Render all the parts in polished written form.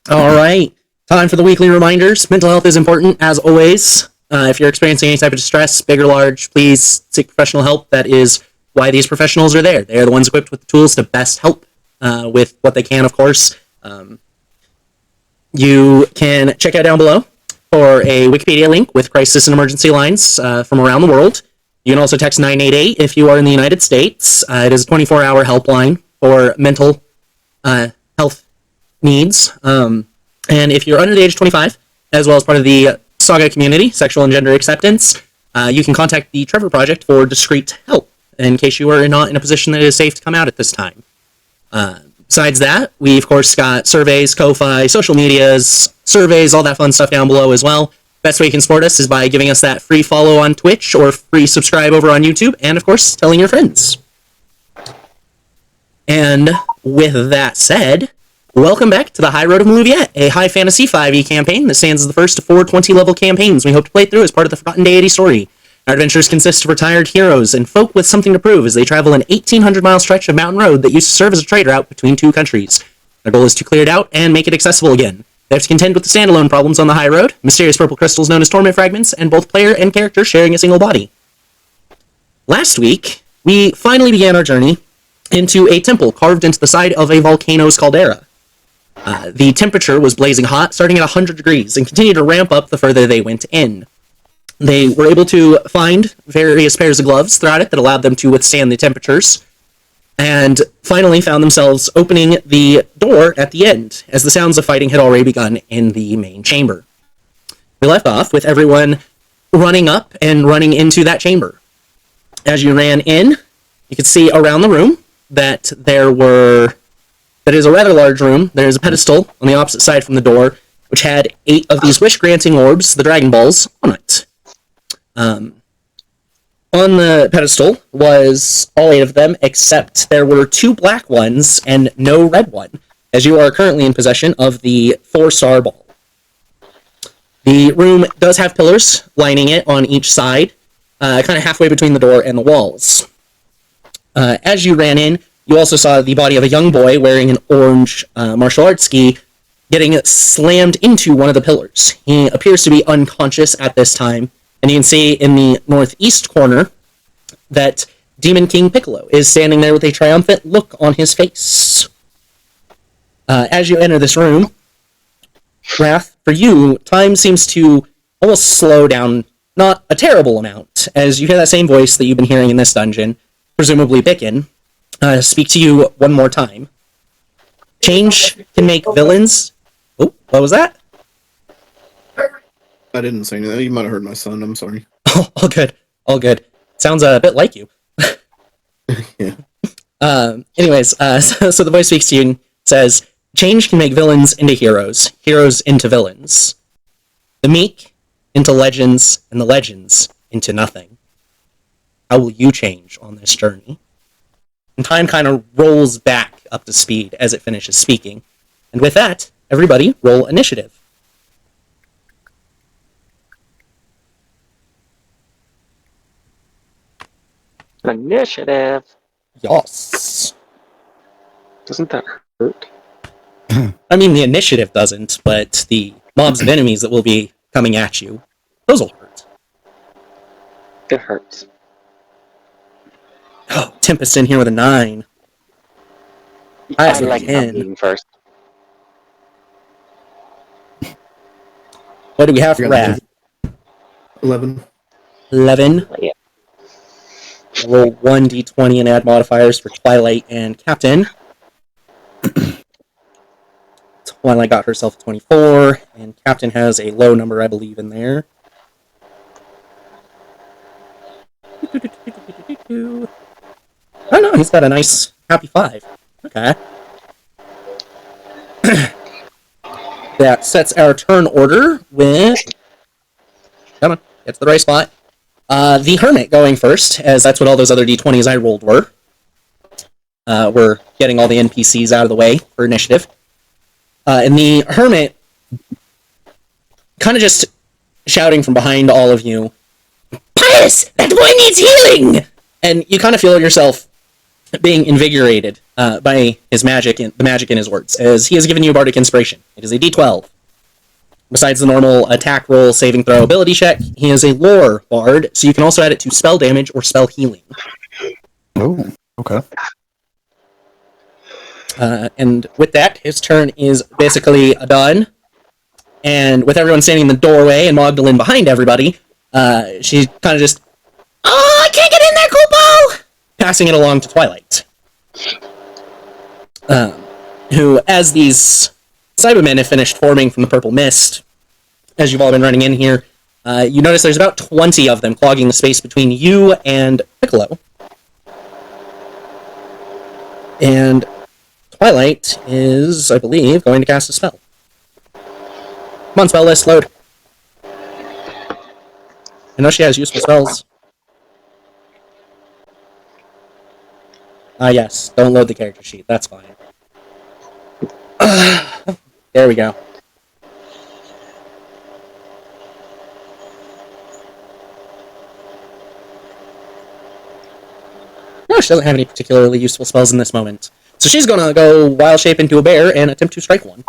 All right, time for the weekly reminders. Mental health is important, as always. If you're experiencing any type of distress, big or large, please seek professional help. That is why these professionals are there. They are the ones equipped with the tools to best help with what they can, of course. You can check out down below for a Wikipedia link with crisis and emergency lines from around the world. You can also text 988 if you are in the United States. It is a 24-hour helpline for mental health needs. And if you're under the age of 25, as well as part of the Saga community, sexual and gender acceptance, you can contact the Trevor Project for discreet help in case you are not in a position that is safe to come out at this time. Besides that, we of course got surveys, Ko-Fi, social medias, surveys, all that fun stuff down below as well. Best way you can support us is by giving us that free follow on Twitch or free subscribe over on YouTube, and of course, telling your friends. And with that said, welcome back to the Highroad of Maluviette, a high fantasy 5e campaign that stands as the first of 4 20-level campaigns we hope to play through as part of the Forgotten Deity story. Our adventures consist of retired heroes and folk with something to prove as they travel an 1,800-mile stretch of mountain road that used to serve as a trade route between two countries. Their goal is to clear it out and make it accessible again. They have to contend with the standalone problems on the high road, mysterious purple crystals known as torment fragments, and both player and character sharing a single body. Last week, we finally began our journey into a temple carved into the side of a volcano's caldera. The temperature was blazing hot, starting at 100 degrees, and continued to ramp up the further they went in. They were able to find various pairs of gloves throughout it that allowed them to withstand the temperatures, and finally found themselves opening the door at the end, as the sounds of fighting had already begun in the main chamber. We left off with everyone running up and running into that chamber. As you ran in, you could see around the room that that is a rather large room. There is a pedestal on the opposite side from the door, which had 8 of these wish-granting orbs, the Dragonballs, on it. On the pedestal was all 8 of them, except there were 2 black ones and no red one, as you are currently in possession of the 4-star ball. The room does have pillars lining it on each side, kind of halfway between the door and the walls. As you ran in, you also saw the body of a young boy wearing an orange martial arts gi getting slammed into one of the pillars. He appears to be unconscious at this time, and you can see in the northeast corner that Demon King Piccolo is standing there with a triumphant look on his face. As you enter this room, Wrath, for you, time seems to almost slow down, not a terrible amount, as you hear that same voice that you've been hearing in this dungeon, presumably Bicken, speak to you one more time. Change can make villains... Oh, what was that? I didn't say anything. You might have heard my son. I'm sorry. Oh, all good. All good. Sounds a bit like you. Yeah. Anyways, so the voice speaks to you and says, change can make villains into heroes, heroes into villains, the meek into legends, and the legends into nothing. How will you change on this journey? And time kind of rolls back up to speed as it finishes speaking. And with that, everybody roll initiative. Initiative. Yes. Doesn't that hurt? I mean, the initiative doesn't, but the mobs of enemies that will be coming at you, those will hurt. It hurts. Oh, Tempest in here with a 9. I like not being first. What do we have for Wrath? 11. 11. Yeah. Roll 1d20 and add modifiers for Twilight and Captain. Twilight got herself a 24, and Captain has a low number, I believe, in there. Oh no, he's got a nice, happy 5. Okay. That sets our turn order with... Come on, get to the right spot. The Hermit going first, as that's what all those other d20s I rolled were. We're getting all the NPCs out of the way for initiative. And the Hermit, kind of just shouting from behind all of you, Pius, that boy needs healing! And you kind of feel yourself being invigorated by his magic and the magic in his words, as he has given you bardic inspiration. It is a D12. Besides the normal attack roll, saving throw, ability check, he is a lore bard, so you can also add it to spell damage or spell healing. Oh, okay. And with that, his turn is basically done. And with everyone standing in the doorway and Magdalene behind everybody, she kind of just, "Oh, I can't get in there, Kupo!" Passing it along to Twilight. Who, as these Saibamen have finished forming from the purple mist, as you've all been running in here, you notice there's about 20 of them clogging the space between you and Piccolo. And Twilight is, I believe, going to cast a spell. Come on, spell list, load. I know she has useful spells. Yes, don't load the character sheet, that's fine. There we go. No, she doesn't have any particularly useful spells in this moment. So she's gonna go wild shape into a bear and attempt to strike one.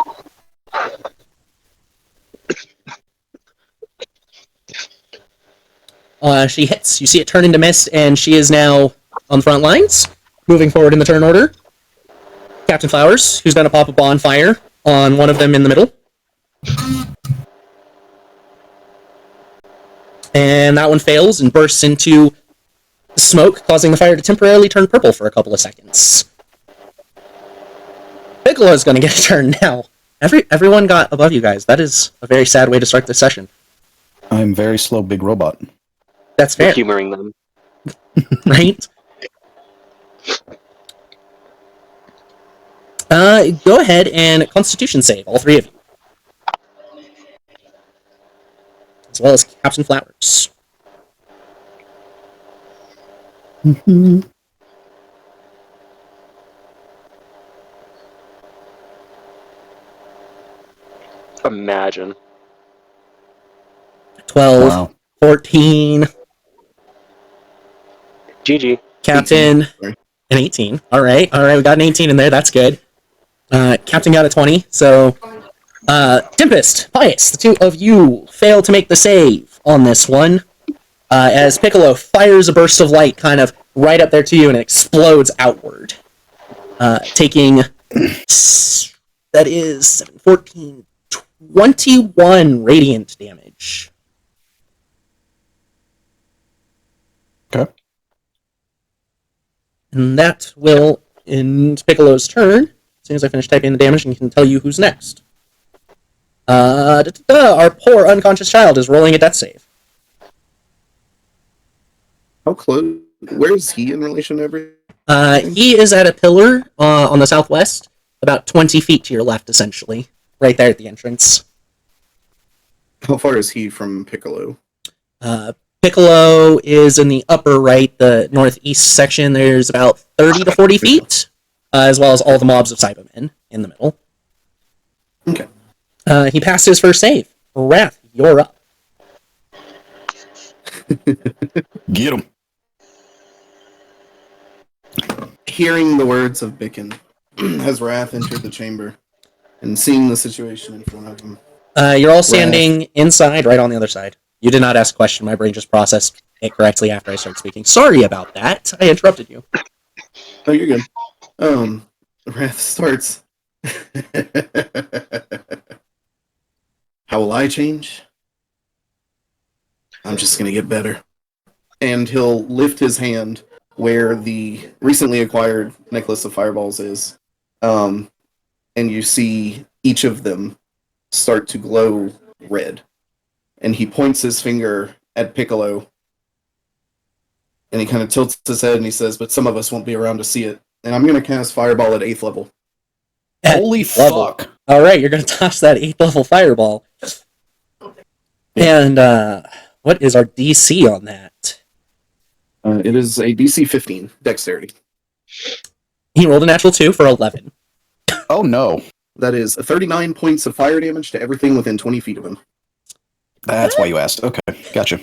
She hits. You see it turn into mist, and she is now on the front lines, moving forward in the turn order. Captain Flowers, who's gonna pop a bonfire on one of them in the middle. And that one fails and bursts into smoke, causing the fire to temporarily turn purple for a couple of seconds. Piccolo's gonna get a turn now. Everyone got above you guys. That is a very sad way to start this session. I'm very slow, big robot. That's fair. Humoring them. Right? Go ahead and Constitution save, all three of you. As well as Captain Flowers. Imagine. 12, Wow. 14, GG. Captain, 18. Sorry. an 18. Alright, we got an 18 in there, that's good. Captain got a 20, so... Tempest, Pius, the two of you fail to make the save on this one. As Piccolo fires a burst of light kind of right up there to you and it explodes outward. Taking... that is 7, 14, 21 radiant damage. Okay. And that will end Piccolo's turn. As soon as I finish typing the damage, and can tell you who's next. Our poor unconscious child is rolling a death save. How close? Where is he in relation to everything? He is at a pillar on the southwest, about 20 feet to your left, essentially. Right there at the entrance. How far is he from Piccolo? Piccolo is in the upper right, the northeast section. There's about 30 to 40 feet, as well as all the mobs of Saibamen in the middle. Okay. He passed his first save. Wrath, you're up. Get him. Hearing the words of Bicken, has Wrath entered the chamber and seeing the situation in front of him. You're all standing inside, right on the other side. You did not ask a question. My brain just processed it correctly after I started speaking. Sorry about that. I interrupted you. Oh, you're good. Wrath starts. How will I change? I'm just gonna get better. And he'll lift his hand where the recently acquired necklace of fireballs is. And you see each of them start to glow red. And he points his finger at Piccolo. And he kind of tilts his head and he says, but some of us won't be around to see it. And I'm going to cast Fireball at 8th level. Holy fuck. Alright, you're going to toss that 8th level fireball. And, what is our DC on that? It is a DC 15, Dexterity. He rolled a natural 2 for 11. Oh no. That is 39 points of fire damage to everything within 20 feet of him. That's why you asked. Okay, gotcha.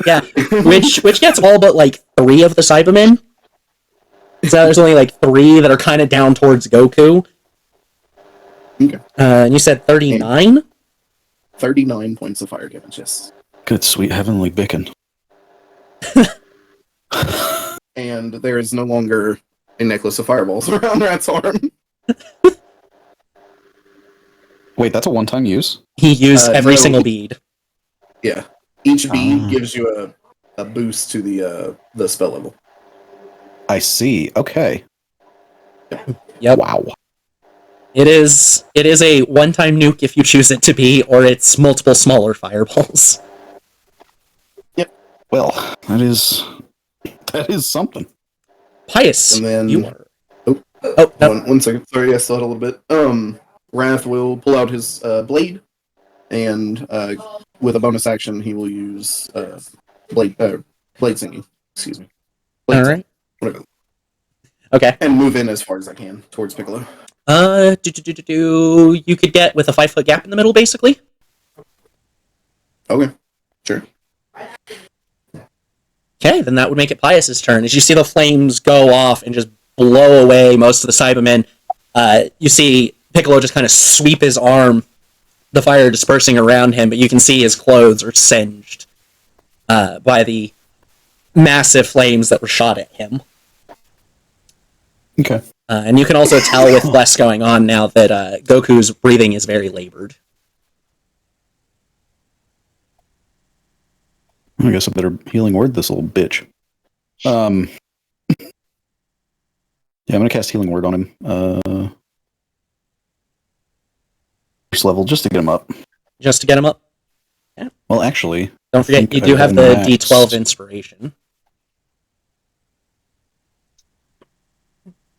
Yeah. Which gets all but, like, 3 of the Saibamen. So there's only like 3 that are kind of down towards Goku. Okay. And you said 39? 39 points of fire damage, yes. Good sweet heavenly bacon. And there is no longer a necklace of fireballs around Rat's arm. Wait, that's a one-time use? He used every no. single bead. Yeah. Each bead gives you a boost to the spell level. I see. Okay. Yep. Wow. It is a one-time nuke if you choose it to be, or it's multiple smaller fireballs. Well, that is something. Pious, And then you are. no. one second. Sorry, I still had a little bit. Wrath will pull out his blade, and with a bonus action, he will use blade singing. Excuse me. Blade All song, right. whatever. Okay. And move in as far as I can towards Piccolo. You could get with a 5-foot gap in the middle, basically. Okay, sure. Okay, then that would make it Pius's turn. As you see the flames go off and just blow away most of the Saibamen, you see Piccolo just kind of sweep his arm, the fire dispersing around him, but you can see his clothes are singed by the massive flames that were shot at him. Okay. And you can also tell with less going on now that Goku's breathing is very labored. I guess I better healing word this little bitch. Yeah, I'm gonna cast healing word on him. First level, just to get him up. Just to get him up. Yeah. Well, actually, Don't forget, you do have the D12 inspiration.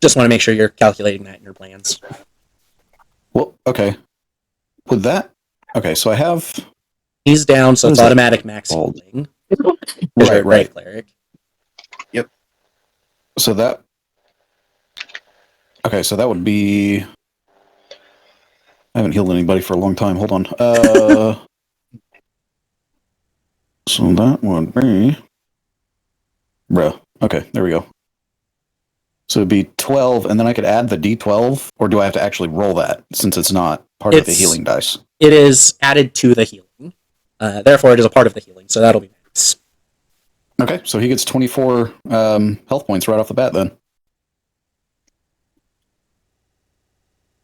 Just want to make sure you're calculating that in your plans. Well, okay. With that, okay, so I have. He's down, so What it's is that automatic max called? healing. Right. Cleric. Yep. So that. Okay, so that would be. I haven't healed anybody for a long time. Hold on. So that would be. Bruh. Okay, there we go. So it'd be 12, and then I could add the D12, or do I have to actually roll that since it's not part of the healing dice? It is added to the healing. Therefore, it is a part of the healing, so that'll be nice. Okay, so he gets 24 health points right off the bat then.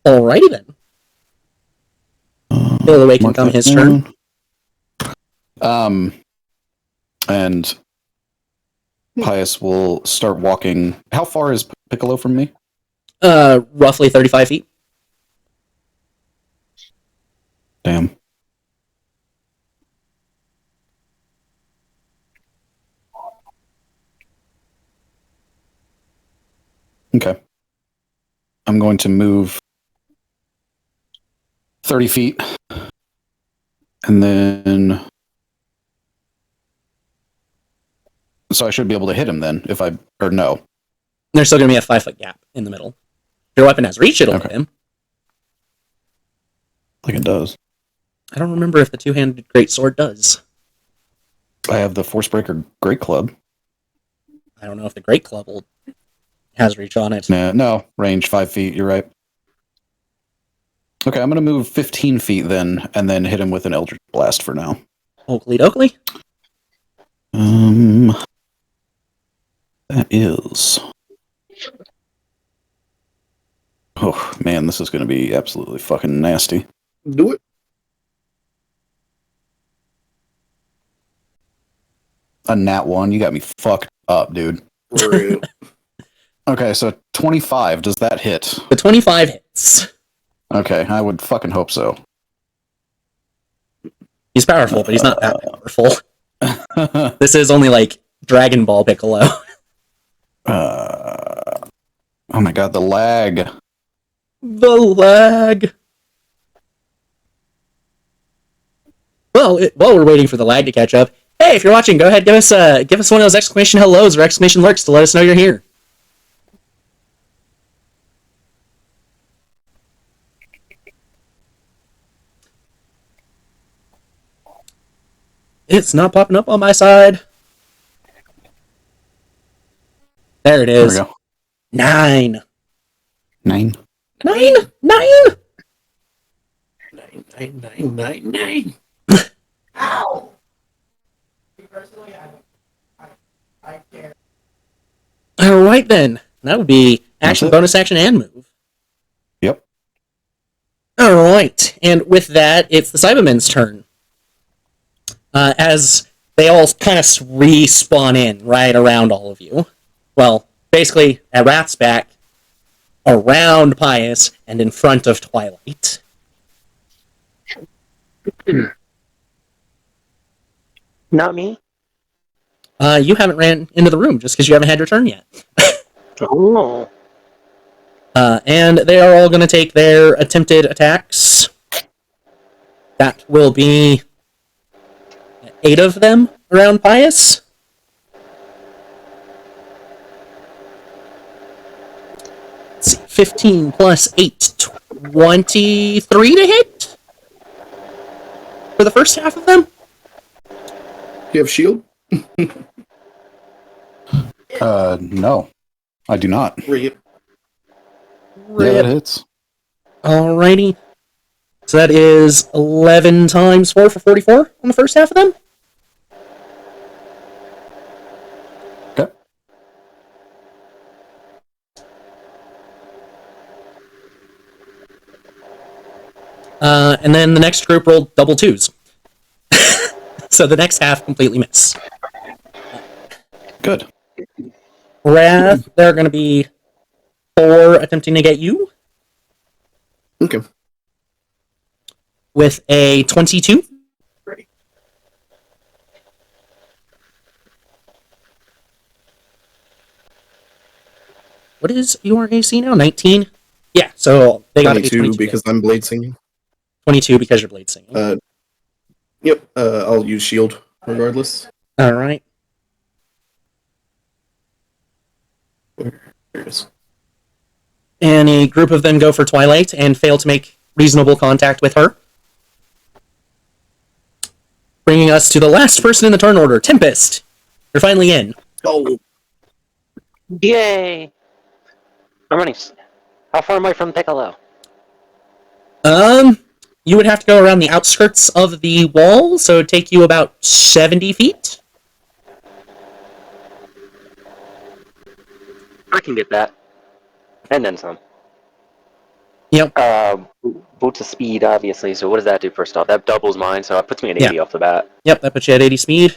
Alrighty then. He'll awaken come his turn. And Pius will start walking. How far is Piccolo from me? Roughly 35 feet. Damn. Okay. I'm going to move 30 feet. And then... So I should be able to hit him then, if I... Or no. There's still going to be a 5-foot gap in the middle. If your weapon has reach, it'll hit him. I think it does. I don't remember if the two-handed greatsword does. I have the Forcebreaker Great Club. I don't know if the Great Club has reach on it. Nah, no, range 5 feet, you're right. Okay, I'm going to move 15 feet then, and then hit him with an Eldritch Blast for now. Oakley dokley. That is... Oh, man, this is going to be absolutely fucking nasty. Do it. A nat 1, you got me fucked up, dude. Real. Okay, so 25, does that hit? The 25 hits. Okay, I would fucking hope so. He's powerful, but he's not that powerful. This is only like Dragon Ball Piccolo. Oh my god, the lag. The lag. Well, while we're waiting for the lag to catch up, hey, if you're watching, go ahead, give us one of those exclamation hellos or exclamation lurks to let us know you're here. It's not popping up on my side. There it is. There we go. 9. 9. 9! 9! 9. Ow! Alright then. That would be action, it. bonus action, and move. Yep. Alright, and with that, it's the Saibamen's turn. As they all kind of respawn in right around all of you. Well, basically, at Wrath's back, around Pius, and in front of Twilight. Not me. You haven't ran into the room just because you haven't had your turn yet. Oh. And they are all going to take their attempted attacks. That will be 8 of them around Pius. Let's see, 15 plus 8, 23 to hit? For the first half of them? You have shield? No. I do not. Rip. Yeah, that hits. Alrighty. So that is 11 times 4 for 44 on the first half of them. Okay. And then the next group rolled double 2s. So the next half completely miss. Good. Wrath, there are going to be 4 attempting to get you Okay. with a 22. What is your AC now? 19? Yeah, so they got to be 22 22 because I'm blade singing. 22 because you're blade singing. Yep. I'll use shield regardless. Alright. There it is. And a group of them go for Twilight and fail to make reasonable contact with her. Bringing us to the last person in the turn order, Tempest. You're finally in. Oh, Yay! I'm running. How far am I from Piccolo? You would have to go around the outskirts of the wall, so it'd take you about 70 feet. I can get that. And then some. Yep. Boots of speed, obviously. So what does that do first off? That doubles mine, so it puts me at 80 off the bat. Yep, that puts you at 80 speed.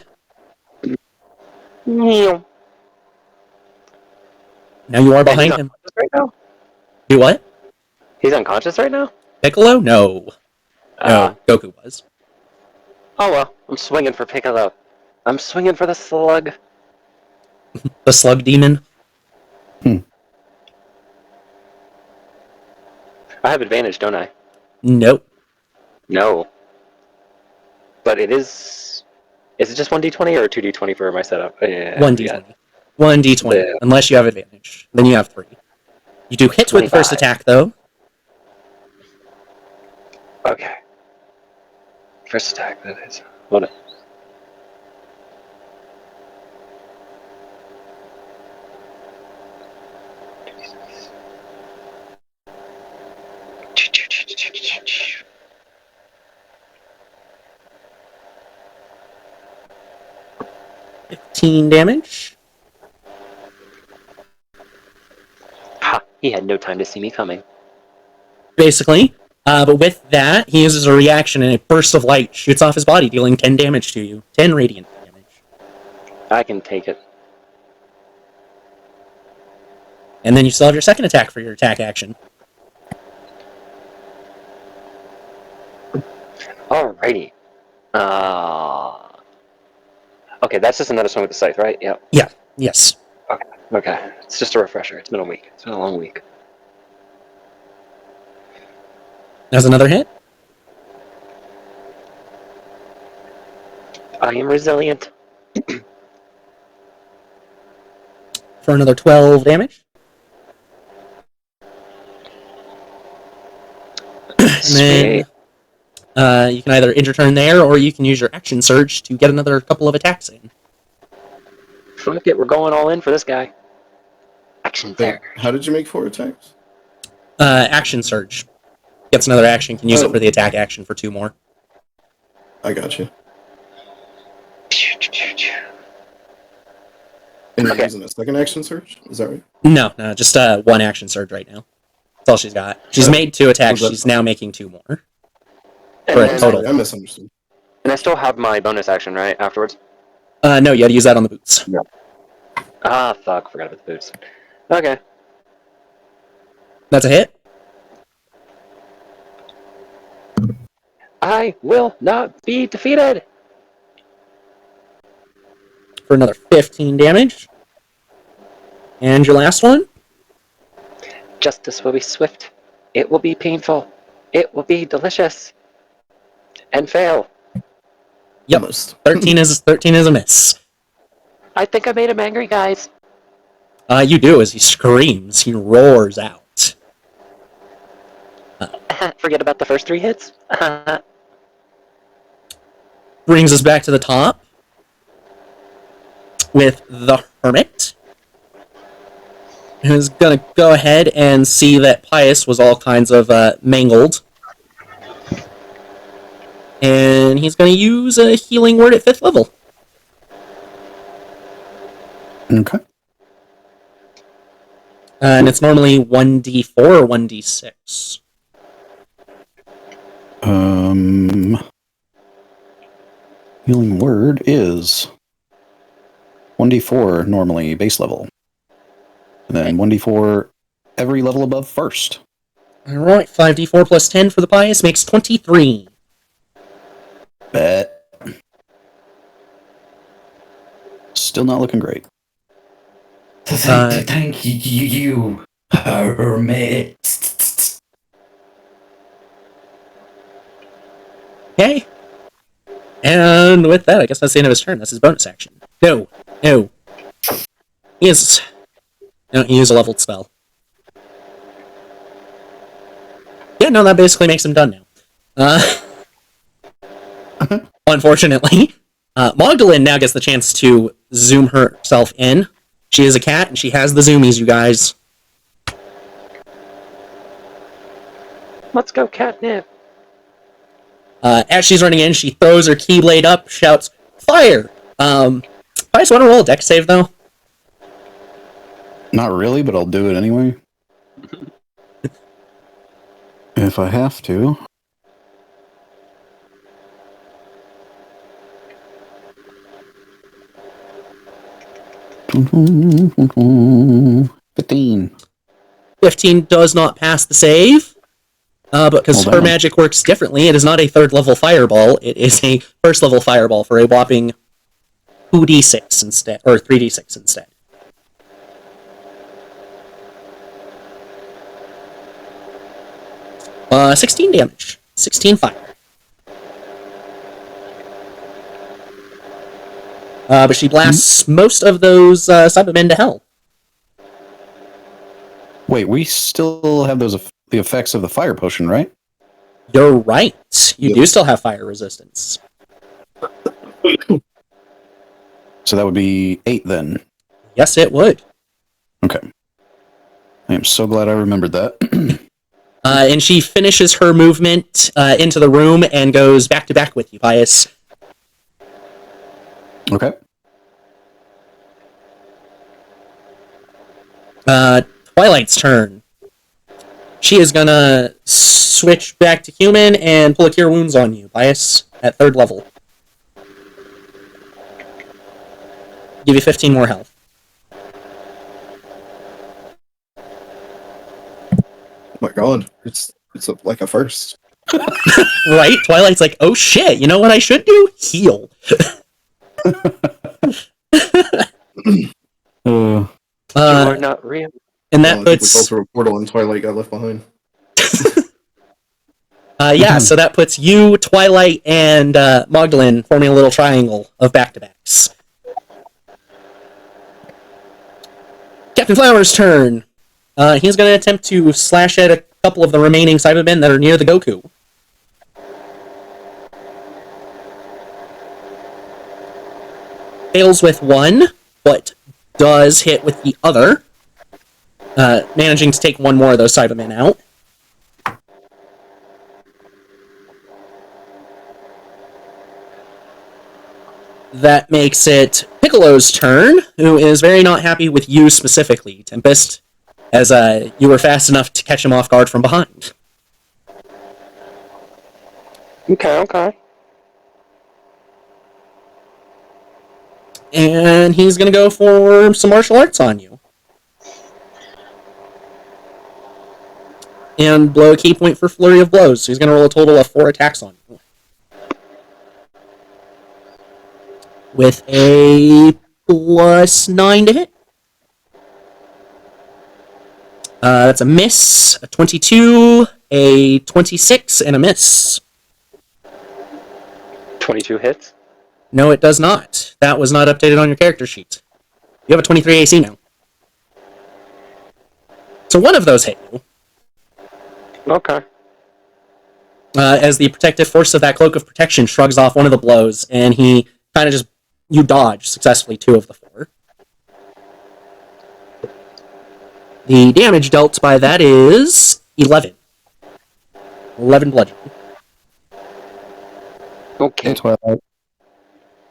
Yeah. Now you are And behind he's him. unconscious right now? Do what? He's unconscious right now? Piccolo? No. No, Goku was. Oh well, I'm swinging for Piccolo. I'm swinging for the slug. The slug demon? I have advantage, don't I? Nope. No. But it is... Is it just 1d20 or 2d20 for my setup? Yeah, 1d20. yeah. 1d20, Yeah. unless you have advantage. Then you have 3. You do hit with the first 25. attack, though. Okay. First attack, that is. Hold it. $15 damage. Ha! He had no time to see me coming. Basically. But with that, he uses a reaction and a burst of light shoots off his body, dealing 10 damage to you. 10 radiant damage. I can take it. And then you still have your second attack for your attack action. Alrighty. Okay, that's just another swing with the scythe, right? Yep. Yeah, yes. Okay. It's just a refresher. It's been a week. It's been a long week. That's another hit. I am resilient. For another 12 damage. And then you can either end your turn there, or you can use your action surge to get another couple of attacks in. Fuck it, we're going all in for this guy. Action Wait, surge. how did you make 4 attacks? Action surge. Gets another action, can use it Oh. for the attack action for 2 more. I got you. And you're Okay. using a second action surge? Is that right? No, just 1 action surge right now. That's all she's got. She's Oh. made 2 attacks, Was that- she's now making 2 more. And For a then, total. I misunderstood. and I still have my bonus action, right? Afterwards? No, you had to use that on the boots. Ah, fuck. Forgot about the boots. Okay. That's a hit. I will not be defeated! For another 15 damage. And your last one? Justice will be swift. It will be painful. It will be delicious. And fail. Yep. Almost. 13 is a miss. I think I made him angry, guys. You do, as he screams. He roars out. Forget about the first 3 hits. Brings us back to the top. With the Hermit. Who's gonna go ahead and see that Pius was all kinds of mangled. And he's gonna use a healing word at 5th level. Okay. And it's normally 1d4 or 1d6. Healing word is 1d4 normally base level. And then 1d4 every level above first. Alright, 5d4 plus 10 for the Pius makes 23. Bet. Still not looking great. Thank you, hermit. Okay. And with that, I guess that's the end of his turn. That's his bonus action. No. He is a leveled spell. Yeah, no, that basically makes him done now. Unfortunately, Magdalene now gets the chance to zoom herself in. She is a cat, and she has the zoomies, you guys. Let's go, catnip. As she's running in, she throws her keyblade up, shouts, "Fire!" I just want to roll a dex save, though. Not really, but I'll do it anyway. If I have to. $15. 15 does not pass the save. But because Well her done. magic works differently, it is not a 3rd level fireball, it is a 1st level fireball for a whopping 2d6 instead, or 3d6 instead. Uh, 16 damage. 16 fire. But she blasts most of those Saibamen to hell. Wait, we still have the effects of the fire potion, right? You're right. You Yep. do still have fire resistance. So that would be 8 then. Yes, it would. Okay. I am so glad I remembered that. And she finishes her movement into the room and goes back to back with you, Pius. Okay. Twilight's turn. She is gonna switch back to human and pull a Cure Wounds on you, Pius, at 3rd level. Give you 15 more health. Oh my god, it's like a first. Right? Twilight's like, oh shit, you know what I should do? Heal. You are not real. And that I think we fell puts... through a portal and Twilight got left behind. yeah, so that puts you, Twilight, and Magdalene forming a little triangle of back-to-backs. Captain Flower's turn. He's going to attempt to slash at a couple of the remaining Saibamen that are near the Goku. Fails with one, but does hit with the other. managing to take one more of those Saibamen out. That makes it Piccolo's turn, who is very not happy with you specifically, Tempest, as you were fast enough to catch him off guard from behind. Okay. And he's going to go for some martial arts on you. And blow a key point for Flurry of Blows. So he's going to roll a total of 4 attacks on you. With a +9 to hit. That's a miss, a 22, a 26, and a miss. 22 hits? No, it does not. That was not updated on your character sheet. You have a 23 AC now. So one of those hit you. Okay. As the protective force of that cloak of protection shrugs off one of the blows, and he kind of just... You dodge successfully 2 of the 4. The damage dealt by that is 11. 11 bludgeoning. Okay. Hey, Twilight.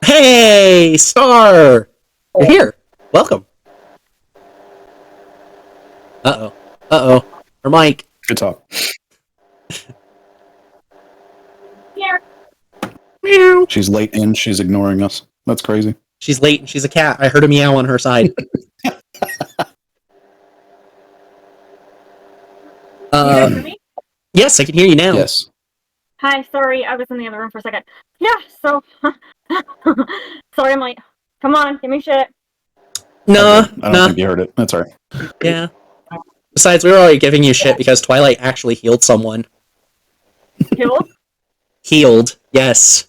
Hey, Star! You're here. Welcome. Uh-oh. Or Mike. Good talk. Meow. She's late in. She's ignoring us. That's crazy. She's late and she's a cat. I heard a meow on her side. Can you guys hear me? Yes, I can hear you now. Yes. Hi, sorry, I was in the other room for a second. Yeah, so sorry I'm late. Come on, give me shit. No, I don't think you heard it. That's all right. Yeah. Besides, we were already giving you shit because Twilight actually healed someone. Killed? Healed, yes.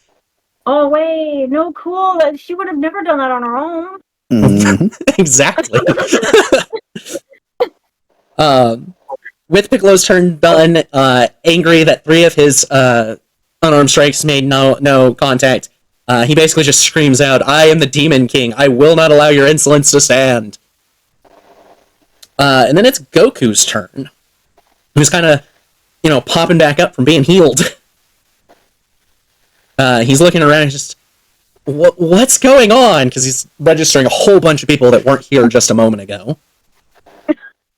Oh wait, no, cool. She would have never done that on her own. Mhm. Exactly. With Piccolo's turn done, angry that 3 of his unarmed strikes made no contact, he basically just screams out, "I am the Demon King. I will not allow your insolence to stand." And then it's Goku's turn, who's kind of, popping back up from being healed. He's looking around and just, what's going on? Because he's registering a whole bunch of people that weren't here just a moment ago.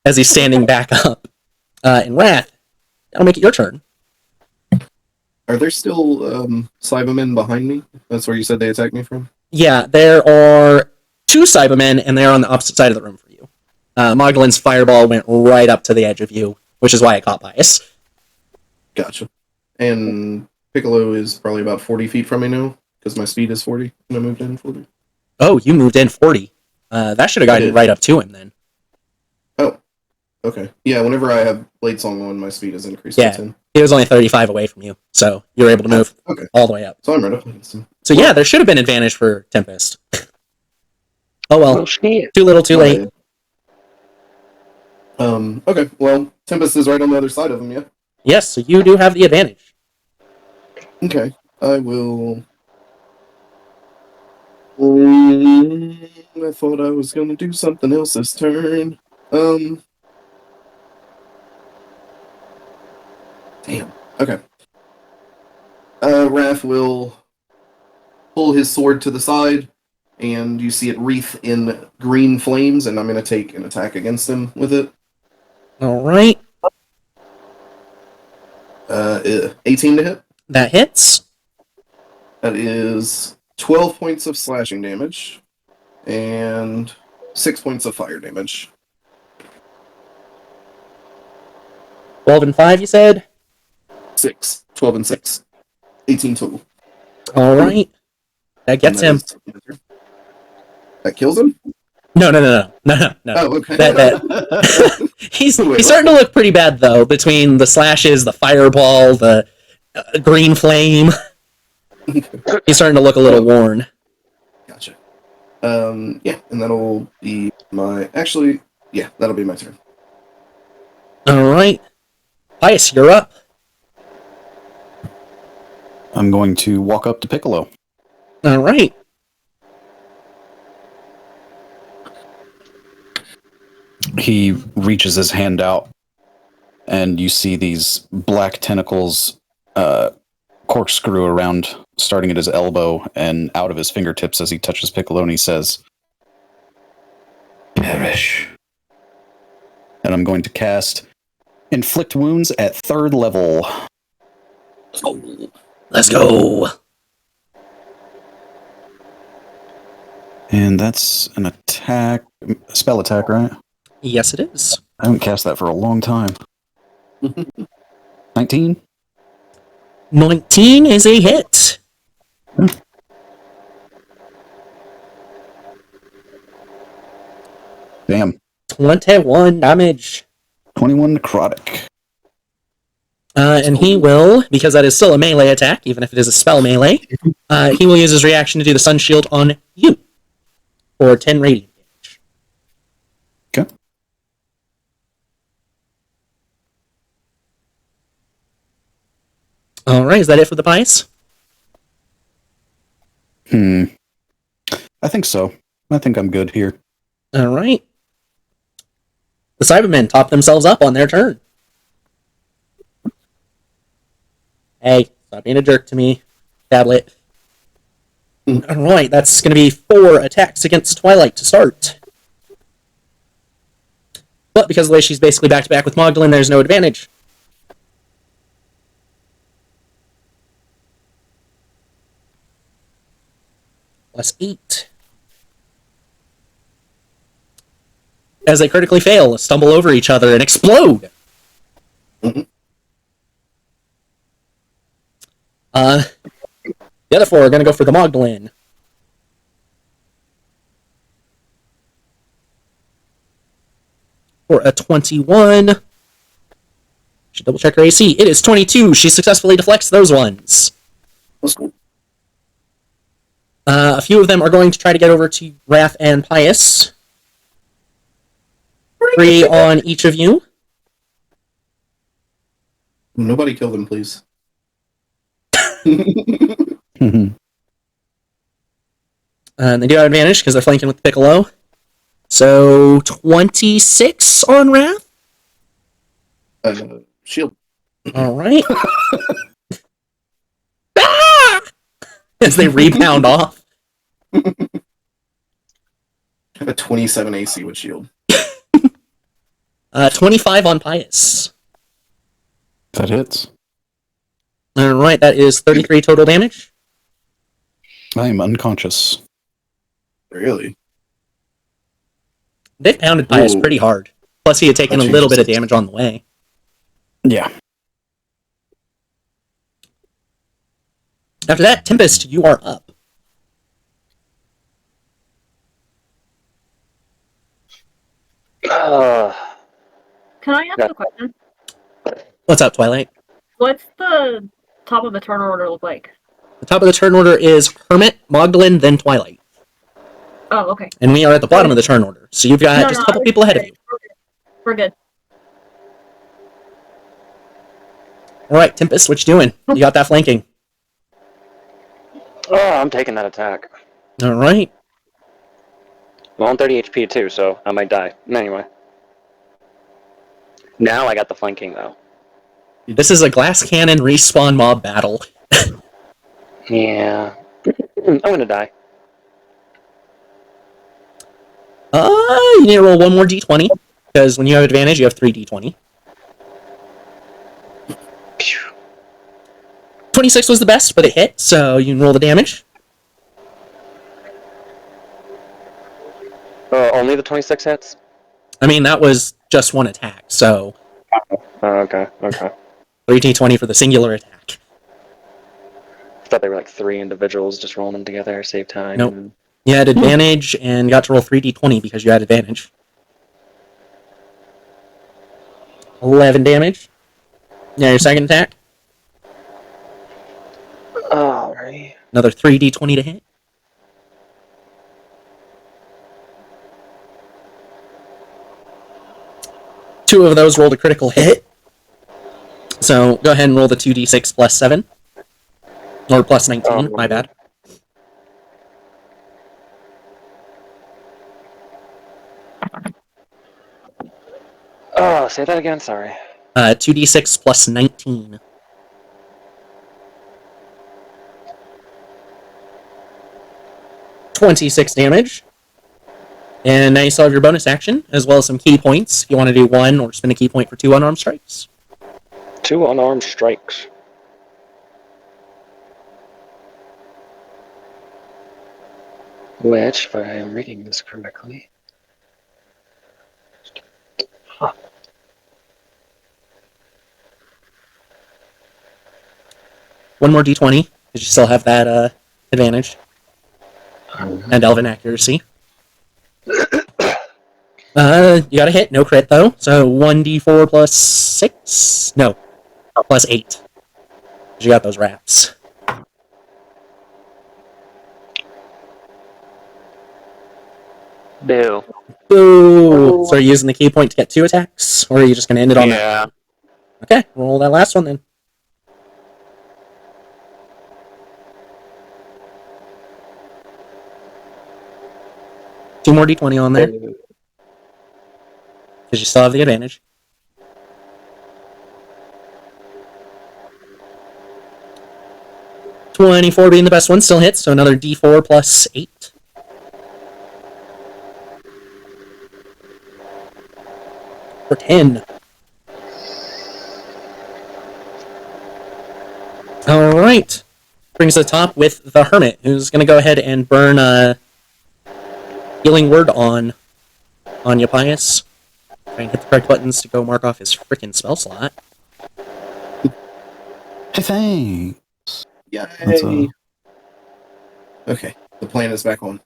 As he's standing back up. In Wrath, that'll make it your turn. Are there still Saibamen behind me? That's where you said they attacked me from? Yeah, there are 2 Saibamen, and they're on the opposite side of the room for you. Moglin's fireball went right up to the edge of you, which is why it caught bias. Gotcha. And Piccolo is probably about 40 feet from me now, because my speed is 40, and I moved in 40. Oh, you moved in 40. That should have gotten right up to him, then. Oh, okay. Yeah, whenever I have Blade Song on, my speed is increased Yeah. to 10. He was only 35 away from you, so you were able to move Okay. all the way up. So I'm right up against him. So yeah, there should have been advantage for Tempest. Oh well, shit. too little, too late. Okay, well, Tempest is right on the other side of him, yeah? Yes, so you do have the advantage. Okay, I will... I thought I was gonna do something else this turn. Damn. Okay. Wrath will pull his sword to the side, and you see it wreath in green flames, and I'm gonna take an attack against him with it. Alright, 18 to hit. that hits. That is 12 points of slashing damage, and 6 points of fire damage. 12 and 5, you said? 6. 12 and 6. 18 total. Alright. That gets him. That kills him? No. Oh, okay. He's starting to look pretty bad, though, between the slashes, the fireball, the green flame. He's starting to look a little worn. Gotcha. Yeah, and that'll be my... Actually, yeah, that'll be my turn. Alright. Pius, you're up. I'm going to walk up to Piccolo. he reaches his hand out, and you see these black tentacles corkscrew around, starting at his elbow and out of his fingertips as he touches Piccolo, and he says, "Perish." And I'm going to cast Inflict Wounds at 3rd level. Let's go. And that's an attack, a spell attack, right? Yes, it is. I haven't cast that for a long time. 19? 19 is a hit. Damn. 21 damage. 21 necrotic. And he will, because that is still a melee attack, even if it is a spell melee, he will use his reaction to do the Sun Shield on you for 10 radiant damage. Okay. Alright, is that it for the pies? I think so. I think I'm good here. Alright. The Saibamen top themselves up on their turn. Hey, stop being a jerk to me, tablet. Alright, that's going to be 4 attacks against Twilight to start. But because of the way she's basically back-to-back with Magdalene, there's no advantage. Plus 8. As they critically fail, stumble over each other, and explode! The other 4 are going to go for the Magdalene. For a 21. Should double check her AC. It is 22. She successfully deflects those ones. That's cool. A few of them are going to try to get over to Wrath and Pius. 3 on each of you. Nobody kill them, please. And they do have advantage because they're flanking with Piccolo. So 26 on Wrath. Shield. All right. Ah! As they rebound off. I have a 27 AC with shield. 25 on Pius. That hits. All right, that is 33 total damage. I am unconscious. Really? They've pounded Pius Ooh. pretty hard. Plus, he had taken a That little bit of changes damage on the way. Yeah. After that, Tempest, you are up. Can I ask Yeah. a question? What's up, Twilight? What's the top of the turn order look like? The top of the turn order is Hermit, Magdalene, then Twilight. Oh, okay. And we are at the bottom of the turn order. So you've got just a couple people ahead of you. We're good. All right, Tempest, what you doing? You got that flanking. Oh, I'm taking that attack. All right. Well, I'm 30 HP too, so I might die. Anyway. Now I got the flanking, though. This is a glass cannon respawn mob battle. Yeah. I'm gonna die. You need to roll one more d20, because when you have advantage, you have 3 d20. Phew. 26 was the best, but it hit, so you can roll the damage. Only the 26 hits? I mean, that was just one attack, so Oh, okay, okay. 3d20 for the singular attack. I thought they were like 3 individuals just rolling them together, save time. Nope. And... You had advantage and got to roll 3d20 because you had advantage. 11 damage. Yeah, your second attack. Alright. Another 3d20 to hit. Two of those rolled a critical hit. So go ahead and roll the 2d6 plus 7. Or plus 19, my bad. Oh, say that again. Sorry. 2d6 plus 19. 26 damage. And now you still have your bonus action, as well as some key points, if you want to do 1 or spend a key point for 2 unarmed strikes. 2 unarmed strikes. Which, if I am reading this correctly... Huh. One more d20, because you still have that advantage. And elven accuracy. You got a hit, no crit though. So 1d4 plus 6? No, plus 8. You got those wraps. Boo. Boo! So are you using the key point to get 2 attacks? Or are you just going to end it on that? Yeah. Okay, roll that last one then. Two more d20 on there, because you still have the advantage. .24 being the best one, still hits, so another d4 plus 8. For 10. Alright. Brings the top with the Hermit, who's going to go ahead and burn Healing Word on you, Pius. Try and hit the correct buttons to go mark off his frickin' spell slot. Hey, thanks. Yay. Okay, the plan is back on.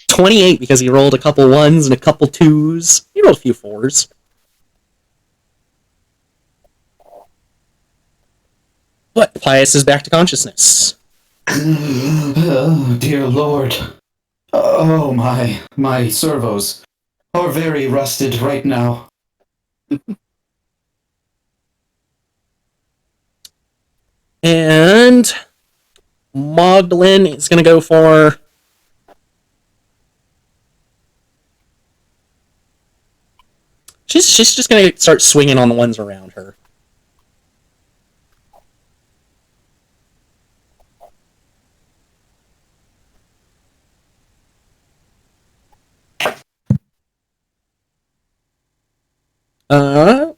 28 because he rolled a couple 1s and a couple 2s. He rolled a few 4s. But Pius is back to consciousness. Oh, dear Lord. Oh, my servos are very rusted right now. And Magdalene is going to go for... She's just going to start swinging on the ones around her.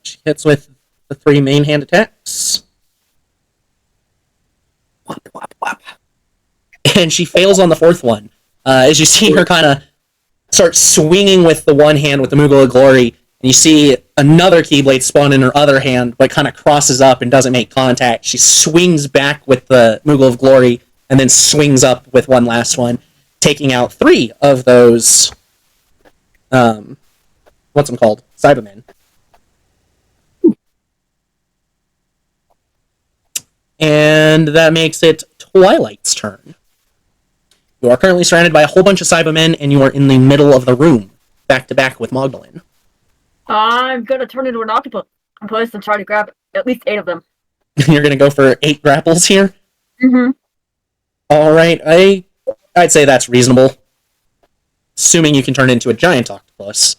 She hits with the 3 main hand attacks. Whop, whop, whop. And she fails on the 4th one. As you see her kind of start swinging with the one hand with the Moogle of Glory, and you see another Keyblade spawn in her other hand, but kind of crosses up and doesn't make contact. She swings back with the Moogle of Glory, and then swings up with one last one, taking out 3 of those, what's them called? Saibamen. And that makes it Twilight's turn. You are currently surrounded by a whole bunch of Saibamen, and you are in the middle of the room, back to back with Magdalene. I'm gonna turn into an octopus and try to grab at least 8 of them. You're gonna go for 8 grapples here? Mm-hmm. Alright, I'd say that's reasonable. Assuming you can turn into a giant octopus.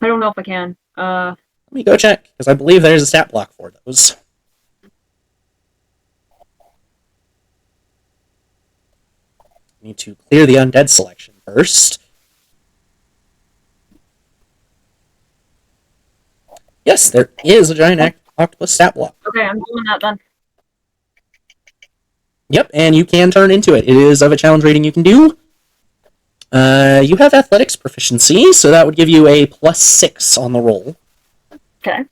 I don't know if I can. Let me go check, because I believe there's a stat block for those. Need to clear the undead selection first. Yes, there is a giant octopus stat block. Okay, I'm doing that then. Yep, and you can turn into it. It is of a challenge rating you can do. You have athletics proficiency, so that would give you a +6 on the roll. Okay.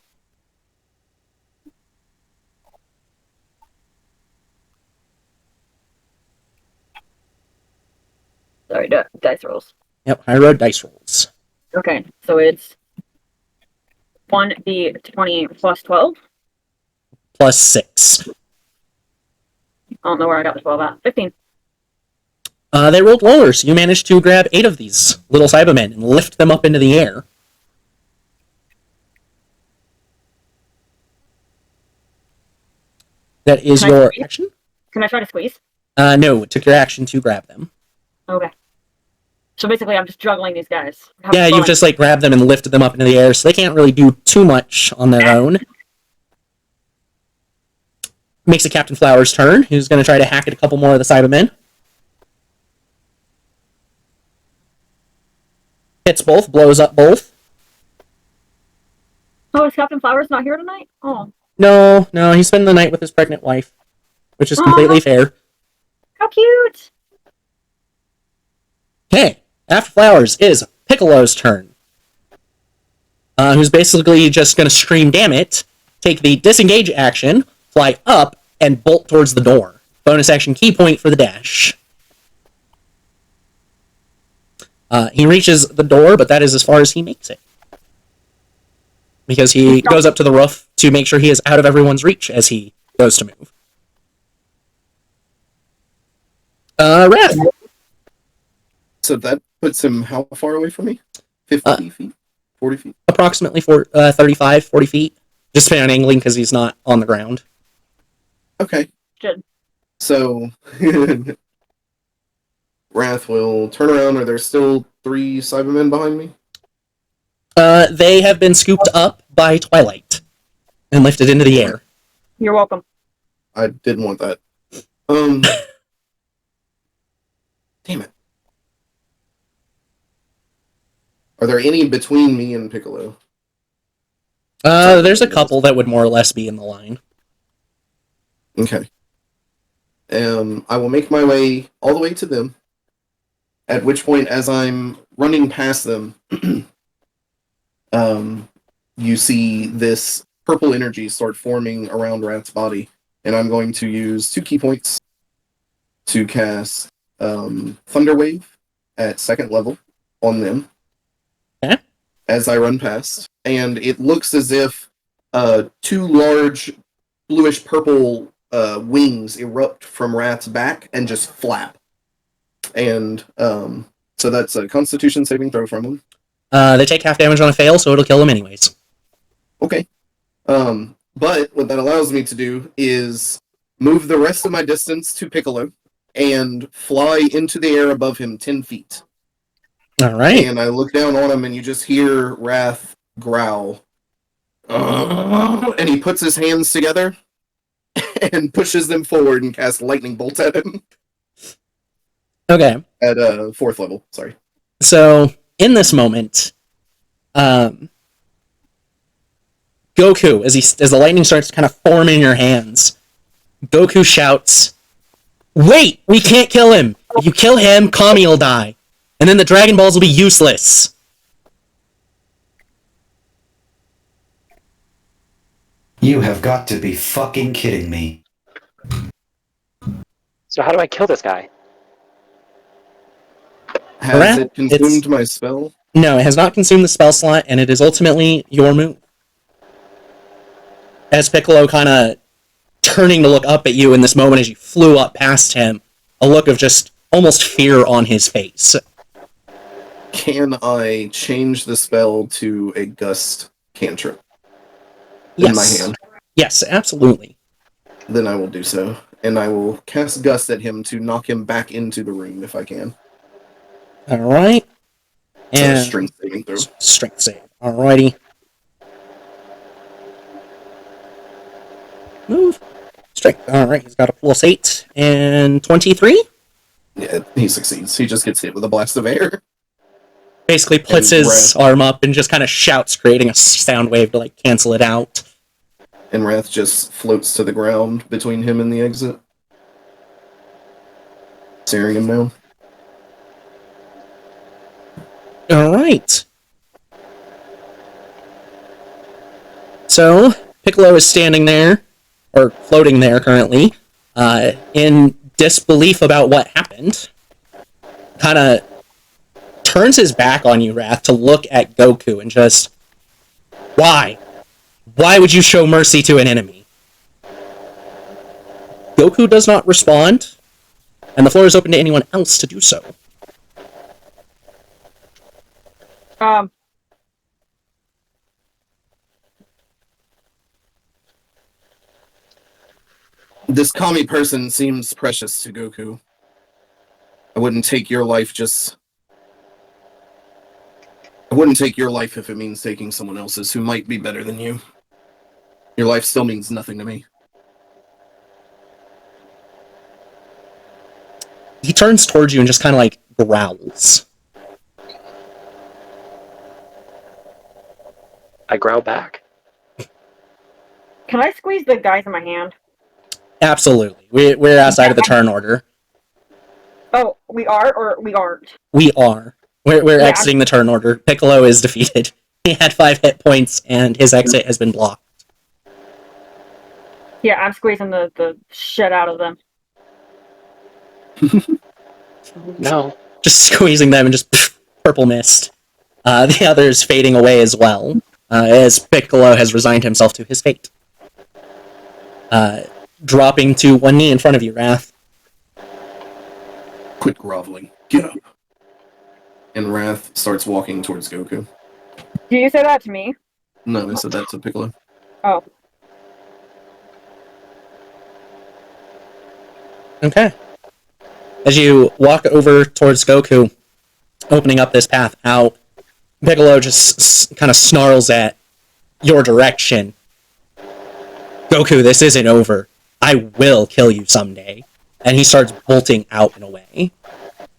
Sorry, dice rolls. Yep, Highroad dice rolls. Okay, so it's 1d20 plus 12. +6. I don't know where I got the 12 at. 15. They rolled lower, so you managed to grab 8 of these little Saibamen and lift them up into the air. That is Can I your squeeze? action? Can I try to squeeze? No, it took your action to grab them. Okay. So basically, I'm just juggling these guys. Yeah, you've just like grabbed them and lifted them up into the air, so they can't really do too much on their own. Makes it Captain Flower's turn, who's going to try to hack at a couple more of the Saibamen. Hits both, blows up both. Oh, is Captain Flowers not here tonight? Oh. No, he's spending the night with his pregnant wife, which is completely fair. How cute! Okay, after Flowers is Piccolo's turn. Who's basically just going to scream, damn it, take the disengage action, fly up, and bolt towards the door. Bonus action key point for the dash. He reaches the door, but that is as far as he makes it. Because he goes up to the roof to make sure he is out of everyone's reach as he goes to move. Wrath. So that puts him how far away from me? 50 feet? 40 feet? Approximately 35, 40 feet. Just depending on angling because he's not on the ground. Okay. Good. So, Wrath will turn around. Are there still 3 Saibamen behind me? They have been scooped up by Twilight and lifted into the air. You're welcome. I didn't want that. Damn it. Are there any between me and Piccolo? There's a couple that would more or less be in the line. Okay. I will make my way all the way to them. At which point, as I'm running past them, you see this purple energy start forming around Rat's body, and I'm going to use 2 key points to cast Thunder Wave at 2nd level on them. Okay. As I run past, and it looks as if 2 large bluish purple wings erupt from Rat's back and just flap. And so that's a Constitution saving throw from them. They take half damage on a fail, so it'll kill them anyways. Okay. But what that allows me to do is move the rest of my distance to Piccolo and fly into the air above him 10 feet. All right. And I look down on him, and you just hear Wrath growl. And he puts his hands together and pushes them forward and casts lightning bolts at him. Okay. At 4th level, sorry. So, in this moment, Goku, as the lightning starts to kind of form in your hands, Goku shouts, "Wait! We can't kill him! If you kill him, Kami will die. And then the Dragon Balls will be useless." You have got to be fucking kidding me. So how do I kill this guy? Has it consumed my spell? No, it has not consumed the spell slot, and it is ultimately your move. As Piccolo kind of turning to look up at you in this moment as you flew up past him, a look of just almost fear on his face. Can I change the spell to a gust cantrip Yes. in my hand? Yes, absolutely. Then I will do so. And I will cast Gust at him to knock him back into the room if I can. Alright. And So strength saving throw. Strength save. Alrighty. Move. Strength. Alright, he's got a +8 and 23. Yeah, he succeeds. He just gets hit with a blast of air. Basically puts And his arm up and just kind of shouts, creating a sound wave to like cancel it out. And Wrath just floats to the ground between him and the exit. Staring him down. Alright. So, Piccolo is standing there, or floating there currently, in disbelief about what happened. Kind of turns his back on you, Wrath, to look at Goku and just... Why? Why would you show mercy to an enemy? Goku does not respond, and the floor is open to anyone else to do so. This Kami person seems precious to Goku. I wouldn't take your life just I wouldn't take your life if it means taking someone else's who might be better than you. Your life still means nothing to me. He turns towards you and just kind of like growls. I growl back. Can I squeeze the guys in my hand? Absolutely. We're outside of the turn order. Oh, we are or we aren't? We are. We're Yeah. exiting the turn order. Piccolo is defeated. He had 5 hit points, and his exit has been blocked. Yeah, I'm squeezing the shit out of them. No. Just squeezing them and just purple mist. The others fading away as well, as Piccolo has resigned himself to his fate. Dropping to one knee in front of you, Wrath. Quit groveling. Get up. And Wrath starts walking towards Goku. Do you say that to me? No, I said that to Piccolo. Oh. Okay. As you walk over towards Goku, opening up this path out, Piccolo just kind of snarls at your direction. Goku, this isn't over. I will kill you someday. And he starts bolting out and away.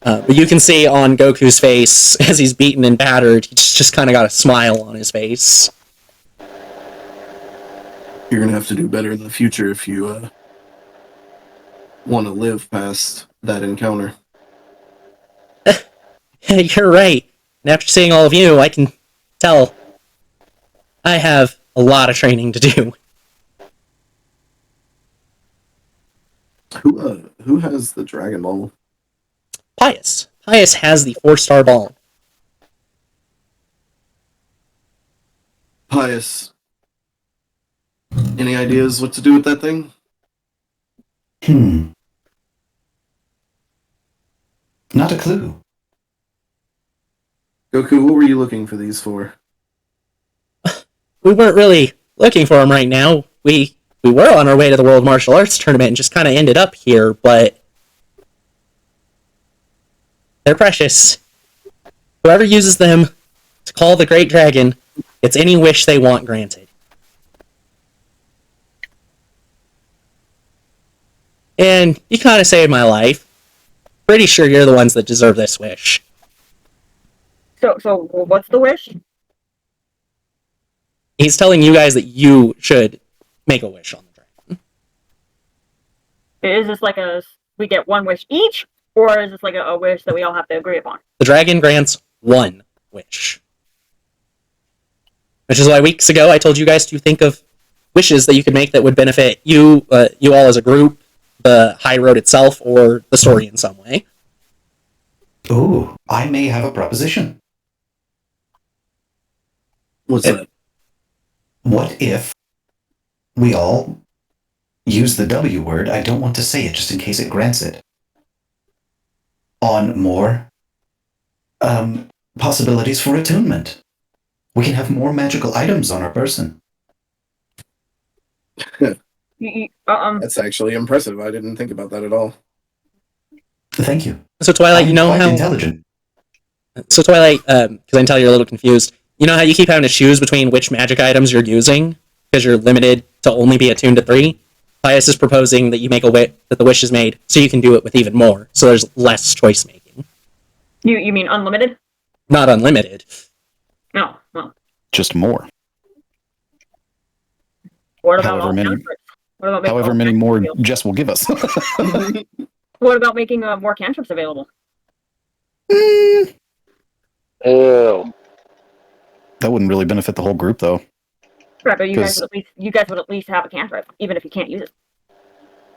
But you can see on Goku's face, as he's beaten and battered, he's just kind of got a smile on his face. You're gonna have to do better in the future if you want to live past that encounter. You're right. And after seeing all of you, I can tell I have a lot of training to do. Who has the Dragon Ball? Pius. Pius has the 4-star ball. Pius. Any ideas what to do with that thing? Not a clue. Goku, what were you looking for these for? We weren't really looking for him right now. We were on our way to the World Martial Arts Tournament and just kind of ended up here, but they're precious. Whoever uses them to call the Great Dragon gets any wish they want granted. And you kind of saved my life. Pretty sure you're the ones that deserve this wish. So what's the wish? He's telling you guys that you should make a wish on the dragon. Is this like we get one wish each, or is this like a wish that we all have to agree upon? The dragon grants one wish. Which is why weeks ago I told you guys to think of wishes that you could make that would benefit you all as a group, the Highroad itself, or the story in some way. Ooh, I may have a proposition. What's that? What if we all use the W word? I don't want to say it just in case it grants it. On more possibilities for attunement. We can have more magical items on our person. That's actually impressive. I didn't think about that at all. Thank you. So Twilight, you know quite how intelligent. So Twilight, because I can tell you're a little confused. You know how you keep having to choose between which magic items you're using because you're limited to only be attuned to 3. Pius is proposing that you make that the wish is made, so you can do it with even more. So there's less choice making. You mean unlimited? Not unlimited. No, well. Just more. What about However all many- cantrips? What about making However all many cantrips more available? Jess will give us. What about making more cantrips available? Ew. That wouldn't really benefit the whole group, though. Right, but you guys 'Cause- would at least have a cantrip, even if you can't use it.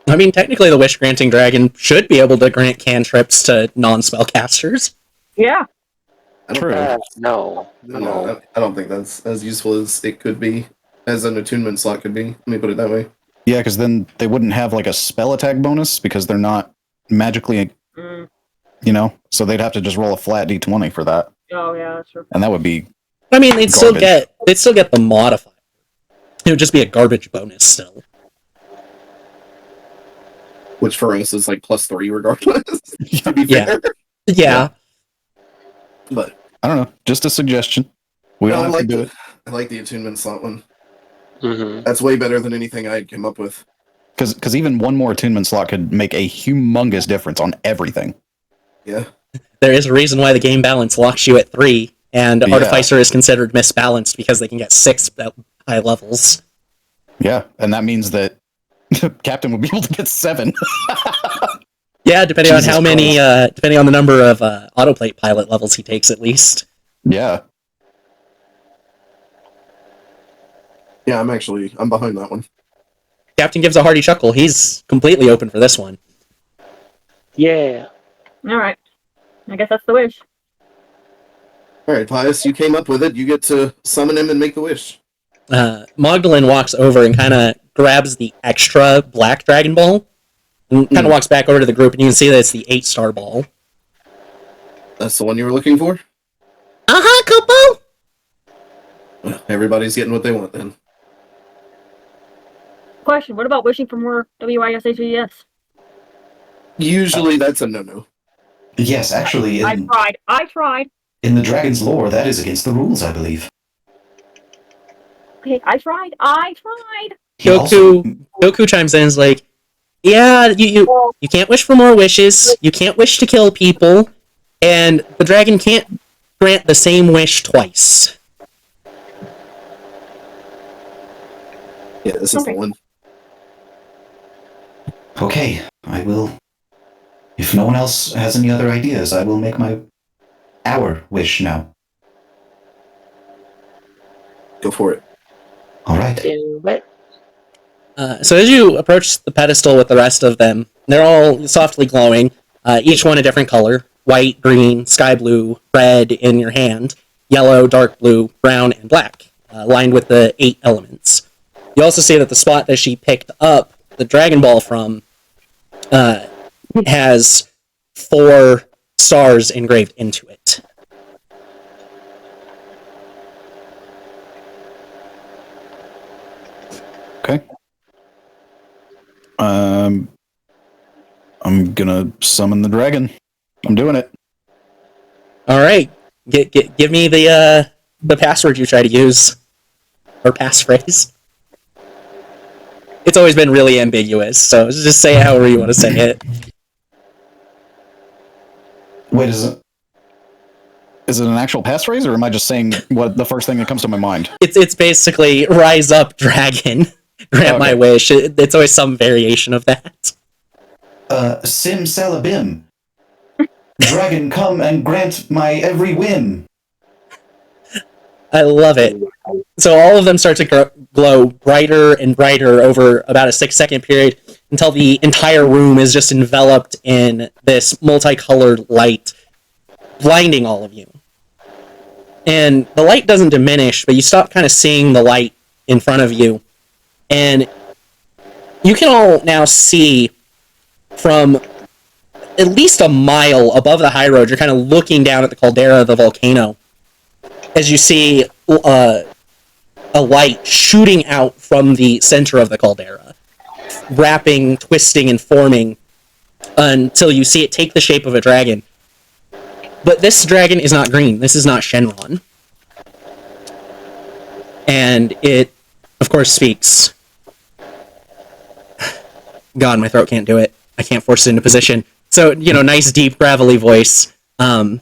I mean, technically, the wish-granting dragon should be able to grant cantrips to non-spellcasters. Yeah. True. No. I don't think that's as useful as it could be, as an attunement slot could be. Let me put it that way. Yeah, because then they wouldn't have like a spell attack bonus because they're not magically, so they'd have to just roll a flat d20 for that, Oh yeah, that's true. and that would be I mean, they'd still Garbage. get the modifier. It would just be a garbage bonus still. Which for us is like +3 regardless. To be Yeah. fair. Yeah. But I don't know. Just a suggestion. We don't I have like to do it. I like the attunement slot one. Mm-hmm. That's way better than anything I had come up with. Because even one more attunement slot could make a humongous difference on everything. Yeah. There is a reason why the game balance locks you at 3, and Yeah. Artificer is considered misbalanced because they can get 6 at high levels. Yeah, and that means that Captain would be able to get 7. Yeah, depending Jesus on how many, depending on the number of autoplate pilot levels he takes, at least. Yeah. Yeah, I'm behind that one. Captain gives a hearty chuckle. He's completely open for this one. Yeah. Alright. I guess that's the wish. Alright, Pius, you came up with it. You get to summon him and make the wish. Magdalene walks over and kind of grabs the extra black Dragon Ball and kind of walks back over to the group, and you can see that it's the 8-star ball. That's the one you were looking for? Couple! Well, everybody's getting what they want then. Question, what about wishing for more WISHES? Usually that's a no-no. Yes, actually, I tried. in the dragon's lore, that is against the rules, I believe. Okay, I tried. He also- Goku chimes in and is like, yeah, you can't wish for more wishes, you can't wish to kill people, and the dragon can't grant the same wish twice. Yeah, this is the Okay. one. Okay, I will. If no one else has any other ideas, I will make our wish now. Go for it. All right. Do it. So as you approach the pedestal with the rest of them, they're all softly glowing, each one a different color: white, green, sky blue, red in your hand, yellow, dark blue, brown, and black, lined with the 8 elements. You also see that the spot that she picked up the Dragon Ball from has 4 stars engraved into it. Okay. I'm gonna summon the dragon. I'm doing it. All right, give me the password you try to use, or passphrase. It's always been really ambiguous, so just say it however you want to say it. Wait, is it? Is it an actual passphrase, or am I just saying what the first thing that comes to my mind? It's basically rise up, dragon, grant my wish. It's always some variation of that. Sim Salabim. Dragon, come and grant my every whim. I love it. So all of them start to glow brighter and brighter over about a 6-second period until the entire room is just enveloped in this multicolored light, blinding all of you. And the light doesn't diminish, but you stop kind of seeing the light in front of you. And you can all now see from at least a mile above the Highroad. You're kind of looking down at the caldera of the volcano as you see a light shooting out from the center of the caldera, wrapping, twisting, and forming until you see it take the shape of a dragon. But this dragon is not green. This is not Shenron. And it, of course, speaks. God, my throat can't do it. I can't force it into position. So, nice, deep, gravelly voice. You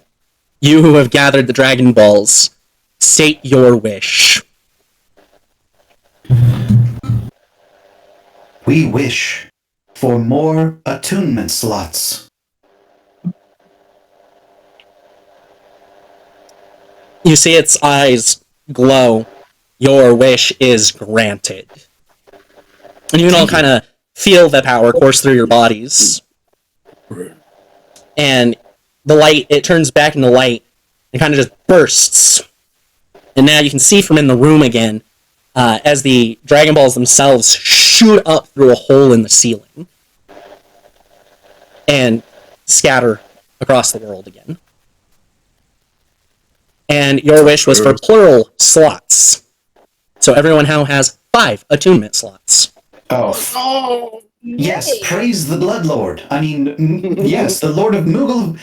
who have gathered the Dragon Balls, state your wish. We wish for more attunement slots. You see its eyes glow. Your wish is granted. And you can all kind of feel the power course through your bodies. And the light, it turns back into light and kind of just bursts. And now you can see from in the room again as the Dragon Balls themselves shoot up through a hole in the ceiling and scatter across the world again. And your wish was for plural slots. So everyone now has 5 attunement slots. Oh. Yes, praise the Blood Lord. I mean, yes, the Lord of Moogle.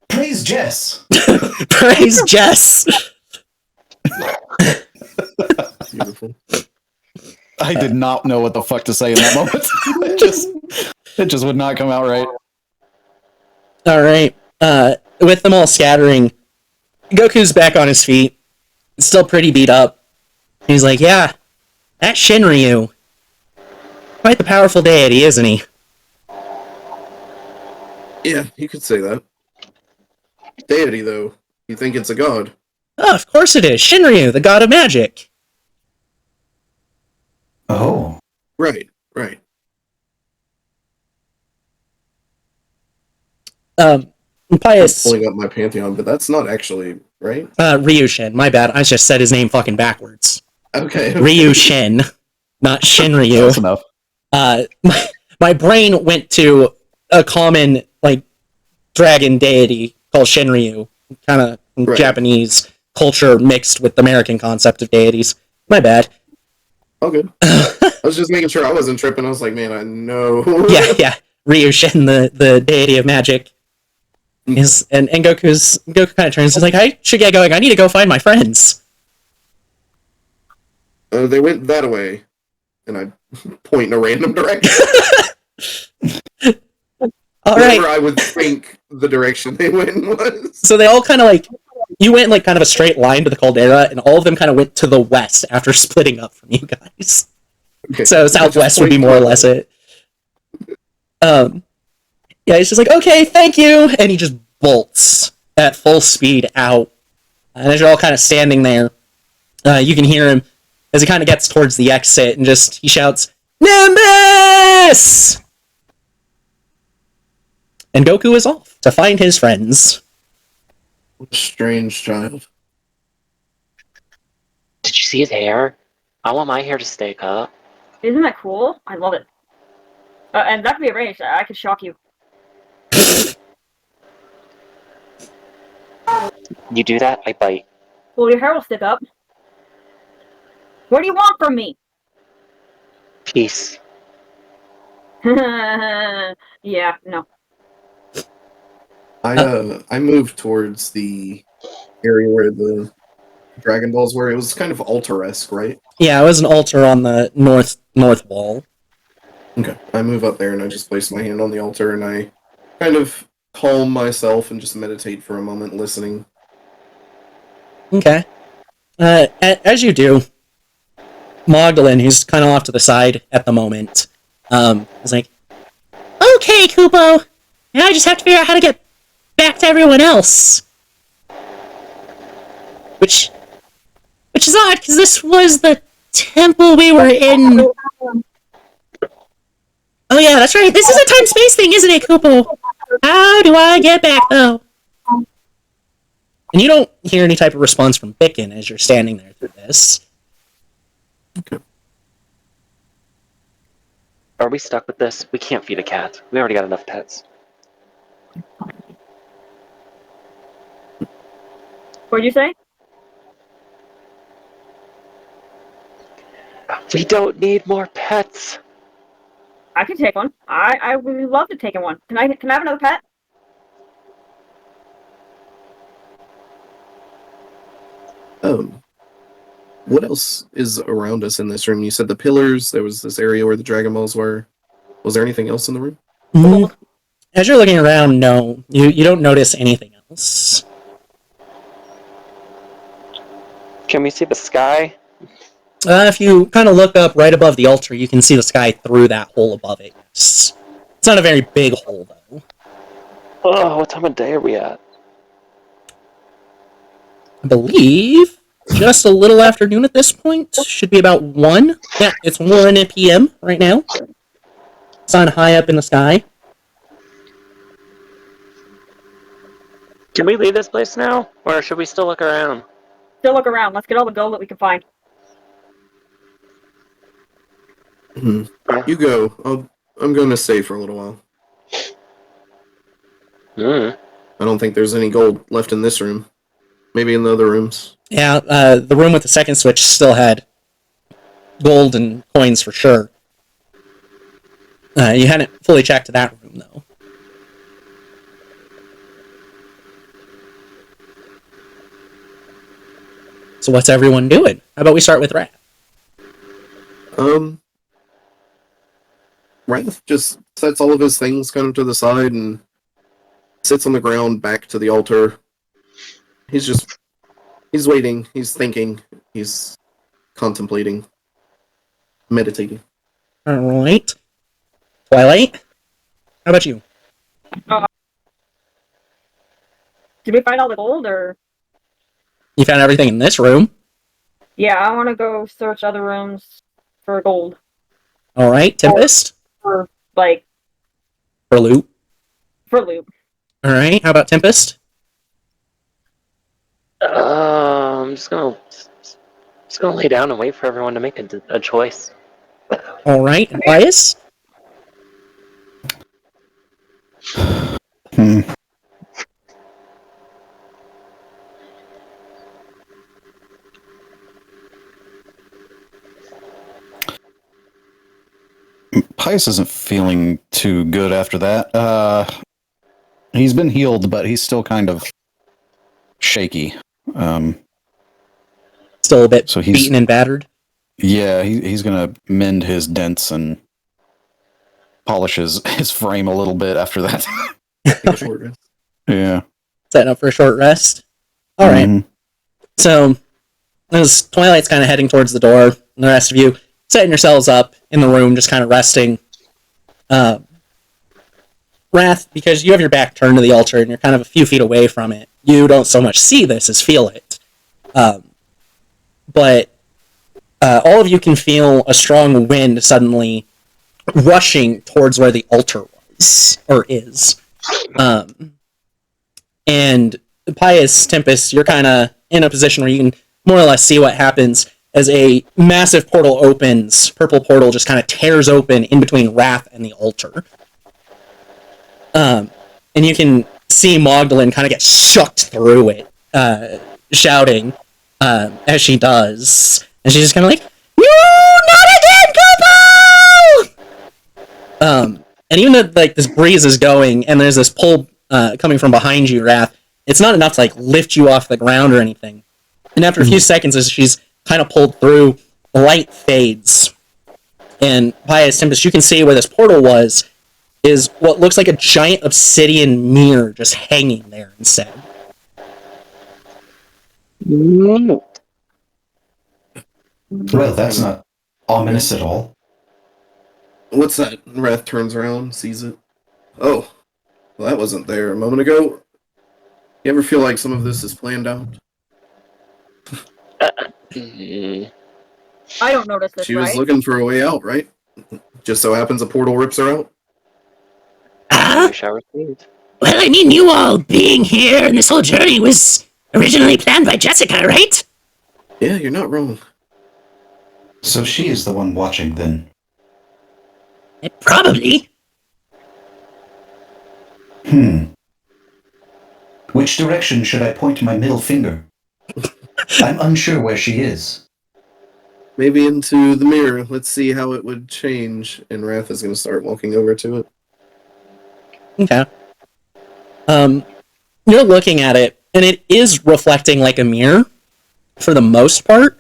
Praise Praise Jess. Praise Jess. Beautiful. I did not know what the fuck to say in that moment. it just would not come out right. All right. With them all scattering, Goku's back on his feet, still pretty beat up. He's like, "Yeah, that Shinryu, quite the powerful deity, isn't he?" Yeah, you could say that. Deity, though. You think it's a god? Oh, of course it is. Shinryu, the god of magic. Oh. Right. Pious Pulling up my pantheon, but that's not actually right. Ryushin. My bad. I just said his name fucking backwards. Okay. Ryushin, not Close Shinryu. enough. My brain went to a common like dragon deity called Shinryu, kind of Right. Japanese culture mixed with the American concept of deities. My bad. Oh, good. I was just making sure I wasn't tripping. I was like, man, I know. Yeah. Ryushin, the deity of magic. Is and Goku kind of turns. He's like, I should get going. I need to go find my friends. They went that way, and I point in a random direction. All right. Whatever I would think the direction they went was. So they all kind of like, you went in like kind of a straight line to the caldera, and all of them kind of went to the west after splitting up from you guys. Okay. So southwest would be more or less it. Yeah, he's just like, okay, thank you, and he just bolts at full speed out. And as you're all kind of standing there, you can hear him as he kind of gets towards the exit, and he shouts, Nimbus! And Goku is off to find his friends. What a strange child. Did you see his hair? I want my hair to stay cut. Isn't that cool? I love it. And that could be arranged. I could shock you. You do that, I bite. Well, your hair will stick up. What do you want from me? Peace. Yeah, no. I moved towards the area where the Dragon Balls were. It was kind of altar-esque, right? Yeah, it was an altar on the north wall. Okay. I move up there and I just place my hand on the altar and I kind of calm myself and just meditate for a moment, listening. Okay. As you do, Magdalene, who's kind of off to the side at the moment, is like, okay, Kupo, now I just have to figure out how to get back to everyone else. Which is odd, because this was the temple we were in. Oh yeah, that's right. This is a time-space thing, isn't it, Kupo? How do I get back, though? And you don't hear any type of response from Bicken as you're standing there through this. Okay. Are we stuck with this? We can't feed a cat. We already got enough pets. What'd you say? We don't need more pets. I can take one. I would love to take one. Can I have another pet? What else is around us in this room? You said the pillars, there was this area where the Dragon Balls were. Was there anything else in the room? Mm, as you're looking around, no. You don't notice anything else. Can we see the sky? If you kind of look up right above the altar, you can see the sky through that hole above it. It's not a very big hole, though. Oh, what time of day are we at? I believe just a little afternoon at this point. Should be about 1. Yeah, it's 1 p.m. right now. Sun high up in the sky. Can we leave this place now? Or should we still look around? Still look around. Let's get all the gold that we can find. You go. I'm going to stay for a little while. I don't think there's any gold left in this room. Maybe in the other rooms. Yeah, the room with the second switch still had gold and coins for sure. You hadn't fully checked that room, though. So what's everyone doing? How about we start with Rat? Wrath just sets all of his things kind of to the side and sits on the ground back to the altar. He's waiting, he's thinking, he's contemplating, meditating. All right. Twilight, how about you? Did we find all the gold, or? You found everything in this room. Yeah, I want to go search other rooms for gold. All right, Tempest? For loot. For loot. All right, how about Tempest? I'm just gonna lay down and wait for everyone to make a choice. All right, and Pius? Pius isn't feeling too good after that. He's been healed, but he's still kind of shaky. Still a bit So he's- beaten and battered. Yeah, he's gonna mend his dents and polish his frame a little bit after that. Take a short rest. Yeah. Setting up for a short rest. All right. Mhm. So, as Twilight's kind of heading towards the door, and the rest of you setting yourselves up in the room, just kind of resting. Wrath, because you have your back turned to the altar and you're kind of a few feet away from it, you don't so much see this as feel it. But all of you can feel a strong wind suddenly rushing towards where the altar was, or is. And Pius, Tempest, you're kind of in a position where you can more or less see what happens as a massive portal opens. Purple portal just kind of tears open in between Wrath and the altar. And you can see Magdalene kind of get shucked through it, shouting as she does. And she's just kind of like, "No, not again, Kopo!" And even though like this breeze is going and there's this pull coming from behind you, Wrath, it's not enough to like lift you off the ground or anything. And after a few seconds, as she's kind of pulled through, the light fades. And Pius, Tempest, you can see where this portal was is what looks like a giant obsidian mirror just hanging there instead. Well, that's not ominous at all. What's that? Wrath turns around, sees it. Oh, well, that wasn't there a moment ago. You ever feel like some of this is planned out? Mm, I don't notice this, She was right? looking for a way out, right? Just so happens a portal rips her out. we shall receive. Well, I mean, you all being here and this whole journey was originally planned by Jessica, right? Yeah, you're not wrong. So she is the one watching then. Probably. Which direction should I point my middle finger? I'm unsure where she is. Maybe into the mirror. Let's see how it would change. And Wrath is going to start walking over to it. Okay. You're looking at it, and it is reflecting like a mirror, for the most part.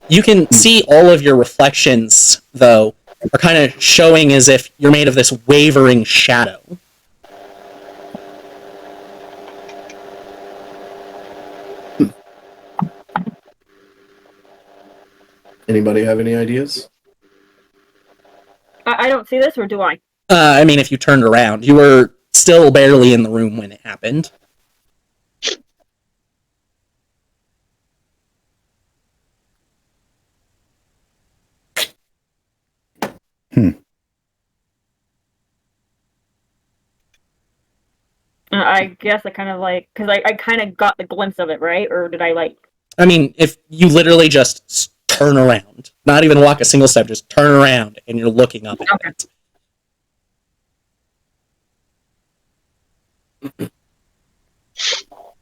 You can see all of your reflections, though, are kind of showing as if you're made of this wavering shadow. Anybody have any ideas? I don't see this, or do I? I mean, if you turned around, you were still barely in the room when it happened. I guess I kind of like, because I kind of got the glimpse of it, right? Or did I like? I mean, if you literally just turn around, not even walk a single step, just turn around, and you're looking up at it.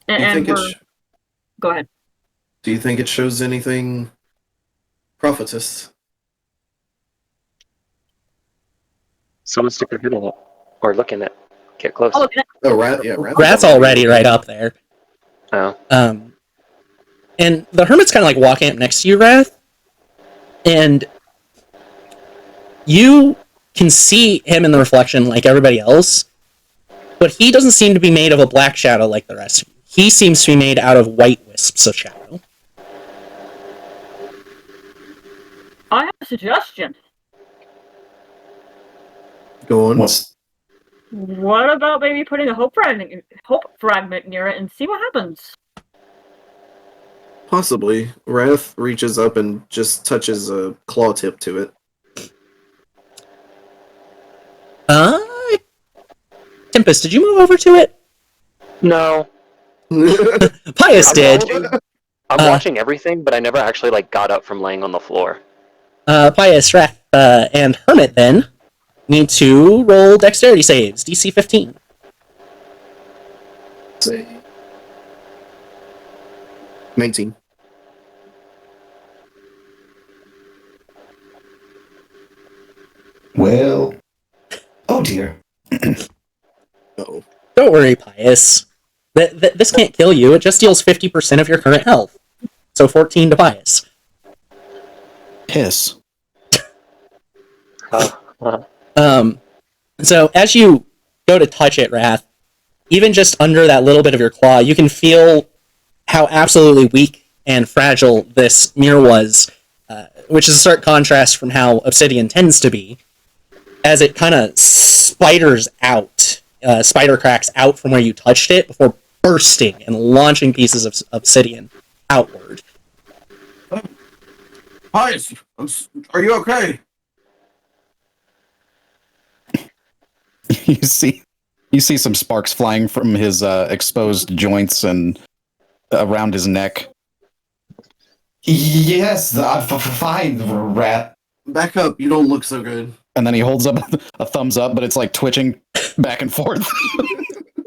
And go ahead. Do you think it shows anything prophetess? Someone stick their head in it. Or look in it. Get close. Oh, okay. Oh, Wrath, yeah, Wrath. Rat's already right up there. Oh. And the hermit's kind of like walking up next to you, Wrath, and you can see him in the reflection like everybody else, but he doesn't seem to be made of a black shadow like the rest of you. He seems to be made out of white wisps of shadow. I have a suggestion. Go on. What about maybe putting a hope fragment near it and see what happens? Possibly. Wrath reaches up and just touches a claw tip to it. Tempest, did you move over to it? No. Pius did. I'm watching everything, but I never actually like got up from laying on the floor. Pius, Wrath, and Hermit then need to roll dexterity saves, DC 15. Say 19. Well, oh dear. Uh-oh. Don't worry, Pius. This can't kill you. It just deals 50% of your current health. So 14 to Pius. Piss. So as you go to touch it, Wrath, even just under that little bit of your claw, you can feel how absolutely weak and fragile this mirror was, which is a stark contrast from how obsidian tends to be, as it kind of spiders out, spider cracks out from where you touched it before bursting and launching pieces of obsidian outward. Pius, are you okay? You see some sparks flying from his exposed joints and around his neck. Yes, fine, rat. Back up, you don't look so good. And then he holds up a thumbs up, but it's like twitching back and forth.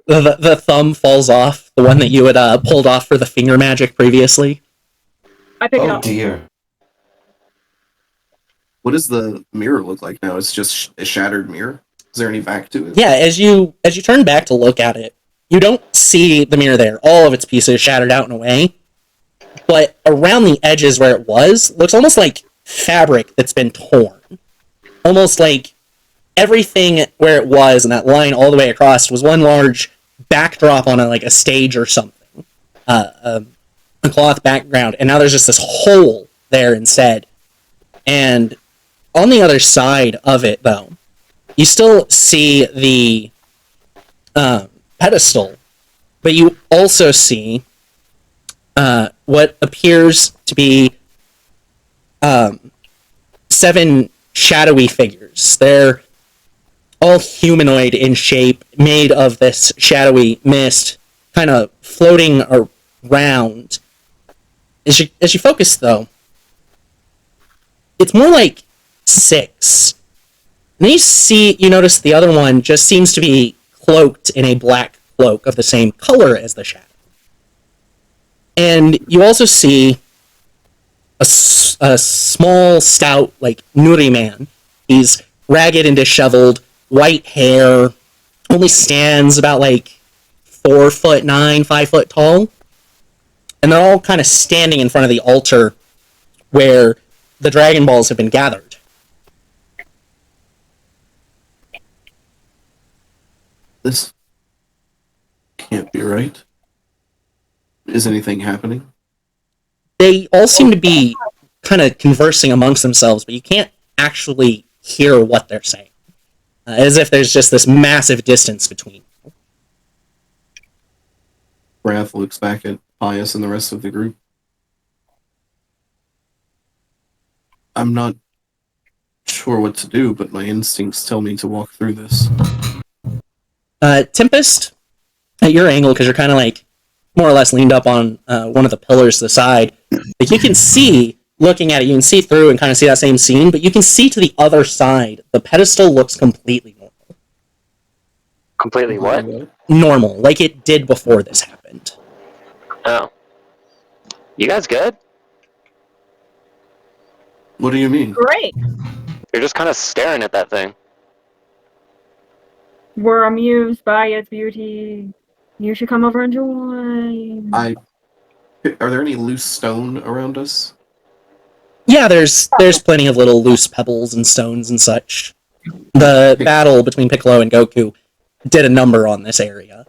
The thumb falls off, the one that you had pulled off for the finger magic previously. I pick it Oh up. dear. What does the mirror look like now? It's just a shattered mirror? Is there any back to it? Yeah, as you turn back to look at it, you don't see the mirror there. All of its pieces shattered out and away. But around the edges where it was, looks almost like fabric that's been torn. Almost like everything where it was, and that line all the way across, was one large backdrop on a stage or something. A cloth background. And now there's just this hole there instead. And on the other side of it, though, you still see the pedestal, but you also see what appears to be 7 shadowy figures. They're all humanoid in shape, made of this shadowy mist, kind of floating around. As you focus, though, it's more like 6. And then you notice the other one just seems to be cloaked in a black cloak of the same color as the shadow. And you also see a small, stout, Nuri man. He's ragged and disheveled, white hair, only stands about 4'9", 5 foot tall. And they're all kind of standing in front of the altar where the Dragonballs have been gathered. This can't be right. Is anything happening? They all seem to be kind of conversing amongst themselves, but you can't actually hear what they're saying. As if there's just this massive distance between. Wrath looks back at Pius and the rest of the group. I'm not sure what to do, but my instincts tell me to walk through this. Tempest, at your angle, because you're kind of more or less leaned up on one of the pillars to the side, you can see, looking at it, you can see through and kind of see that same scene, but you can see to the other side, the pedestal looks completely normal. Completely what? Normal, like it did before this happened. Oh. You guys good? What do you mean? Great. You're just kind of staring at that thing. We're amused by its beauty. You should come over and join. Are there any loose stone around us? Yeah, there's plenty of little loose pebbles and stones and such. The battle between Piccolo and Goku did a number on this area.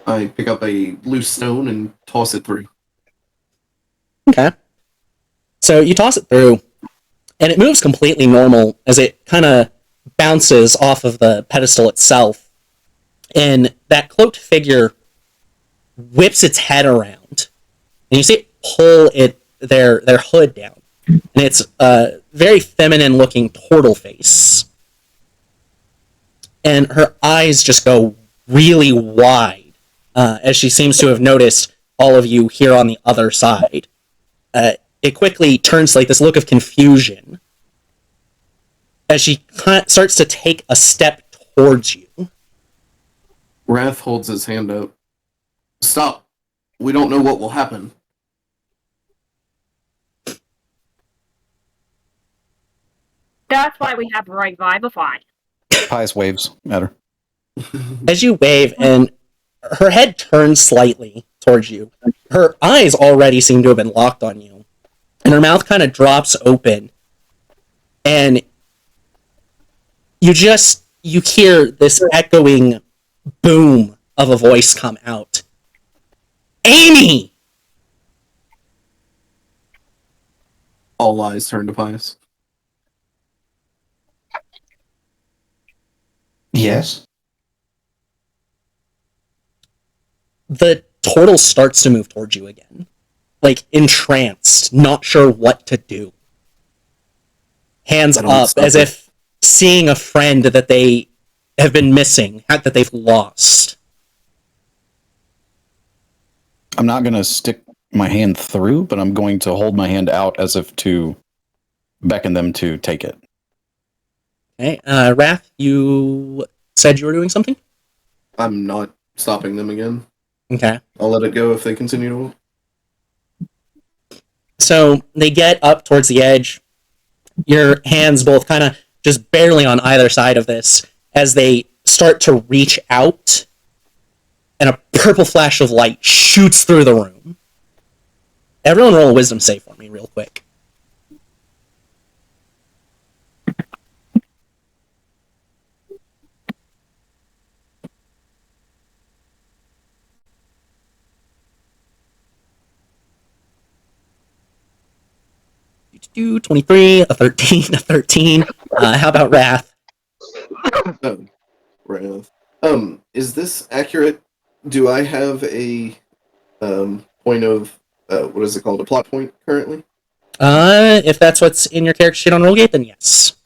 I pick up a loose stone and toss it through. Okay. So you toss it through, and it moves completely normal as it kind of bounces off of the pedestal itself. And that cloaked figure whips its head around, and you see it pull their hood down. And it's a very feminine-looking turtle face. And her eyes just go really wide as she seems to have noticed all of you here on the other side. It quickly turns to like this look of confusion as she starts to take a step towards you. Wrath holds his hand up. Stop. We don't know what will happen. That's why we have Revivify. Pious waves at her. As you wave, and her head turns slightly towards you, her eyes already seem to have been locked on you, and her mouth kind of drops open, and you hear this echoing boom of a voice come out. Amy! All eyes turn to Pius. Yes? The turtle starts to move towards you again. Like, entranced, not sure what to do. Hands up, as if seeing a friend that they have been missing, that they've lost. I'm not going to stick my hand through, but I'm going to hold my hand out as if to beckon them to take it. Okay, Wrath, you said you were doing something? I'm not stopping them again. Okay. I'll let it go if they continue to walk. So they get up towards the edge. Your hands both kind of just barely on either side of this as they start to reach out, and a purple flash of light shoots through the room. Everyone roll a wisdom save for me real quick. Do 23, a 13, a 13. How about Wrath? Wrath. Is this accurate? Do I have a point of what is it called? A plot point currently? If that's what's in your character sheet on Rollgate, then yes.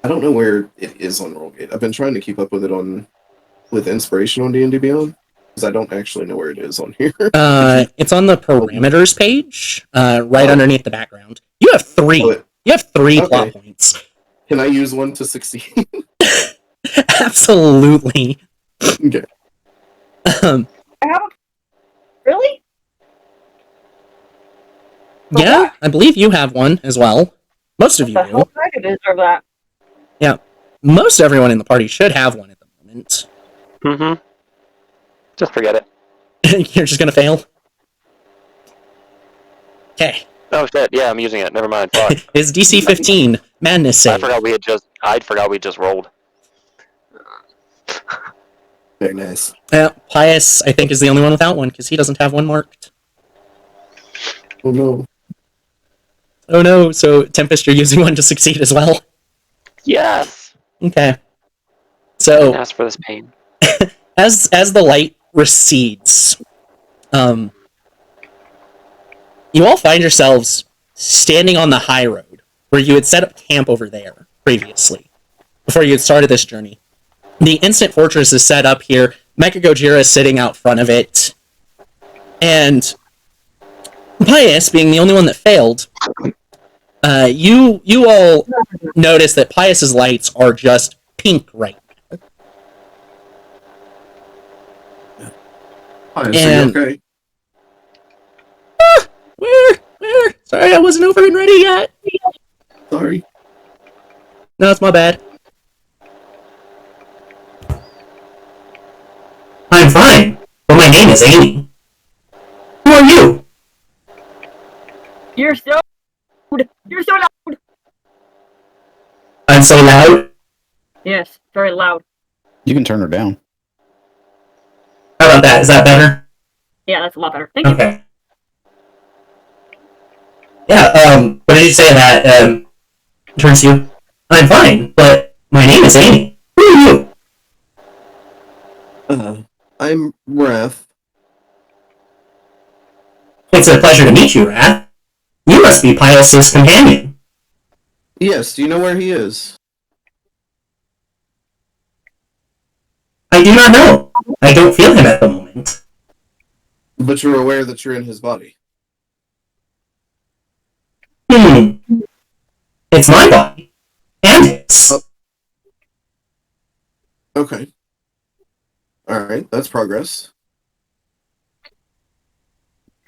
I don't know where it is on Rollgate. I've been trying to keep up with it with Inspiration on D&D Beyond, because I don't actually know where it is on here. It's on the parameters page, right underneath the background. You have three. You have three plot points. Can I use one to succeed? Absolutely. Okay. Really? Yeah, I believe you have one as well. Most of you The do. hell I could deserve that. Yeah, most everyone in the party should have one at the moment. Mm-hmm. Just forget it. You're just gonna fail? Okay. Oh shit, yeah, I'm using it. Never mind. Fuck. It's DC 15. Madness save. I forgot we just rolled. Very nice. Pius, I think, is the only one without one, because he doesn't have one marked. Oh no. Oh no, so Tempest, you're using one to succeed as well? Yes! Okay. So, Ask for this pain. as the light recedes, you all find yourselves standing on the Highroad, where you had set up camp over there previously, before you had started this journey. The instant fortress is set up here. Mecha Gojira is sitting out front of it, and Pius, being the only one that failed, you all notice that Pius's lights are just pink right now. Pius, are you okay? Where? Sorry, I wasn't over and ready yet. Sorry. No, it's my bad. I'm fine, but my name is Amy. You're so loud. You're so loud. I'm so loud. Yes, very loud. You can turn her down. How about that? Is that better? Yeah, that's a lot better. Thank you. Okay. Yeah, what did you say that, turns to you? I'm fine, but my name is Amy. Who are you? I'm Wrath. It's a pleasure to meet you, Wrath. You must be Pius's companion. Yes, do you know where he is? I do not know. I don't feel him at the moment. But you're aware that you're in his body. It's my body. And his. Okay. Alright, that's progress.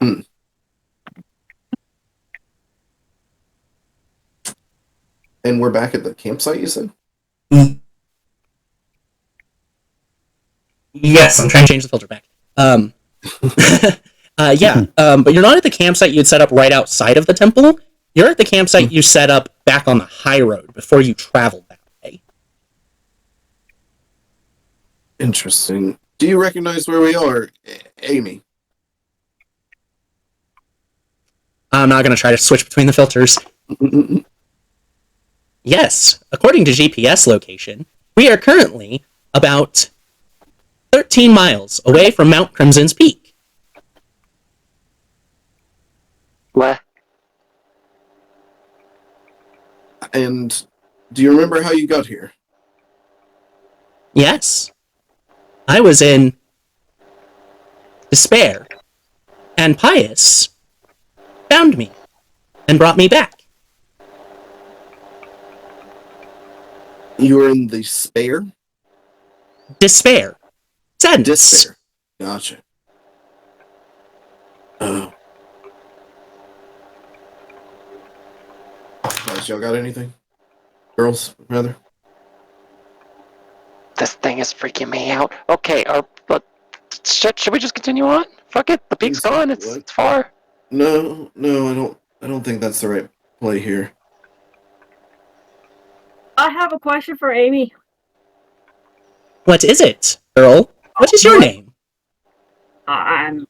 And we're back at the campsite, you said? Yes, I'm trying to change the filter back. But you're not at the campsite you'd set up right outside of the temple. You're at the campsite you set up back on the Highroad before you traveled that way. Interesting. Do you recognize where we are, Amy? I'm not going to try to switch between the filters. Yes, according to GPS location, we are currently about 13 miles away from Mount Crimson's Peak. What? And do you remember how you got here? Yes. I was in despair, and Pius found me and brought me back. You were in the spare? Despair. Sadness. Despair. Gotcha. Guys, y'all got anything? Girls, rather? This thing is freaking me out. Okay, should we just continue on? Fuck it, the peak's gone. It's far. No, I don't think that's the right play here. I have a question for Amy. What is it, Earl? What is your name? I'm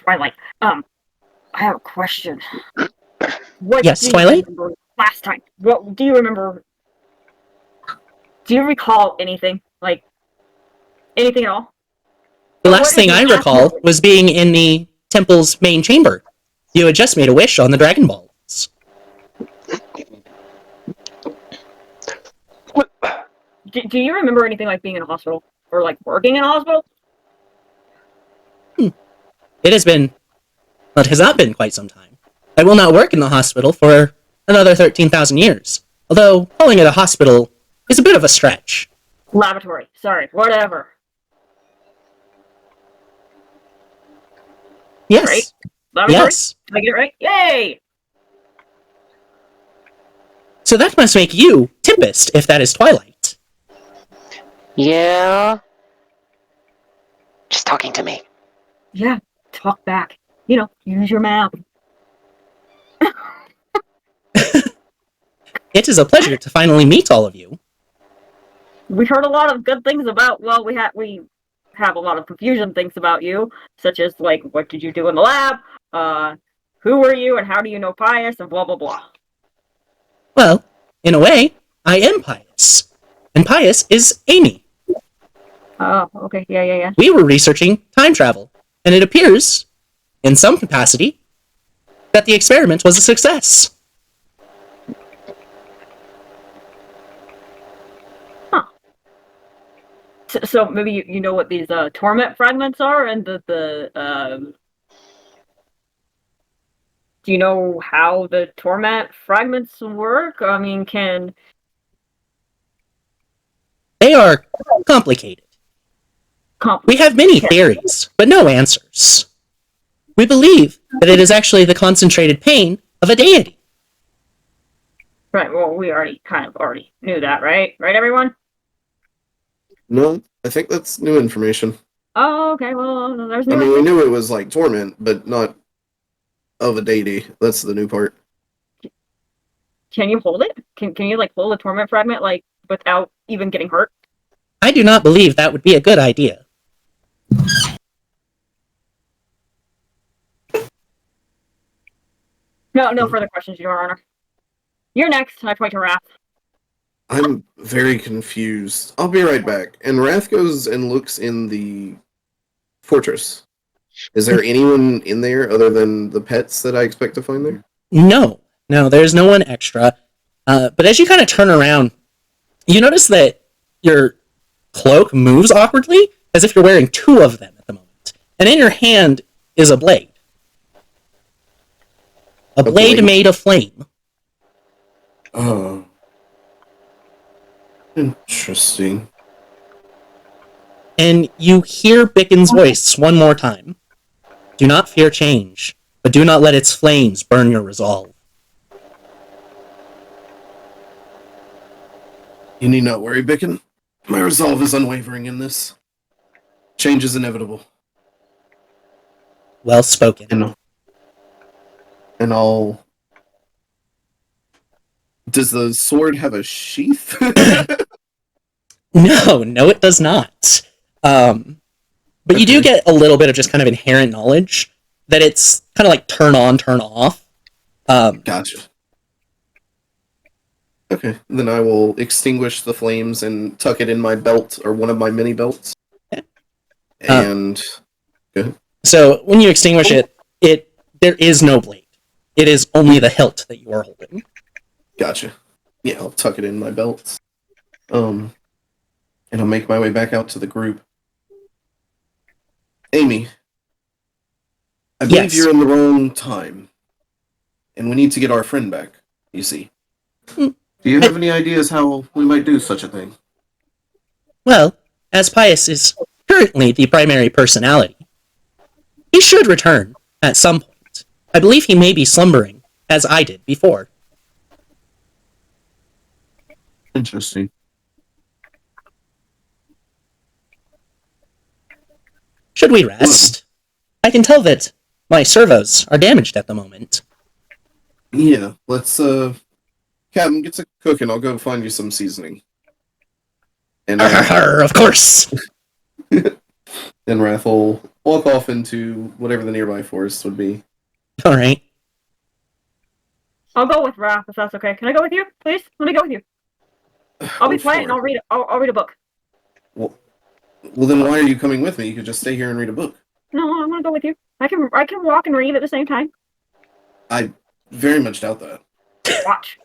Twilight. I have a question. What Yes, do Twilight? You remember last time? What do you remember? Do you recall anything? Like anything at all? The last thing I recall was being in the temple's main chamber. You had just made a wish on the Dragonballs. Do you remember anything like being in a hospital or like working in a hospital? It has not been quite some time. I will not work in the hospital for another 13,000 years. Although calling it a hospital is a bit of a stretch. Laboratory. Sorry, whatever. Yes. Right? Laboratory? Yes. Did I get it right? Yay! So that must make you Tempest, if that is Twilight. Yeah. Just talking to me. Yeah, talk back. Use your mouth. It is a pleasure to finally meet all of you. We've heard a lot of good things about. Well, we have a lot of confusion things about you, such as like, what did you do in the lab? Who were you, and how do you know Pius, and blah blah blah. Well, in a way, I am Pius, and Pius is Amy. Oh, okay, yeah. We were researching time travel, and it appears, in some capacity, that the experiment was a success. Huh. So maybe you know what these torment fragments are, and do you know how the torment fragments work? I mean, They are complicated. We have many theories, but no answers. We believe that it is actually the concentrated pain of a deity. Right, well, we kind of already knew that, right? Right, everyone? No, I think that's new information. Oh, okay, well, there's I mean, we knew it was like torment, but not of a deity. That's the new part. Can you hold it? Can you like hold a torment fragment like without even getting hurt? I do not believe that would be a good idea. No further questions, Your Honor. You're next. I point to Wrath. I'm very confused. I'll be right back. And Wrath goes and looks in the fortress. Is there anyone in there other than the pets that I expect to find there? No, there's no one extra. But as you kind of turn around, you notice that your cloak moves awkwardly, as if you're wearing two of them at the moment. And in your hand is a blade. A blade made of flame. Oh. Interesting. And you hear Bicken's voice one more time. Do not fear change, but do not let its flames burn your resolve. You need not worry, Bicken. My resolve is unwavering in this. Change is inevitable. Well spoken. And I'll... Does the sword have a sheath? No, it does not. But you do get a little bit of just kind of inherent knowledge that it's kind of like turn on, turn off. Gotcha. Okay, then I will extinguish the flames and tuck it in my belt, or one of my mini belts. Okay. And... So, when you extinguish it, there is no blade. It is only the hilt that you are holding. Gotcha. Yeah, I'll tuck it in my belt. And I'll make my way back out to the group. Amy, I believe you're in the wrong time. And we need to get our friend back, you see. Do you have any ideas how we might do such a thing? Well, as Pius is currently the primary personality, he should return at some point. I believe he may be slumbering, as I did before. Interesting. Should we rest? I can tell that my servos are damaged at the moment. Yeah, let's, Captain, get to cooking. I'll go find you some seasoning. And Of course! then Wrath will walk off into whatever the nearby forest would be. Alright. I'll go with Wrath if that's okay. Can I go with you, please? Let me go with you. I'll be quiet and I'll read. I'll read a book. Well, then why are you coming with me? You could just stay here and read a book. No, I want to go with you. I can walk and read at the same time. I very much doubt that. Watch.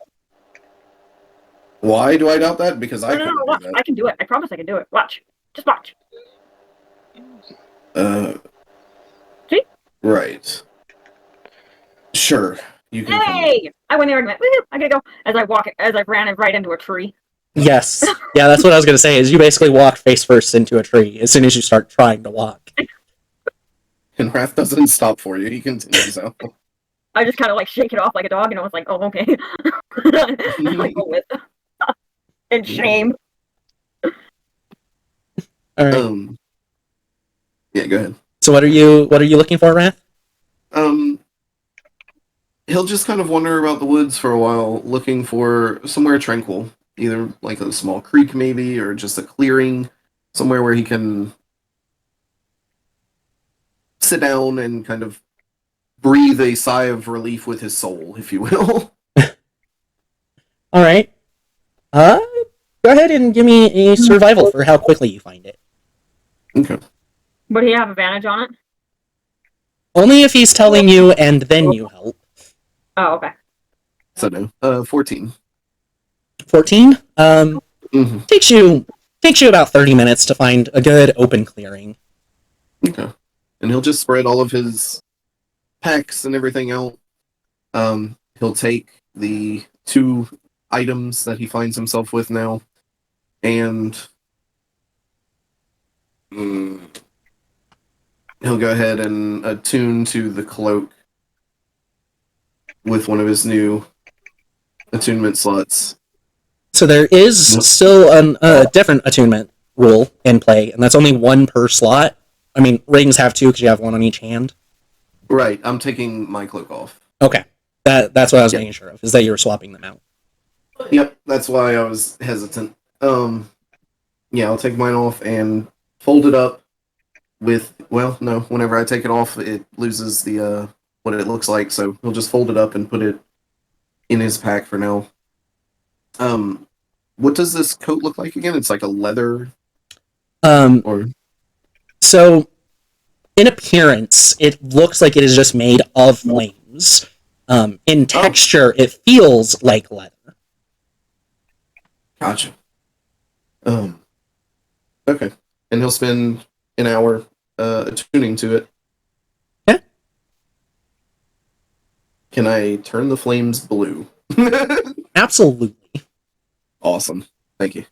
Why do I doubt that? Because I couldn't watch. do that. I can do it. I promise I can do it. Watch. Just watch. See? Right. Sure. You can Hey! I went there and went, woohoo! I gotta go. As I ran right into a tree. Yes. Yeah, that's what I was going to say, is you basically walk face first into a tree as soon as you start trying to walk. And Wrath doesn't stop for you. He continues out. I just kind of like shake it off like a dog, and I was like, oh, okay. Like, go with in shame. Alright. Yeah, go ahead. So what are you looking for, Wrath? He'll just kind of wander about the woods for a while, looking for somewhere tranquil. Either like a small creek, maybe, or just a clearing. Somewhere where he can sit down and kind of breathe a sigh of relief with his soul, if you will. Alright. Go ahead and give me a survival for how quickly you find it. Okay. Would he have advantage on it? Only if he's telling you and then you help. Oh, okay. So no. 14. 14? Mm-hmm. Takes you about 30 minutes to find a good open clearing. Okay. And he'll just spread all of his packs and everything out. He'll take the 2 items that he finds himself with now, and he'll go ahead and attune to the cloak with one of his new attunement slots. So there is still a different attunement rule in play, and that's only 1 per slot. I mean, rings have 2 because you have 1 on each hand. Right, I'm taking my cloak off. Okay. That's what I was Yep. making sure of, is that you were swapping them out. Yep, that's why I was hesitant. Yeah, I'll take mine off and fold it up with, well, no, whenever I take it off, it loses the, what it looks like, so he'll just fold it up and put it in his pack for now. What does this coat look like again? It's like a leather, or... So, in appearance, it looks like it is just made of flames. In texture, it feels like leather. Gotcha. Okay. And he'll spend an hour attuning to it. Yeah. Can I turn the flames blue? Absolutely. Awesome. Thank you.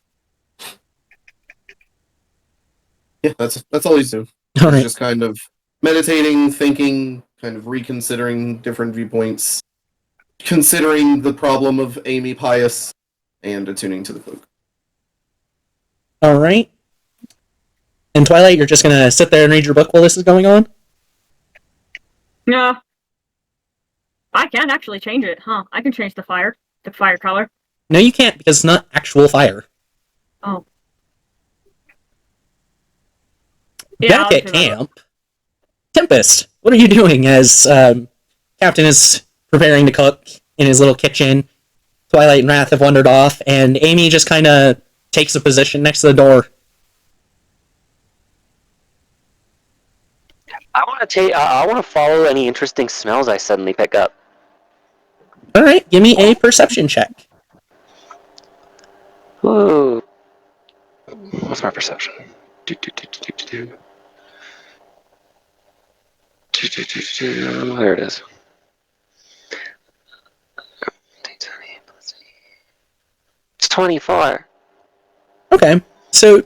Yeah, that's all he's doing. All He's right. just kind of meditating, thinking, kind of reconsidering different viewpoints, considering the problem of Amy Pius, and attuning to the cloak. All right. And Twilight, you're just gonna sit there and read your book while this is going on? No. I can actually change it, huh? I can change the fire color. No, you can't, because it's not actual fire. Oh. Yeah, Back at camp, Tempest, what are you doing as Captain is preparing to cook in his little kitchen? Twilight and Wrath have wandered off, and Amy just kind of takes a position next to the door. I want to follow any interesting smells I suddenly pick up. All right, give me a perception check. Ooh. What's my perception? There it is. It's 24. Okay, so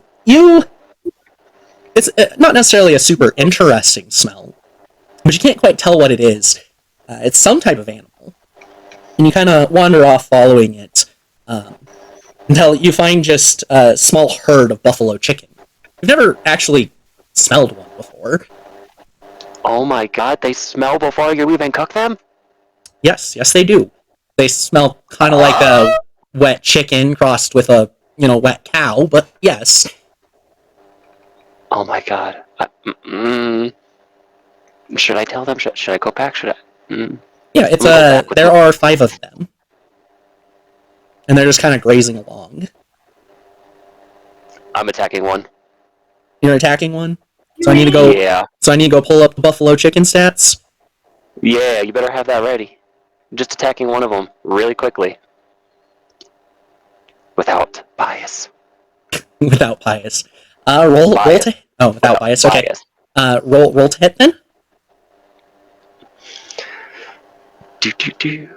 it's not necessarily a super interesting smell, but you can't quite tell what it is. It's some type of animal, and you kind of wander off following it until you find just a small herd of buffalo chicken. You've never actually smelled one before. Oh my god, they smell before you even cook them? Yes, they do. They smell kind of like a wet chicken crossed with a, wet cow, but yes. Oh my god. Should I tell them? Should I go back? Should I? Yeah, it's there are 5 of them. And they're just kind of grazing along. I'm attacking one. You're attacking one? So I need to go. Yeah. So I need to go pull up the buffalo chicken stats. Yeah, you better have that ready. I'm just attacking one of them really quickly. Without bias. Without bias. Roll to. Oh, without bias. Okay. Roll to hit then. Do.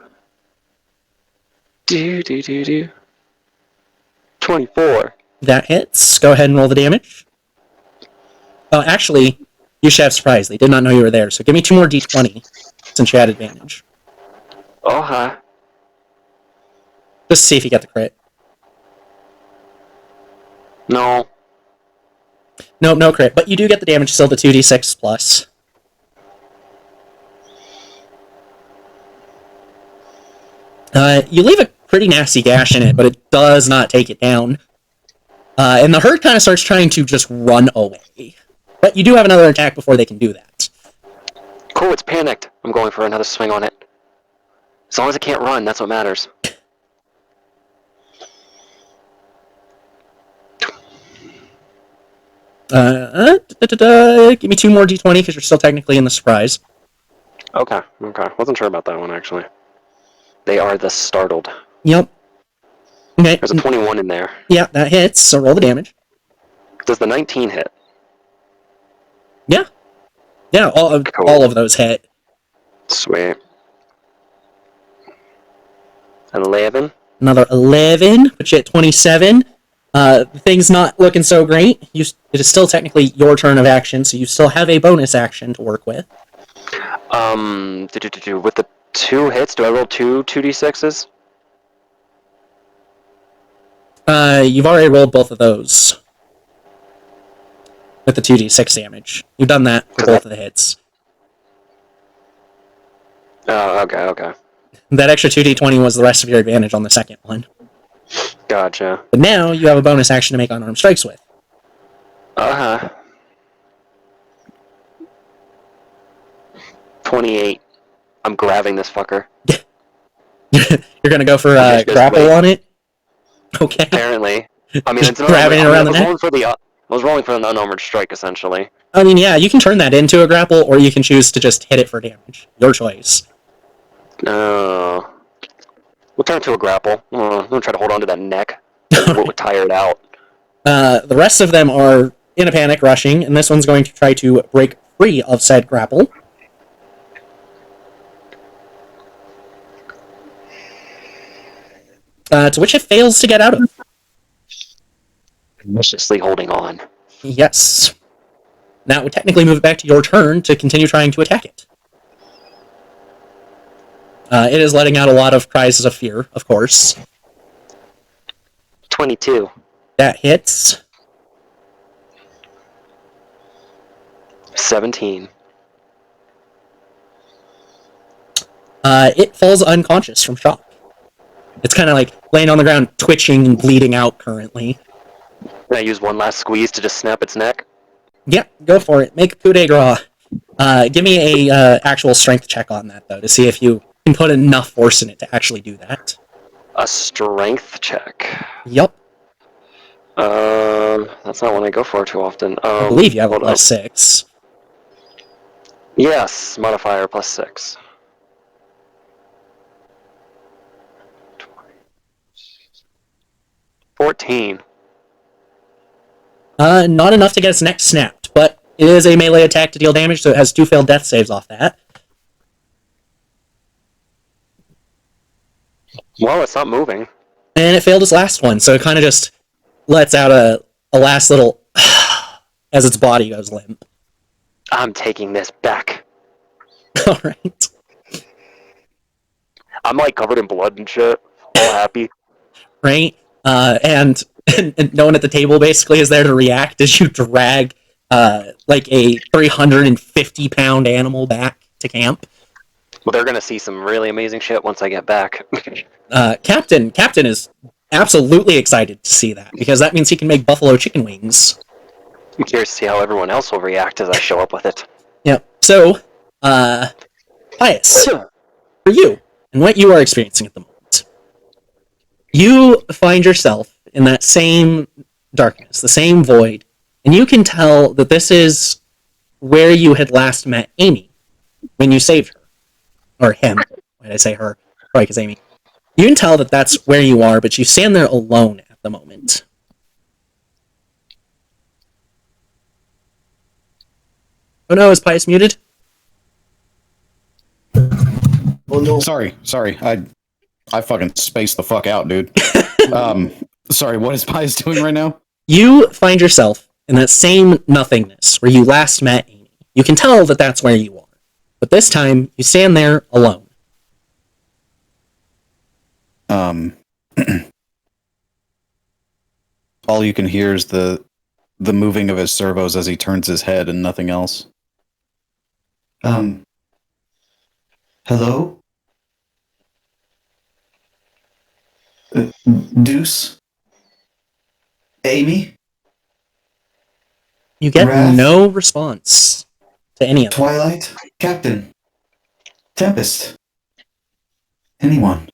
24. That hits. Go ahead and roll the damage. Oh, actually, you should have surprise. They did not know you were there, so give me 2 more d20 since you had advantage. Oh, hi. Just to see if you get the crit. No. Nope, no crit, but you do get the damage still to 2d6 plus. You leave a pretty nasty gash in it, but it does not take it down. And the herd kind of starts trying to just run away. But you do have another attack before they can do that. Cool, it's panicked. I'm going for another swing on it. As long as it can't run, that's what matters. Give me 2 more d20 because you're still technically in the surprise. Okay. Wasn't sure about that one, actually. They are the startled. Yep. Okay. There's a 21 in there. Yeah, that hits, so roll the damage. Does the 19 hit? Yeah. Yeah, all of those hit. Sweet. 11. Another 11, put you at 27. Thing's not looking so great. It is still technically your turn of action, so you still have a bonus action to work with. With the 2 hits, do I roll 2d6s? You've already rolled both of those. With the 2d6 damage. You've done that for both of the hits. Oh, okay. That extra 2d20 was the rest of your advantage on the second one. Gotcha. But now you have a bonus action to make unarmed strikes with. Uh-huh. 28. I'm grabbing this fucker. You're gonna go for Just grapple wait. on it? Okay. Apparently. I mean, Just it's an grabbing it around the neck? I was rolling for an unarmored strike, essentially. I mean, yeah, you can turn that into a grapple, or you can choose to just hit it for damage. Your choice. We'll turn it to a grapple. I'm gonna try to hold on to that neck. We'll tire it out. The rest of them are in a panic, rushing, and this one's going to try to break free of said grapple. To which it fails to get out of. Viciously holding on. Yes. Now it would technically move it back to your turn to continue trying to attack it. It is letting out a lot of cries of fear, of course. 22. That hits. 17. It falls unconscious from shock. It's kind of like laying on the ground, twitching and bleeding out currently. Can I use one last squeeze to just snap its neck? Yeah, go for it. Make a coup de grace. Give me a actual strength check on that, though, to see if you can put enough force in it to actually do that. A strength check. Yup. That's not one I go for too often. I believe you have a hold plus on. 6. Yes, modifier plus 6. 14. Not enough to get its neck snapped, but it is a melee attack to deal damage, so it has 2 failed death saves off that. Well, it's not moving. And it failed its last one, so it kind of just lets out a last little as its body goes limp. I'm taking this back. Alright. I'm like covered in blood and shit. All happy. Right? And no one at the table basically is there to react as you drag like a 350-pound animal back to camp. Well, they're gonna see some really amazing shit once I get back. Captain is absolutely excited to see that, because that means he can make buffalo chicken wings. I'm curious to see how everyone else will react as I show up with it. Yep. So, Pius, for you, and what you are experiencing at the moment, you find yourself in that same darkness, the same void, and you can tell that this is where you had last met Amy when you saved her. Or him. Why did I say her? Probably because Amy. You can tell that that's where you are, but you stand there alone at the moment. Oh no, is Pius muted? Well, no. Sorry. I fucking spaced the fuck out, dude. Sorry, what is Pius doing right now? You find yourself in that same nothingness where you last met Amy. You can tell that that's where you are. But this time, you stand there alone. All you can hear is the moving of his servos as he turns his head and nothing else. Hello? Deuce? Amy? You get Wrath? no response to any of them. Twilight? Captain? Tempest? Anyone?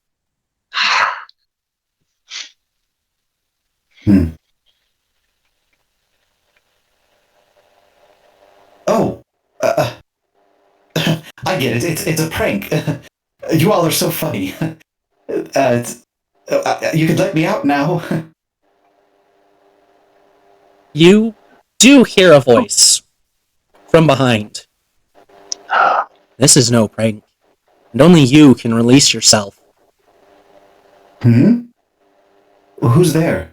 Oh! I get it. It's a prank. You all are so funny. You could let me out now. You do hear a voice from behind. This is no prank, and only you can release yourself. Who's there?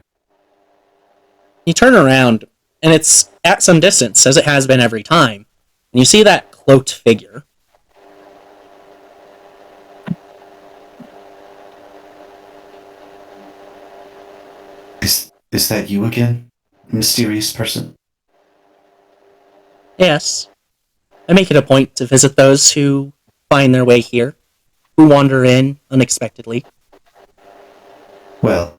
You turn around, and it's at some distance, as it has been every time, and you see that cloaked figure. Is that you again? Mysterious person? Yes. I make it a point to visit those who find their way here. who wander in unexpectedly. Well,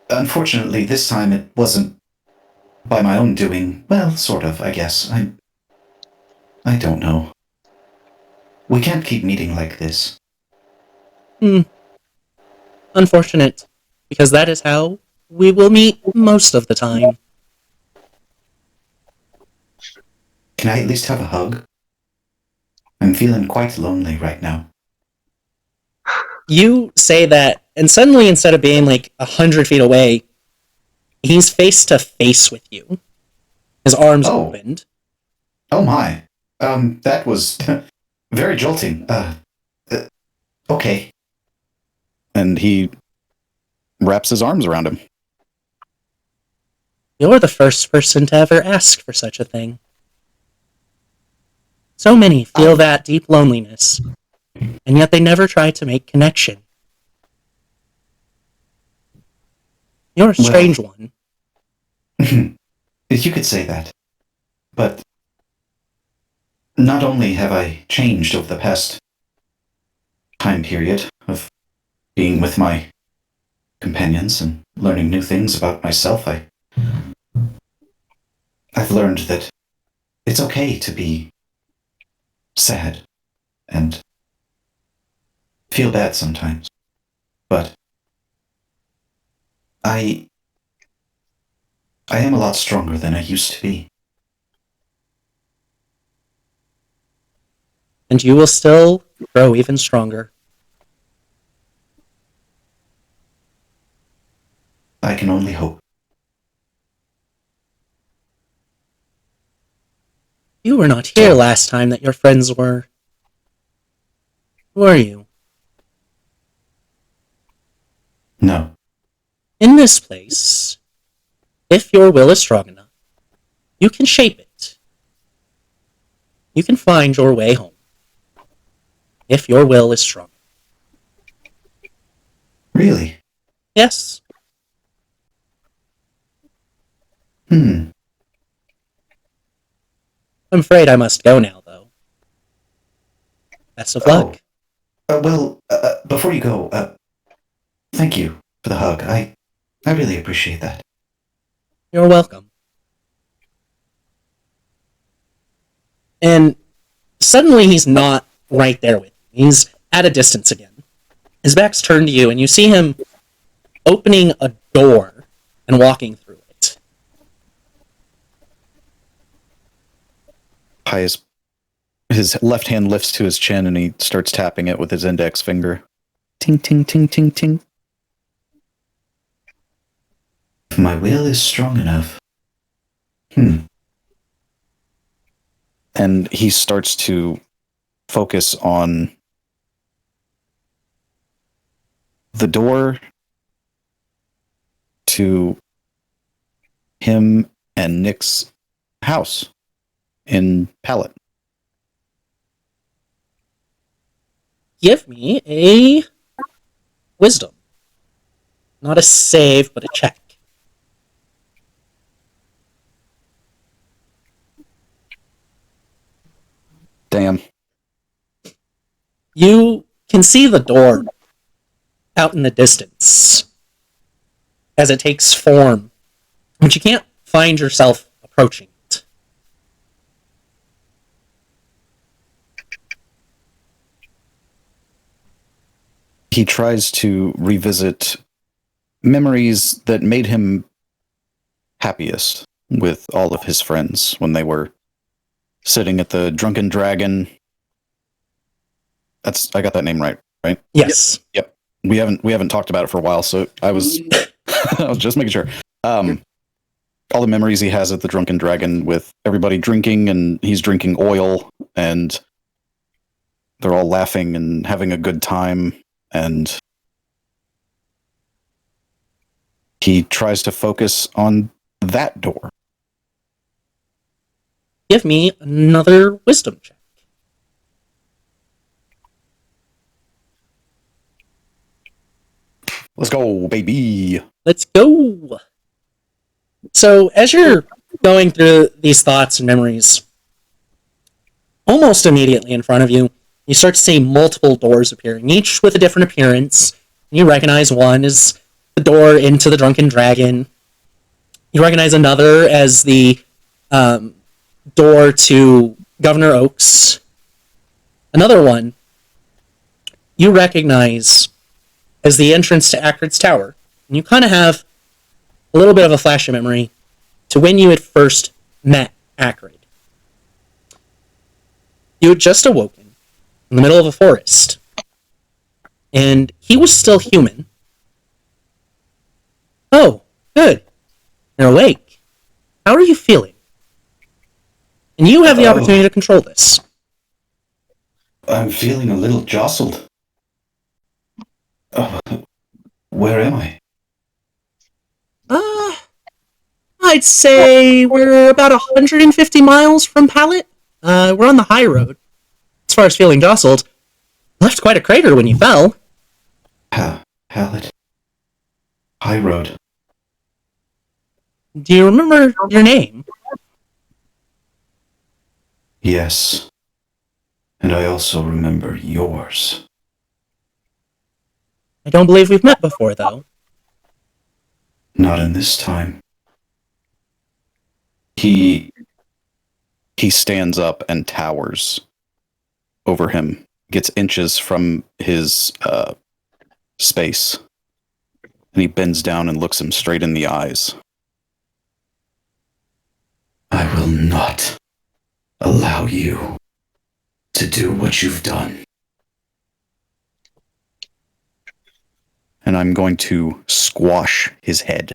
unfortunately, this time it wasn't by my own doing. Well, sort of, I guess. I don't know. We can't keep meeting like this. Unfortunate, because that is how we will meet most of the time. Can I at least have a hug? I'm feeling quite lonely right now. You say that, and suddenly, instead of being like 100 feet away, he's face to face with you. His arms opened. Oh my. That was very jolting. Okay. And he wraps his arms around him. You're the first person to ever ask for such a thing. So many feel that deep loneliness, and yet they never try to make connection. You're a strange one. You could say that. But not only have I changed over the past time period of being with my companions and learning new things about myself, I've learned that it's okay to be sad and feel bad sometimes. But I am a lot stronger than I used to be. And you will still grow even stronger. I can only hope. You were not here last time that your friends were. Were you? No. In this place, if your will is strong enough, you can shape it. You can find your way home. If your will is strong. Really? Yes. Hmm. I'm afraid I must go now, though. Best of luck. Before you go, thank you for the hug. I really appreciate that. You're welcome. And suddenly he's not right there with you. He's at a distance again. His back's turned to you, and you see him opening a door and walking through it. His left hand lifts to his chin and he starts tapping it with his index finger. Ting, ting, ting, ting, ting. If my will is strong enough. And he starts to focus on the door to him and Nick's house in Pallet. Give me a wisdom. Not a save, but a check. Damn. You can see the door out in the distance as it takes form, but you can't find yourself approaching it. He tries to revisit memories that made him happiest with all of his friends when they were sitting at the Drunken Dragon. I got that name right? Yes. Yep. We haven't talked about it for a while, so I was I was just making sure. All the memories he has at the Drunken Dragon with everybody drinking, and he's drinking oil, and they're all laughing and having a good time, and he tries to focus on that door. Give me another wisdom check. Let's go, baby. Let's go. So, as you're going through these thoughts and memories, almost immediately in front of you, You start to see multiple doors appearing, each with a different appearance. You recognize one as the door into the Drunken Dragon. You recognize another as the door to Governor Oaks. Another one you recognize as the entrance to Acrid's Tower. And you kind of have a little bit of a flash of memory to when you had first met Acrid. You had just awoken in the middle of a forest, and he was still human. Oh, good. You're awake. How are you feeling? And you have the opportunity to control this. I'm feeling a little jostled. Where am I? I'd say we're about 150 miles from Pallet. We're on the Highroad. As far as feeling jostled, left quite a crater when you fell. Pallet. Highroad. Do you remember your name? Yes. And I also remember yours. I don't believe we've met before, though. Not in this time. He stands up and towers over him, gets inches from his space, and he bends down and looks him straight in the eyes. I will not allow you to do what you've done. And I'm going to squash his head.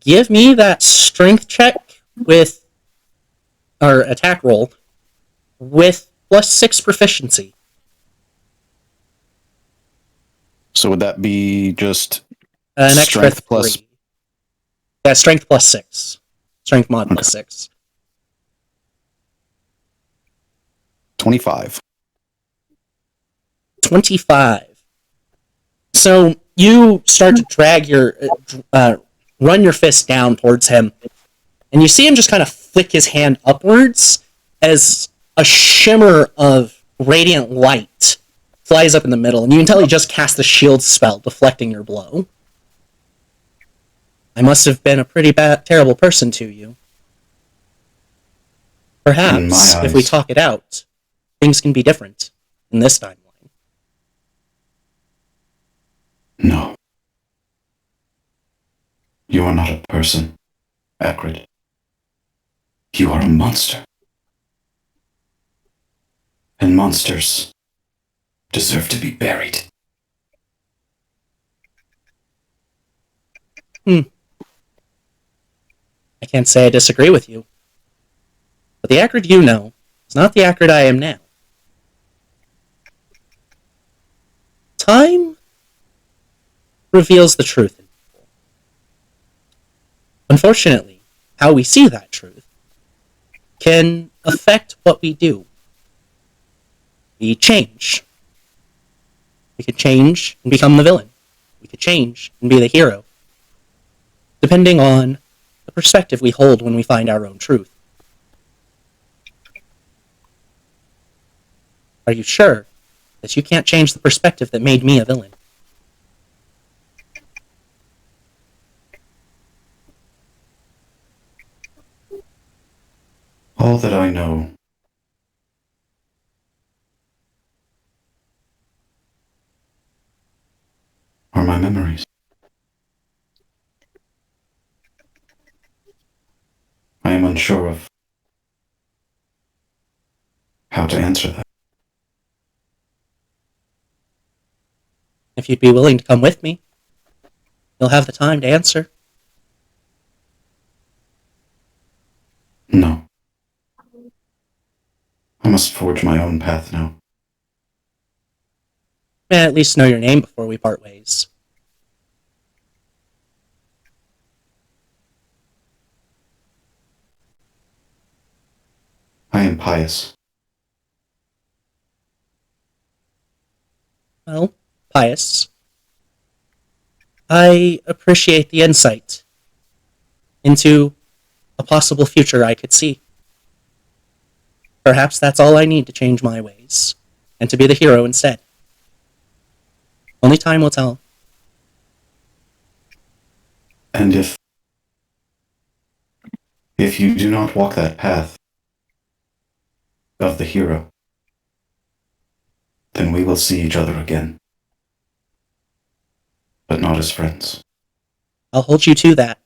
Give me that strength check with, or attack roll, with +6 proficiency. So would that be just An extra strength 3. plus? Yeah, strength +6. Strength mod +6. 25. 25. So you start to drag your, run your fist down towards him, and you see him just kind of flick his hand upwards as a shimmer of radiant light flies up in the middle, and you can tell he just cast the shield spell, deflecting your blow. I must have been a pretty terrible person to you. Perhaps, if we talk it out, things can be different in this timeline. No. You are not a person, Acrid. You are a monster. And monsters deserve to be buried. I can't say I disagree with you. But the Acrid you know is not the Acrid I am now. Time reveals the truth in people. Unfortunately, how we see that truth can affect what we do. We change. We could change and become the villain. We could change and be the hero. Depending on the perspective we hold when we find our own truth. Are you sure that you can't change the perspective that made me a villain? All that I know are my memories. I am unsure of how to answer that. If you'd be willing to come with me, you'll have the time to answer. No. I must forge my own path now. May I at least know your name before we part ways? I am pious. Well, Pius, I appreciate the insight into a possible future I could see. Perhaps that's all I need to change my ways, and to be the hero instead. Only time will tell. And if you do not walk that path of the hero, then we will see each other again. But not as friends. I'll hold you to that.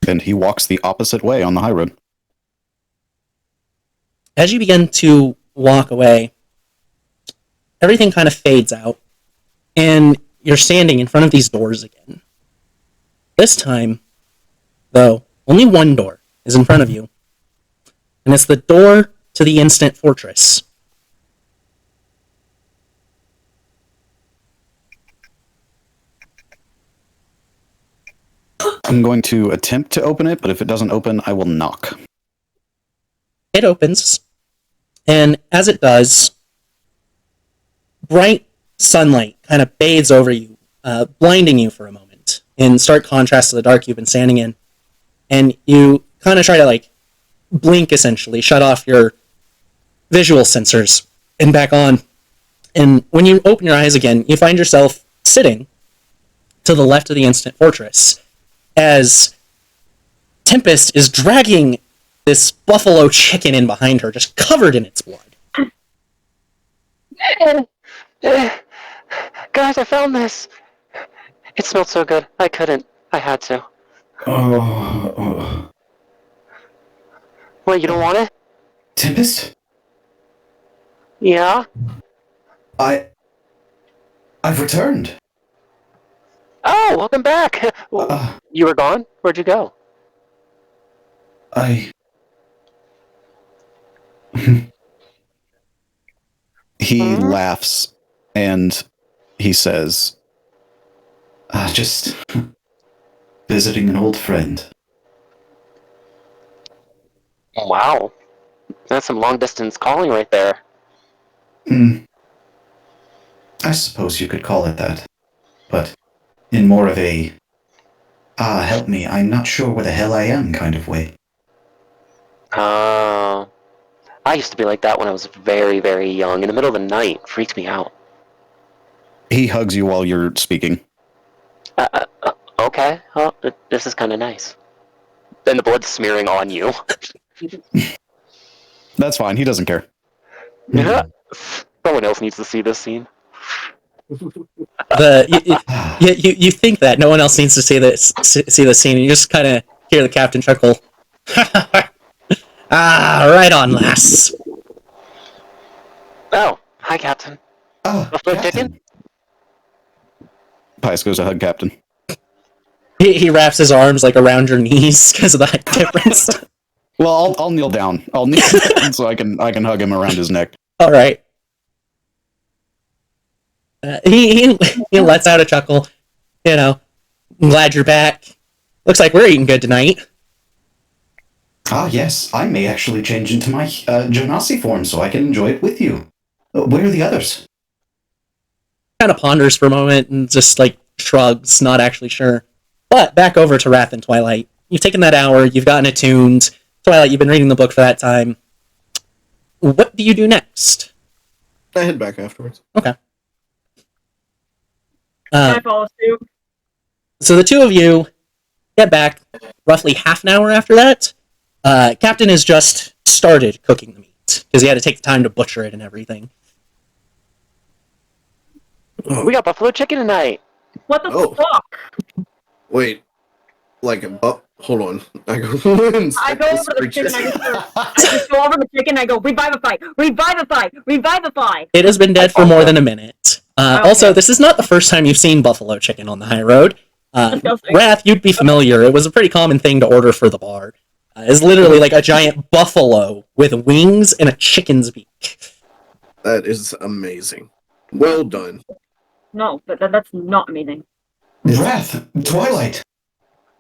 And he walks the opposite way on the high road. As you begin to walk away, everything kind of fades out, and you're standing in front of these doors again. This time, though, only one door is in front of you, and it's the door to the Instant Fortress. I'm going to attempt to open it, but if it doesn't open, I will knock. It opens, and as it does, bright sunlight kind of bathes over you, blinding you for a moment, in stark contrast to the dark you've been standing in. And you kind of try to, blink, essentially, shut off your visual sensors, and back on. And when you open your eyes again, you find yourself sitting to the left of the Instant Fortress, as Tempest is dragging this buffalo chicken in behind her, just covered in its blood. Guys, I found this. It smelled so good. I couldn't. I had to. Oh. What, you don't want it? Tempest? Yeah? I've returned. Oh, welcome back. You were gone? Where'd you go? He laughs, and he says, Just visiting an old friend. Wow. That's some long-distance calling right there. I suppose you could call it that. But in more of a, help me, I'm not sure where the hell I am kind of way. I used to be like that when I was very, very young. In the middle of the night, it freaked me out. he hugs you while you're speaking. Okay. Well, this is kind of nice. Then the blood's smearing on you. That's fine. He doesn't care. Yeah. Someone else needs to see this scene. You think that no one else needs to see this scene, and you just kind of hear the captain chuckle. Right on, lass. Oh, hi, Captain. Buffalo chicken? Pius goes to hug Captain. He wraps his arms around your knees because of the height difference. Well, I'll kneel down. I'll kneel down so I can hug him around his neck. All right. He lets out a chuckle. I'm glad you're back. Looks like we're eating good tonight. Yes, I may actually change into my Genasi form so I can enjoy it with you. Where are the others? Kind of ponders for a moment and just shrugs, not actually sure. But back over to Wrath and Twilight. You've taken that hour, you've gotten attuned. Twilight, you've been reading the book for that time. What do you do next? I head back afterwards. Okay. Can I follow suit? So the two of you get back roughly half an hour after that. Captain has just started cooking the meat because he had to take the time to butcher it and everything. We got buffalo chicken tonight. What the fuck? Wait. Hold on. I go I go over to the chicken. I just go over to the chicken. I go, revivify, revivify, revivify. It has been dead for more than a minute. Okay. Also, this is not the first time you've seen buffalo chicken on the high road. Wrath, you'd be familiar. It was a pretty common thing to order for the bar. It's literally a giant buffalo with wings and a chicken's beak. That is amazing. Well done. No, that's not amazing. Wrath, Twilight.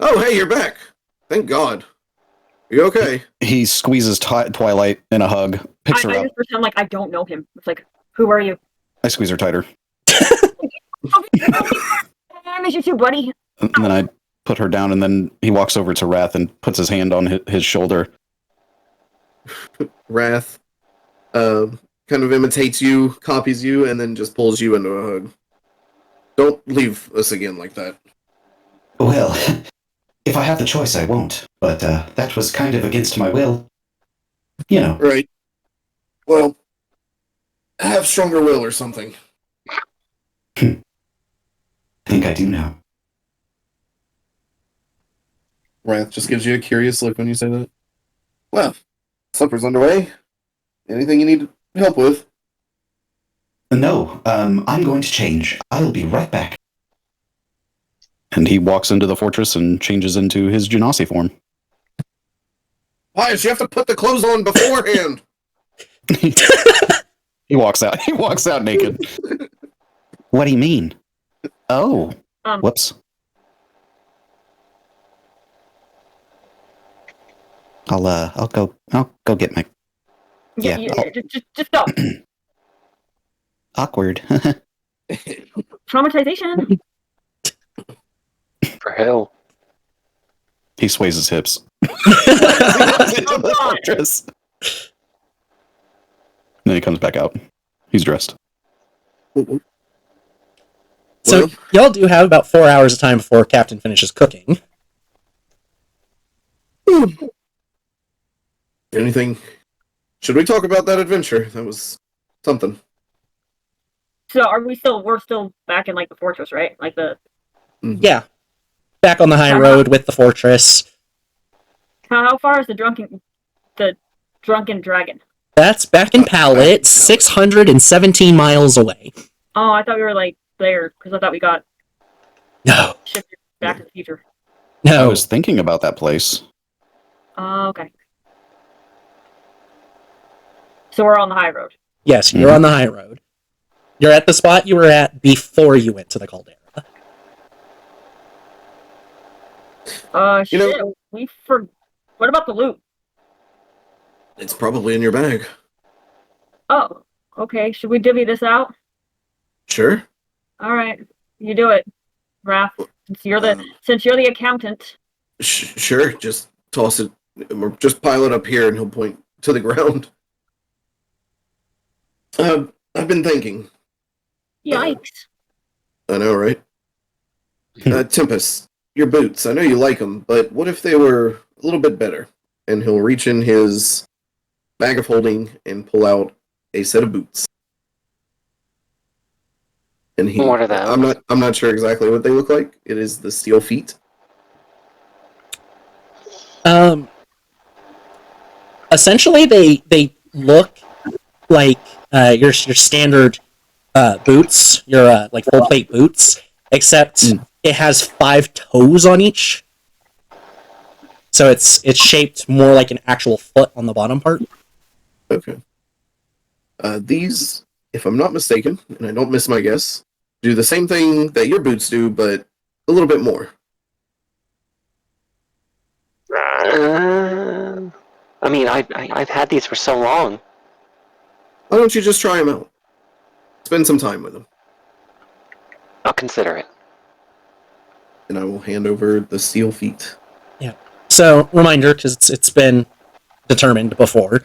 Oh, hey, you're back. Thank God. Are you okay? He squeezes Twilight in a hug, picks her I up. just pretend I don't know him. It's who are you? I squeeze her tighter. I miss you too, buddy. And then I put her down, and then he walks over to Wrath and puts his hand on his shoulder. Wrath kind of imitates you, copies you, and then just pulls you into a hug. Don't leave us again like that. Well, if I have the choice, I won't. But that was kind of against my will. You know. Right. Well, have stronger will or something. I think I do now. Wrath just gives you a curious look when you say that. Well, supper's underway. Anything you need help with? No, I'm going to change. I'll be right back. And he walks into the fortress and changes into his Genasi form. Pius, you have to put the clothes on beforehand. He walks out. He walks out naked. What do you mean? Oh, whoops. I'll go get my. Yeah, Yeah, just go. Awkward. Traumatization. For who? He sways his hips. Oh, God. Then he comes back out. He's dressed. So y'all do have about 4 hours of time before Captain finishes cooking. Anything? Should we talk about that adventure? That was something. So we're still back in like the fortress, right? Like the Yeah. Back on the high road with the fortress. how far is the drunken dragon? That's back in Pallet, 617 miles away. Oh, I thought we were like there because I thought we got No. shifted back to the future. I No. was thinking about that place. Oh, okay. So we're on the high road. Yes, you're on the high road. You're at the spot you were at before you went to the caldera. Shit. What about the loot? It's probably in your bag. Oh, okay. Should we divvy this out? Sure. All right, you do it, Raph. Since you're the accountant. Sure. Just toss it, or just pile it up here, and he'll point to the ground. I've been thinking. Yikes. I know, right? Tempest, your boots. I know you like them, but what if they were a little bit better? And he'll reach in his bag of holding and pull out a set of boots. And What are those? I'm not sure exactly what they look like. It is the steel feet. Essentially, they look like your standard boots, your like full plate boots, except it has 5 toes on each. So it's shaped more like an actual foot on the bottom part. Okay. These, if I'm not mistaken, and I don't miss my guess, do the same thing that your boots do, but a little bit more. I mean, I've had these for so long. Why don't you just try them out? Spend some time with them. I'll consider it. And I will hand over the steel feet. Yeah. So reminder, because it's been determined before.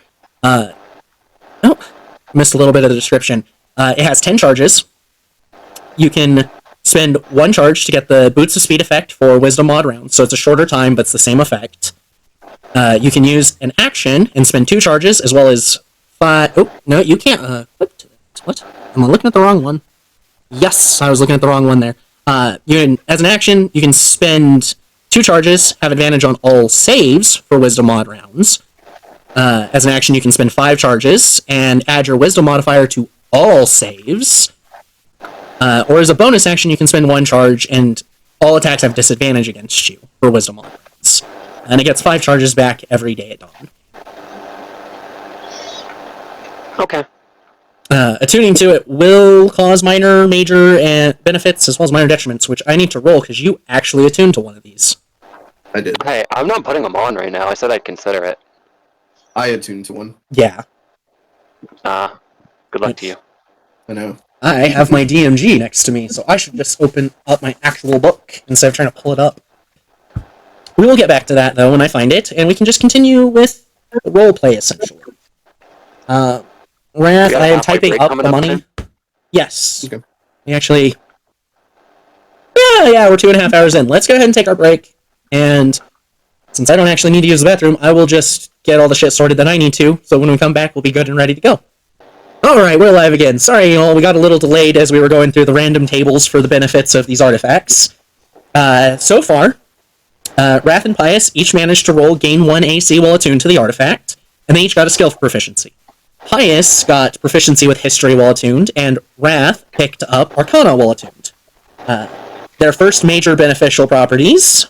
Missed a little bit of the description. It has 10 charges. You can spend 1 charge to get the Boots of Speed effect for Wisdom mod rounds, so it's a shorter time, but it's the same effect. You can use an action and spend 2 charges, as well as 5... Oh, no, you can't... What? Am I looking at the wrong one? Yes, I was looking at the wrong one there. As an action, you can spend 2 charges, have advantage on all saves for Wisdom mod rounds. As an action, you can spend 5 charges and add your Wisdom modifier to all saves. Or as a bonus action, you can spend 1 charge and all attacks have disadvantage against you for Wisdom modifiers. And it gets 5 charges back every day at dawn. Okay. Attuning to it will cause minor, major, and benefits as well as minor detriments, which I need to roll because you actually attuned to one of these. I did. Hey, I'm not putting them on right now. I said I'd consider it. I attuned to one. Yeah. Good luck to you. I know. I have my DMG next to me, so I should just open up my actual book instead of trying to pull it up. We will get back to that, though, when I find it, and we can just continue with roleplay, essentially. Wrath, I am typing up the money. Yes. Okay. We actually... Yeah, we're 2.5 hours in. Let's go ahead and take our break, and since I don't actually need to use the bathroom, I will just get all the shit sorted that I need to, so when we come back, we'll be good and ready to go. Alright, we're live again. Sorry, we got a little delayed as we were going through the random tables for the benefits of these artifacts. So far, Wrath and Pius each managed to roll gain 1 AC while attuned to the artifact, and they each got a skill proficiency. Pius got proficiency with History while attuned, and Wrath picked up Arcana while attuned. Their first major beneficial properties...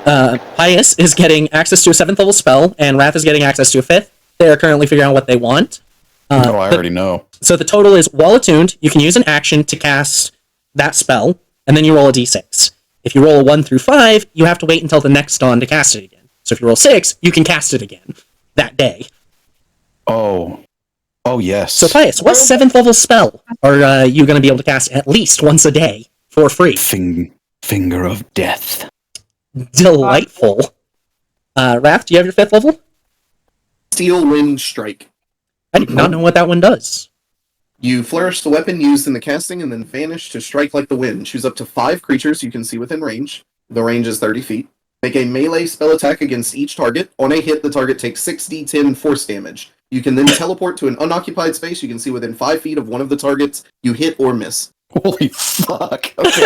Pius is getting access to a 7th level spell, and Wrath is getting access to a 5th. They are currently figuring out what they want. I already know. So the total is, while attuned, you can use an action to cast that spell, and then you roll a d6. If you roll a 1 through 5, you have to wait until the next dawn to cast it again. So if you roll 6, you can cast it again that day. Oh, yes. So Pius, what 7th level spell are you going to be able to cast at least once a day for free? Finger of Death. Delightful. Wrath, do you have your 5th level? Steel Wind Strike. I do not know what that one does. You flourish the weapon used in the casting and then vanish to strike like the wind. Choose up to 5 creatures you can see within range. The range is 30 feet. Make a melee spell attack against each target. On a hit, the target takes 6d10 force damage. You can then teleport to an unoccupied space you can see within 5 feet of one of the targets you hit or miss. Holy fuck. Okay.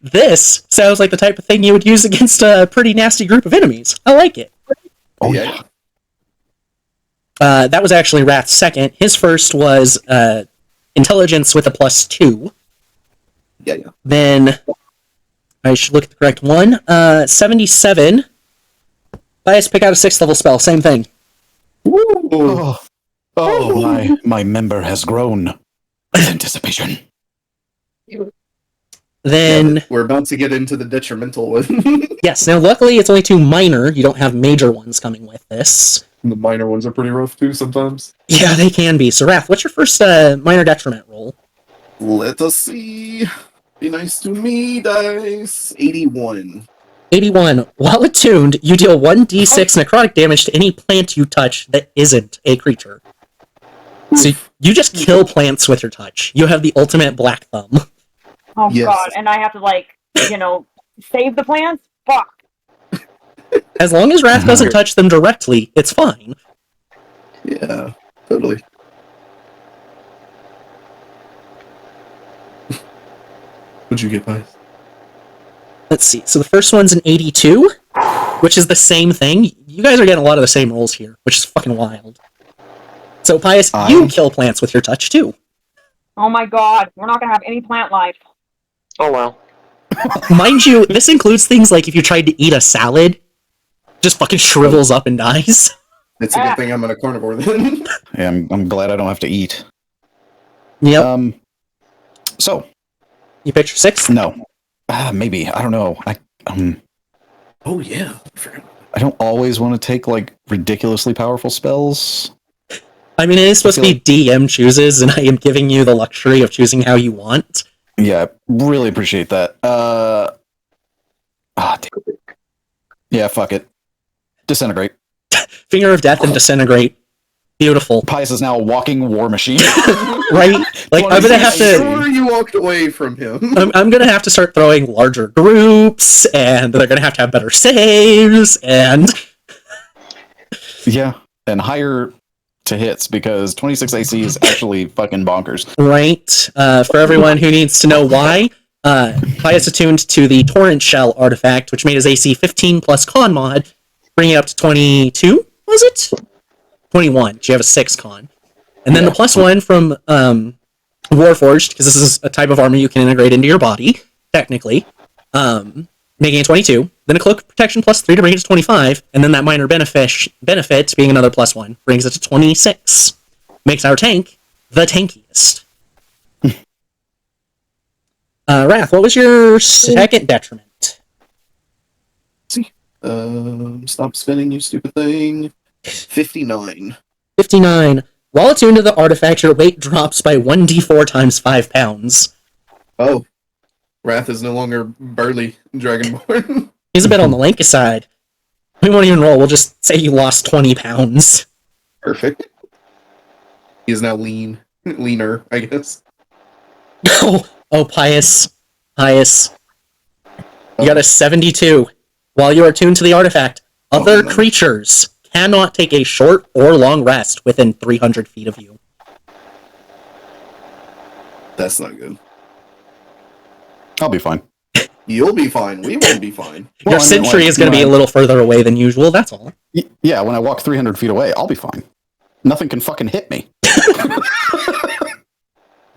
This sounds like the type of thing you would use against a pretty nasty group of enemies. I like it. Oh, yeah. That was actually Wrath's second. His first was Intelligence with a +2. Yeah. Then, I should look at the correct one. 77. Pius, pick out a 6th level spell. Same thing. My member has grown. With anticipation. Then... Yeah, we're about to get into the detrimental one. Yes, now luckily it's only 2 minor. You don't have major ones coming with this. The minor ones are pretty rough too sometimes. Yeah, they can be. So, Wrath, what's your first minor detriment roll? Let us see. Be nice to me, dice. 81. 81. While attuned, you deal 1d6 necrotic damage to any plant you touch that isn't a creature. So you just kill plants with your touch. You have the ultimate black thumb. Oh Yes. god, and I have to, save the plants? Fuck. As long as Wrath doesn't touch them directly, it's fine. Yeah, totally. What'd you get, Pius? Let's see. So the first one's an 82, which is the same thing. You guys are getting a lot of the same rolls here, which is fucking wild. So, Pius, you kill plants with your touch, too. Oh my god, we're not gonna have any plant life. Oh well. Mind you, this includes things like if you tried to eat a salad, just fucking shrivels up and dies. It's a good thing I'm on a carnivore then. Yeah, I'm glad I don't have to eat. Yep. So. You picked your 6th? No. Maybe. I don't know. Oh, yeah. I don't always want to take, ridiculously powerful spells. I mean, it is supposed to be DM chooses, and I am giving you the luxury of choosing how you want. Yeah, really appreciate that. Damn. Yeah, fuck it. Disintegrate. Finger of Death and Disintegrate. Beautiful. Pius is now a walking war machine. Right? I'm gonna have to... Sure you walked away from him. I'm gonna have to start throwing larger groups, and they're gonna have better saves, and... Yeah, and higher to hits, because 26 AC is actually fucking bonkers. Right. For everyone who needs to know why, Pius attuned to the Torrent Shell artifact, which made his AC 15 plus con mod, bringing it up to 22, was it? 21, you have a 6 con. And then the +1 from Warforged, because this is a type of armor you can integrate into your body, technically, making it 22. Then a Cloak of Protection +3 to bring it to 25, and then that minor benefit being another +1 brings it to 26. Makes our tank the tankiest. Wrath, what was your second detriment? See. Stop spinning, you stupid thing. 59. 59. While attuned to the artifact, your weight drops by 1d4 times 5 pounds. Oh. Wrath is no longer burly Dragonborn. He's a bit on the lanky side. We won't even roll. We'll just say you lost 20 pounds. Perfect. He is now leaner, I guess. Oh, Pious. Pious. You got a 72. While you are tuned to the artifact, other no. creatures cannot take a short or long rest within 300 feet of you. That's not good. I'll be fine. You'll be fine. We won't be fine. Your Well, I meant, sentry like, is going to when be a little further away than usual, that's all. Yeah, when I walk 300 feet away, I'll be fine. Nothing can fucking hit me.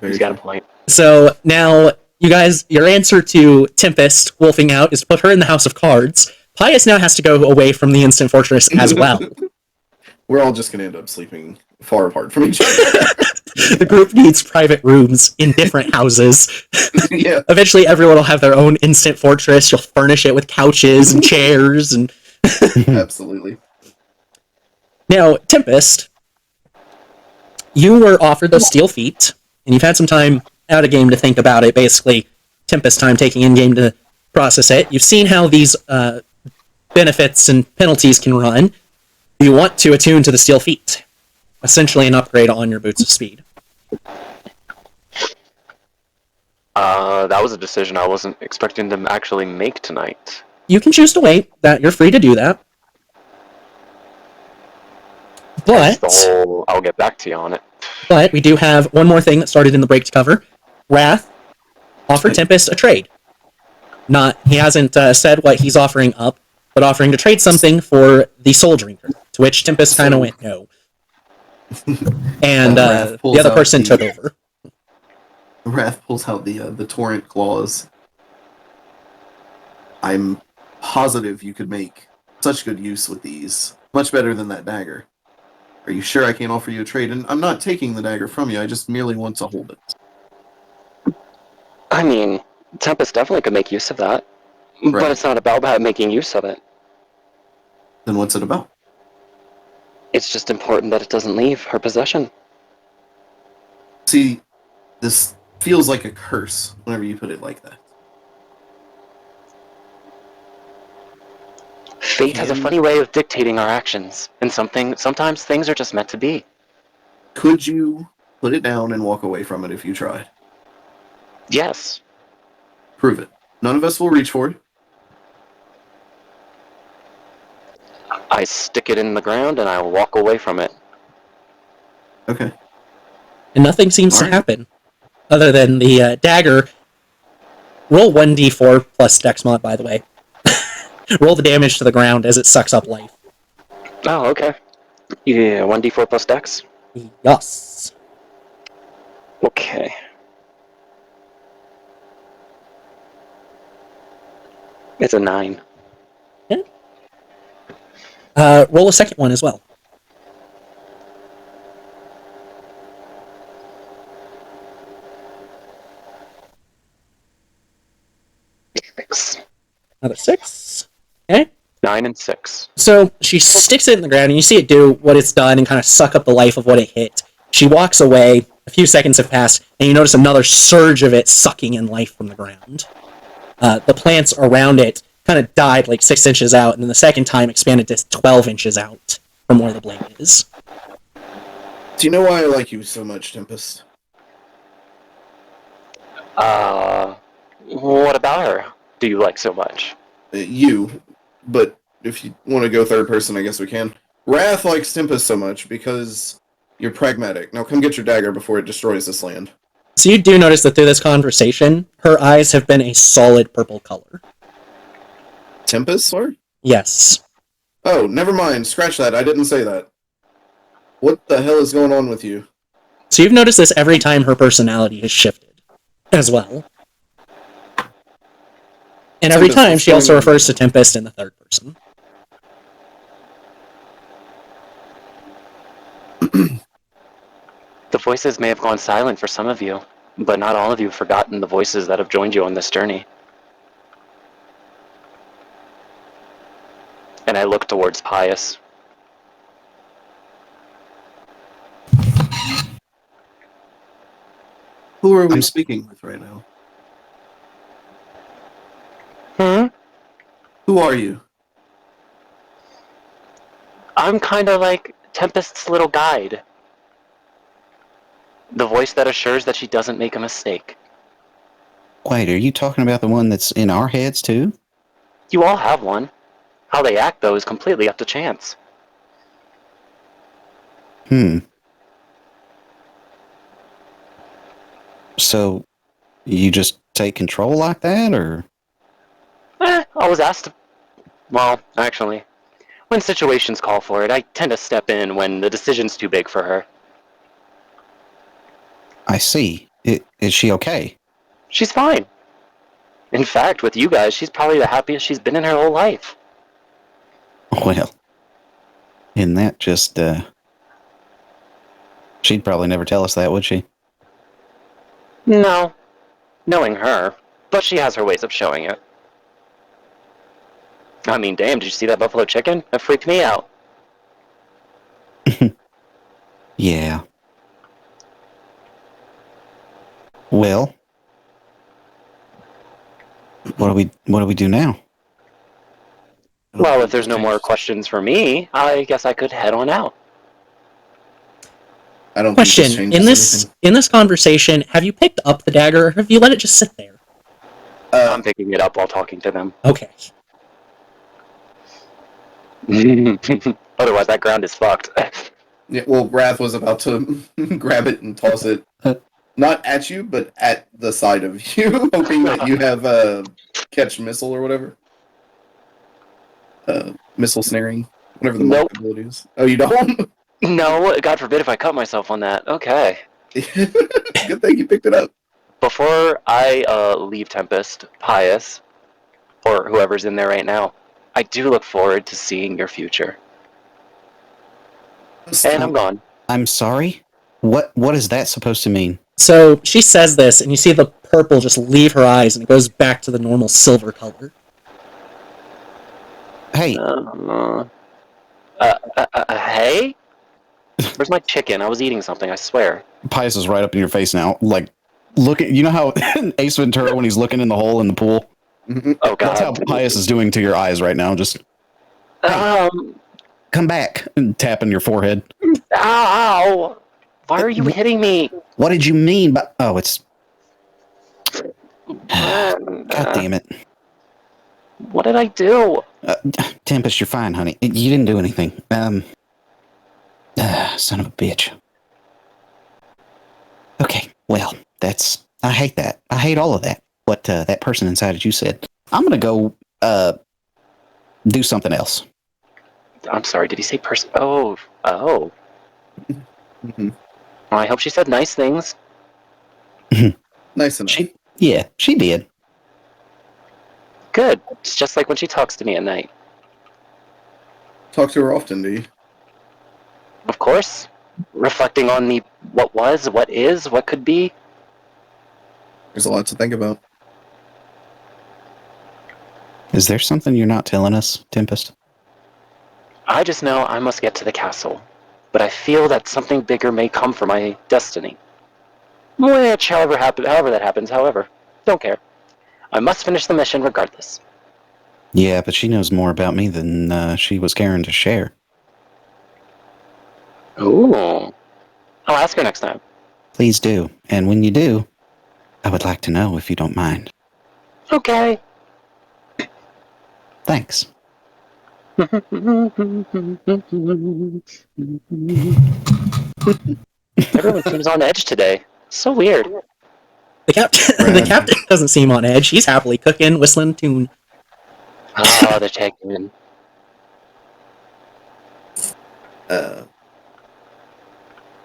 He's got a point. So now, you guys, your answer to Tempest wolfing out is put her in the House of Cards. Pious now has to go away from the Instant Fortress as well. We're all just going to end up sleeping far apart from each other. The group needs private rooms in different houses. Yeah. Eventually, everyone will have their own Instant Fortress. You'll furnish it with couches and chairs. And Absolutely. now, Tempest, you were offered those steel feet, and you've had some time out of game to think about it. Basically, Tempest time taking in game to process it. You've seen how these benefits and penalties can run. You want to attune to the steel feet, essentially an upgrade on your boots of speed. That was a decision I wasn't expecting to actually make tonight. You can choose to wait. That you're free to do that. That's But the whole, I'll get back to you on it. But we do have one more thing that started in the break to cover. Wrath offered Tempest a trade. He hasn't said what he's offering up, but offering to trade something for the Soul Drinker, to which Tempest kind of went no. And the other person took over. Wrath pulls out the Torrent Claws. I'm positive you could make such good use with these. Much better than that dagger. Are you sure I can't offer you a trade? And I'm not taking the dagger from you, I just merely want to hold it. I mean, Tempest definitely could make use of that. Right. But it's not about making use of it. Then what's it about? It's just important that it doesn't leave her possession. See, this feels like a curse whenever you put it like that. Fate has a funny way of dictating our actions, and sometimes things are just meant to be. Could you put it down and walk away from it if you tried? Yes. Prove it. None of us will reach for it. I stick it in the ground and I walk away from it. Okay. And nothing seems to happen. Other than the dagger. Roll 1d4 plus Dex mod, by the way. Roll the damage to the ground as it sucks up life. Oh, okay. Yeah, 1d4 plus dex? Yes. Okay. It's a 9. Roll a second one as well. Another 6. Okay. 9 and 6. So she sticks it in the ground, and you see it do what it's done and kind of suck up the life of what it hit. She walks away. A few seconds have passed, and you notice another surge of it sucking in life from the ground. The plants around it kind of died like 6 inches out, and then the second time expanded to 12 inches out from where the blade is. Do you know why I like you so much, Tempest? What about her do you like so much? You, but if you want to go third person, I guess we can. Wrath likes Tempest so much because you're pragmatic. Now come get your dagger before it destroys this land. So you do notice that through this conversation, her eyes have been a solid purple color. Tempest, sir? Yes. Oh, never mind. Scratch that. I didn't say that. What the hell is going on with you? So you've noticed this every time her personality has shifted, as well. And every Tempest, time she what's also going on? refers to Tempest in the third person. The voices may have gone silent for some of you, but not all of you have forgotten the voices that have joined you on this journey. And I look towards Pious. Who are we speaking with right now? Who are you? I'm kind of like Tempest's little guide. The voice that assures that she doesn't make a mistake. Wait, are you talking about the one that's in our heads too? You all have one. How they act, though, is completely up to chance. So, you just take control like that, or? I was asked to... Well, actually, when situations call for it, I tend to step in when the decision's too big for her. I see. Is she okay? She's fine. In fact, with you guys, she's probably the happiest she's been in her whole life. Well, in that just, she'd probably never tell us that, would she? No, knowing her, but she has her ways of showing it. I mean, damn, did you see that buffalo chicken? That freaked me out. Yeah. Well, what do we do now? Well, if there's no more questions for me, I guess I could head on out. I don't think this Question: changes anything. in this conversation, have you picked up the dagger, or have you let it just sit there? I'm picking it up while talking to them. Okay. Otherwise, that ground is fucked. Yeah, well, Wrath was about to grab it and toss it, not at you, but at the side of you, hoping that you have catch missile or whatever. Missile snaring, whatever the Nope. ability is. Oh, you don't? No, God forbid if I cut myself on that. Okay. Good thing you picked it up. Before I leave Tempest, Pius, or whoever's in there right now, I do look forward to seeing your future. And I'm gone. I'm sorry? What is that supposed to mean? So she says this, and you see the purple just leave her eyes, and it goes back to the normal silver color. Hey, Hey? Where's my chicken? I was eating something, I swear. Pius is right up in your face now. Like, looking. You know how Ace Ventura, when he's looking in the hole in the pool? Oh, God. That's how Pius is doing to your eyes right now. Just, come back, and tapping your forehead. Ow! Why are you hitting me? What did you mean by... Oh, it's... God damn it. What did I do? Tempest, you're fine, honey. You didn't do anything. Son of a bitch. Okay, well, that's... I hate that. I hate all of that. What that person inside of you said. I'm gonna go, do something else. I'm sorry, did he say person? Oh. Mm-hmm. Well, I hope she said nice things. Nice enough. She did. Good. It's just like when she talks to me at night. Talk to her often, do you? Of course. Reflecting on the what was, what is, what could be. There's a lot to think about. Is there something you're not telling us, Tempest? I just know I must get to the castle. But I feel that something bigger may come for my destiny. Which, however that happens, don't care. I must finish the mission regardless. Yeah, but she knows more about me than she was caring to share. Ooh. I'll ask her next time. Please do. And when you do, I would like to know if you don't mind. Okay. Thanks. Everyone seems on edge today. So weird. The captain doesn't seem on edge. He's happily cooking, whistling a tune. Oh, the chicken.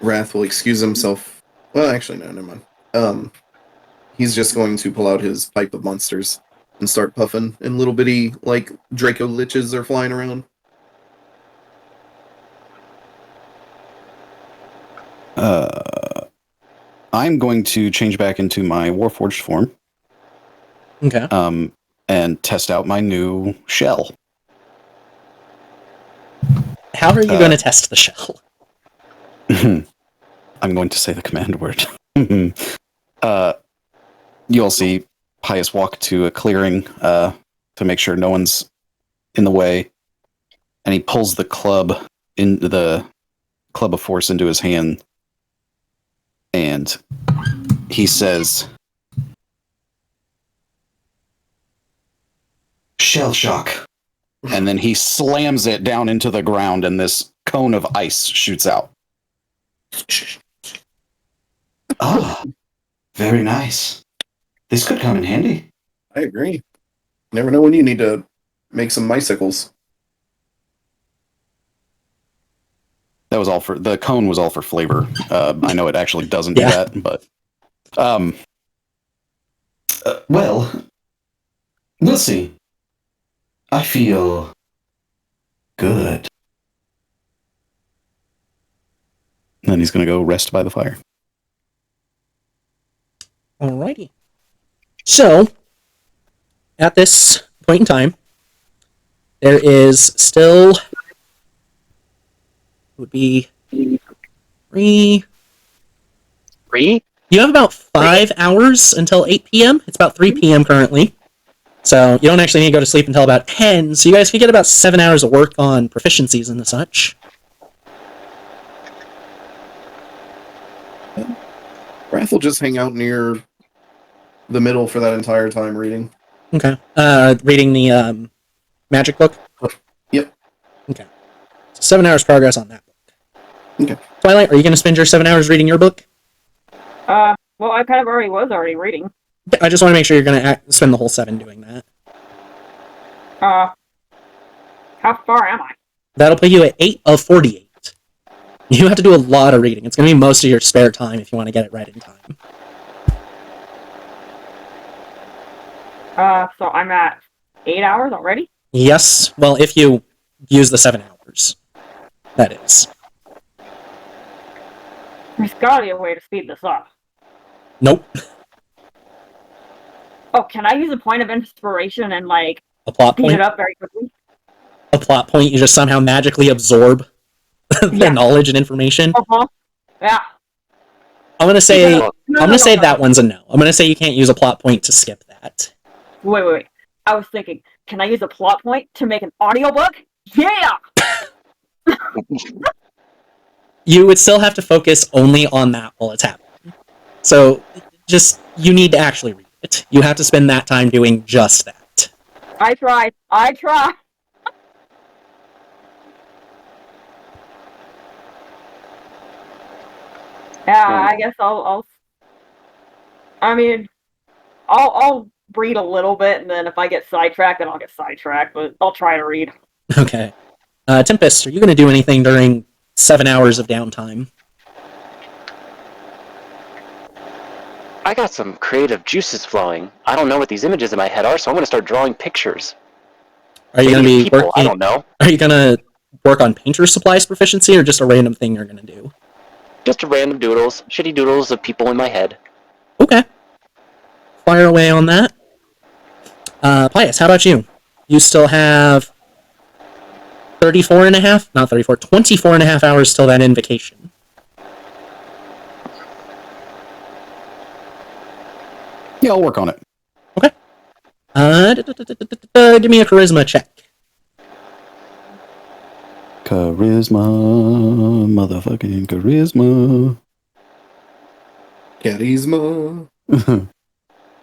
Wrath will excuse himself. Well, actually, no, never mind. He's just going to pull out his pipe of monsters and start puffing, and little bitty, like, Draco liches are flying around. I'm going to change back into my Warforged form. Okay. And test out my new shell. How are you going to test the shell? I'm going to say the command word. You'll see Pius walk to a clearing to make sure no one's in the way, and he pulls the club of force into his hand, and he says, Shell shock. and then he slams it down into the ground, and this cone of ice shoots out. Ah, very nice. This could come in handy. I agree. Never know when you need to make some icicles. That was all for the cone was all for flavor. I know it actually doesn't do Yeah. that, but Well, we'll see. I feel good. then he's gonna go rest by the fire. Alrighty. So, at this point in time, there is still would be 3. 3? You have about 5 hours until 8 p.m. It's about 3 p.m. currently. So you don't actually need to go to sleep until about 10. So you guys could get about 7 hours of work on proficiencies and such. Wrath will just hang out near the middle for that entire time reading. Okay. Reading the magic book? Yep. Okay. So 7 hours progress on that book. Okay. Twilight, are you going to spend your 7 hours reading your book? Well, I kind of already reading. I just want to make sure you're going to spend the whole 7 doing that. How far am I? That'll put you at 8 of 48. You have to do a lot of reading. It's going to be most of your spare time if you want to get it right in time. So I'm at 8 hours already? Yes. Well, if you use the 7 hours. That is. There's gotta be a way to speed this up. Nope. Oh, can I use a point of inspiration and, like, A plot speed point. it up very quickly? A plot point, you just somehow magically absorb the Yeah. knowledge and information. Uh-huh. Yeah. I'm gonna say No, that one's a no. I'm gonna say you can't use a plot point to skip that. Wait. I was thinking, can I use a plot point to make an audiobook? Yeah! You would still have to focus only on that while it's happening. So just you need to actually read it. You have to spend that time doing just that. I tried. Yeah, I guess I'll read a little bit, and then if I get sidetracked, then I'll get sidetracked, but I'll try to read. Okay. Tempest, are you gonna do anything during 7 hours of downtime? I got some creative juices flowing. I don't know what these images in my head are, so I'm going to start drawing pictures. Are you Maybe gonna be people, working? I don't know. Are you gonna work on painter supplies proficiency, or just a random thing you're gonna do? Just random doodles, shitty doodles of people in my head. Okay. Fire away on that. Pius, how about you? You still have 24 and a half hours till that invocation. Yeah, I'll work on it. Okay. Give me a charisma check. Charisma, motherfucking charisma. Charisma.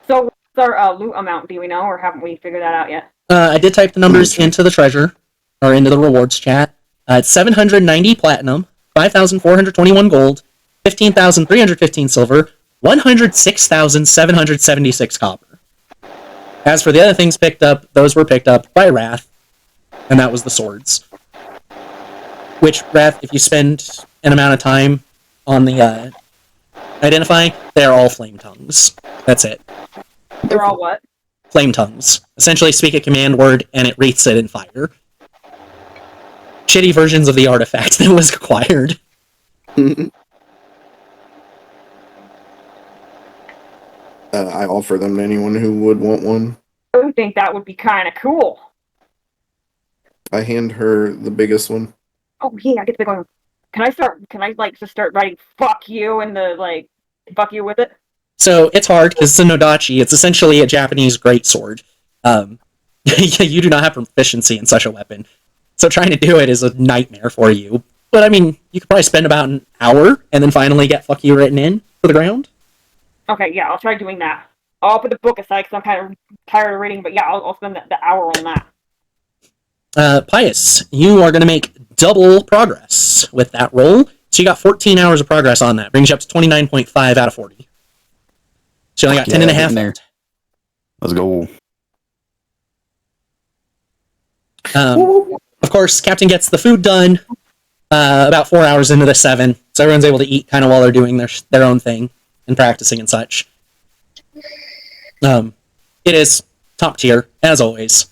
So, what's our loot amount, do we know, or haven't we figured that out yet? I did type the numbers into the treasure, or into the rewards chat. It's 790 platinum, 5,421 gold, 15,315 silver, 106,776 copper. As for the other things picked up, those were picked up by Wrath, and that was the swords. Which, Wrath, if you spend an amount of time on the identifying, they're all flame tongues. That's it. They're all what? Flame tongues. Essentially speak a command word, and it wreaths it in fire. Shitty versions of the artifact that was acquired. I offer them to anyone who would want one. I would think that would be kind of cool. I hand her the biggest one. Oh, yeah, I get the big one. Can I just start writing fuck you and fuck you with it? So it's hard because it's a Nodachi. It's essentially a Japanese greatsword. You do not have proficiency in such a weapon, so trying to do it is a nightmare for you. But I mean, you could probably spend about an hour and then finally get "fuck you" written in for the ground. Okay, yeah, I'll try doing that. I'll put the book aside because I'm kind of tired of reading, but yeah, I'll spend the hour on that. Pius, you are going to make double progress with that roll. So you got 14 hours of progress on that. Brings you up to 29.5 out of 40. So you only got 10 and a half left. Let's go. Of course, Captain gets the food done about 4 hours into the 7. So everyone's able to eat kind of while they're doing their own thing and practicing and such. It is top tier, as always.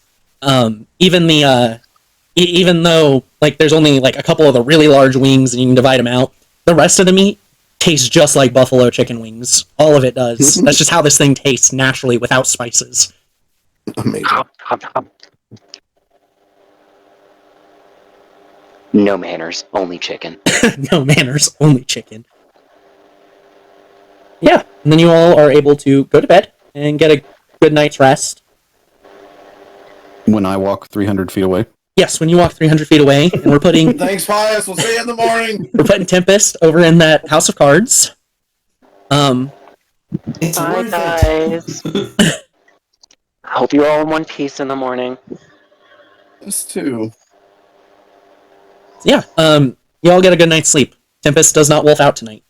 Even though like there's only like a couple of the really large wings and you can divide them out, the rest of the meat tastes just like buffalo chicken wings. All of it does. That's just how this thing tastes naturally without spices. Amazing. No manners, only chicken. No manners, only chicken. Yeah, and then you all are able to go to bed and get a good night's rest. When I walk 300 feet away. Yes, when you walk 300 feet away, and we're putting Thanks, Pius. We'll see you in the morning. we're putting Tempest over in that House of Cards. It's Bye, worth guys. it. I hope you're all in one piece in the morning. Us too. Yeah, you all get a good night's sleep. Tempest does not wolf out tonight.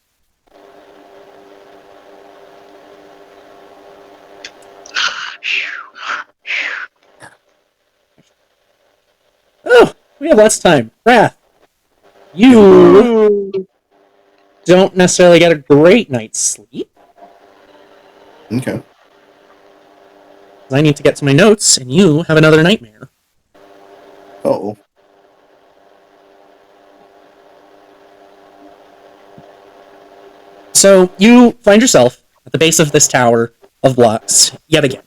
Oh, we have less time. Wrath, you don't necessarily get a great night's sleep. Okay. I need to get to my notes, and you have another nightmare. Oh. So you find yourself at the base of this tower of blocks yet again.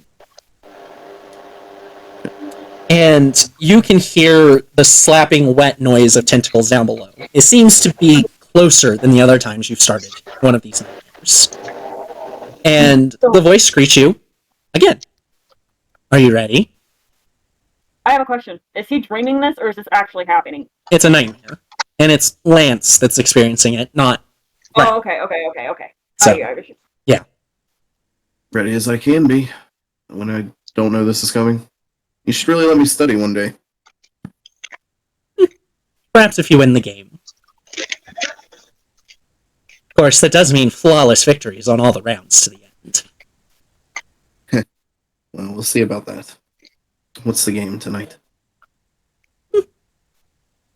And you can hear the slapping wet noise of tentacles down below. It seems to be closer than the other times you've started one of these nightmares. And the voice greets you again. Are you ready? I have a question. Is he dreaming this, or is this actually happening? It's a nightmare. And it's Lance that's experiencing it, not... Oh, okay. So, Yeah. Ready as I can be. When I don't know this is coming. You should really let me study one day. perhaps if you win the game. Of course, that does mean flawless victories on all the rounds to the end. Well, we'll see about that. What's the game tonight?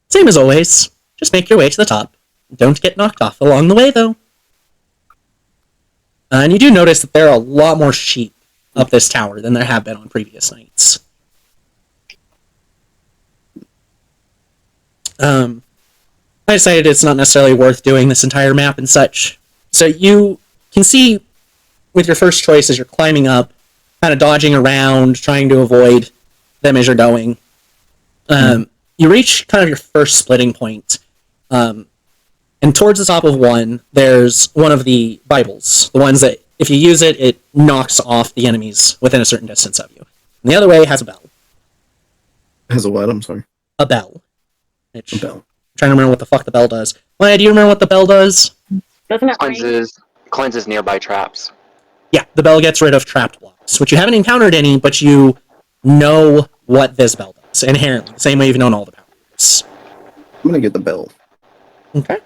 Same as always. Just make your way to the top. Don't get knocked off along the way, though. And you do notice that there are a lot more sheep up this tower than there have been on previous nights. I decided it's not necessarily worth doing this entire map and such. So you can see with your first choice as you're climbing up, kind of dodging around, trying to avoid them as you're going. You reach kind of your first splitting point. And towards the top of one, there's one of the Bibles. The ones that, if you use it, it knocks off the enemies within a certain distance of you. And the other way has a bell. Has a what? I'm sorry. A bell. A bell. I'm trying to remember what the fuck the bell does. Maya, do you remember what the bell does? Doesn't it rain? Cleanses nearby traps. Yeah, the bell gets rid of trapped blocks, which you haven't encountered any, but you know what this bell does, inherently. The same way you've known all the powers. I'm gonna get the bell. Okay.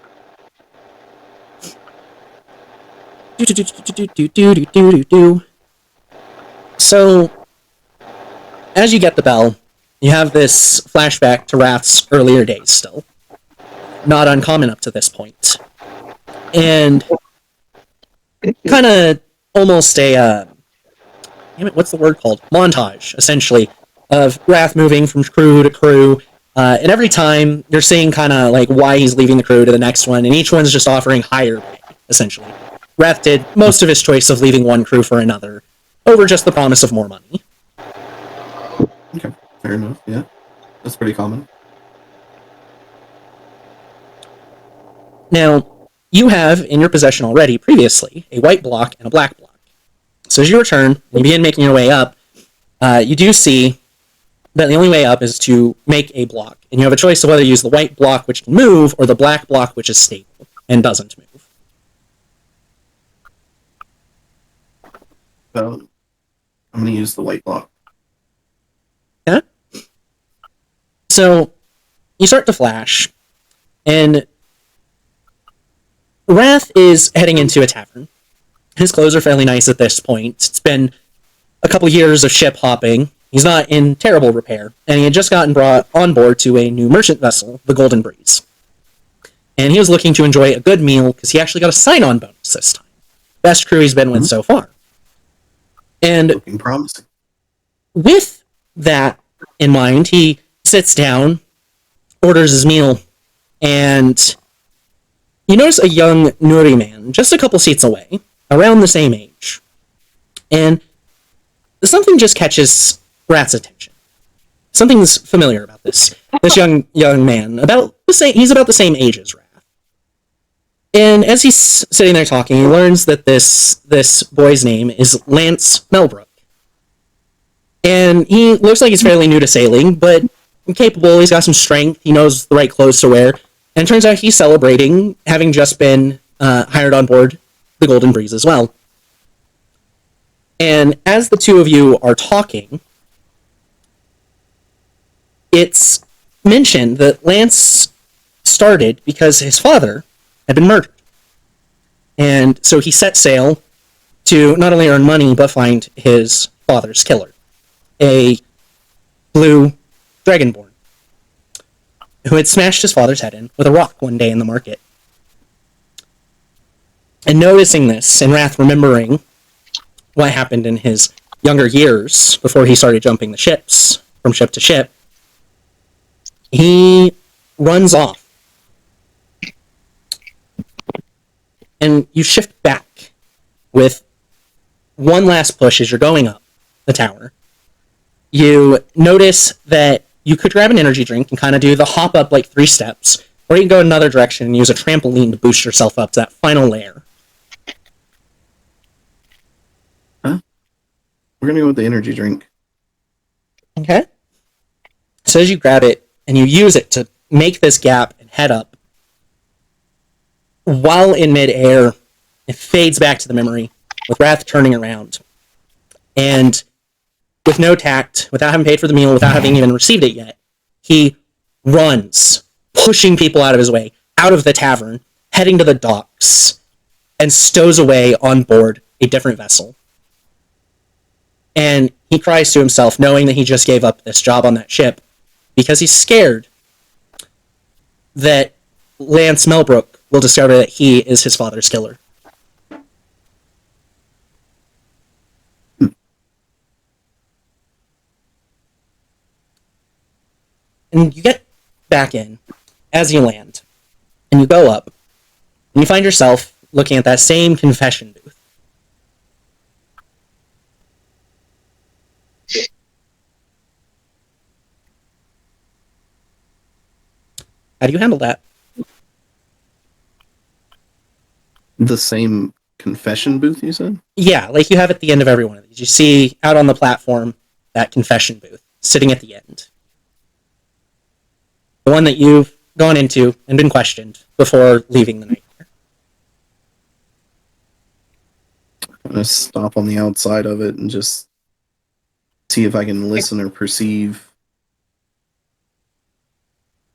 So, as you get the bell, you have this flashback to Wrath's earlier days still. Not uncommon up to this point. And kind of almost a, damn it, what's the word called? Montage, essentially, of Wrath moving from crew to crew. And every time, you're seeing kind of like why he's leaving the crew to the next one, and each one's just offering higher pay, essentially. Wrath did most of his choice of leaving one crew for another, over just the promise of more money. Okay, fair enough, yeah. That's pretty common. Now, you have in your possession already, previously, a white block and a black block. So as you return, and you begin making your way up, you do see But the only way up is to make a block, and you have a choice of whether to use the white block, which can move, or the black block, which is stable and doesn't move. So I'm going to use the white block. Yeah. So you start to flash, and Wrath is heading into a tavern. His clothes are fairly nice at this point. It's been a couple years of ship hopping. He's not in terrible repair, and he had just gotten brought on board to a new merchant vessel, the Golden Breeze. And he was looking to enjoy a good meal because he actually got a sign-on bonus this time. Best crew he's been with so far. And Looking promising. with that in mind, he sits down, orders his meal, and you notice a young Nuri man just a couple seats away, around the same age. And something just catches Rat's attention. Something's familiar about this young man. He's about the same age as Rat. And as he's sitting there talking, he learns that this boy's name is Lance Melbrook. And he looks like he's fairly new to sailing, but capable. He's got some strength. He knows the right clothes to wear. And it turns out he's celebrating having just been hired on board the Golden Breeze as well. And as the two of you are talking, it's mentioned that Lance started because his father had been murdered. And so he set sail to not only earn money, but find his father's killer, a blue dragonborn, who had smashed his father's head in with a rock one day in the market. And noticing this, and Wrath remembering what happened in his younger years before he started jumping the ships from ship to ship, he runs off. And you shift back with one last push as you're going up the tower. You notice that you could grab an energy drink and kind of do the hop up like 3 steps, or you can go another direction and use a trampoline to boost yourself up to that final layer. We're going to go with the energy drink. Okay. So as you grab it and you use it to make this gap and head up, while in midair, it fades back to the memory, with Wrath turning around. And with no tact, without having paid for the meal, without having even received it yet, he runs, pushing people out of his way, out of the tavern, heading to the docks, and stows away on board a different vessel. And he cries to himself, knowing that he just gave up this job on that ship, because he's scared that Lance Melbrook will discover that he is his father's killer. And you get back in as you land, and you go up, and you find yourself looking at that same confession booth. How do you handle that? The same confession booth, you said? Yeah, like you have at the end of every one of these. You see out on the platform that confession booth sitting at the end. The one that you've gone into and been questioned before leaving the nightmare. I'm going to stop on the outside of it and just see if I can listen or perceive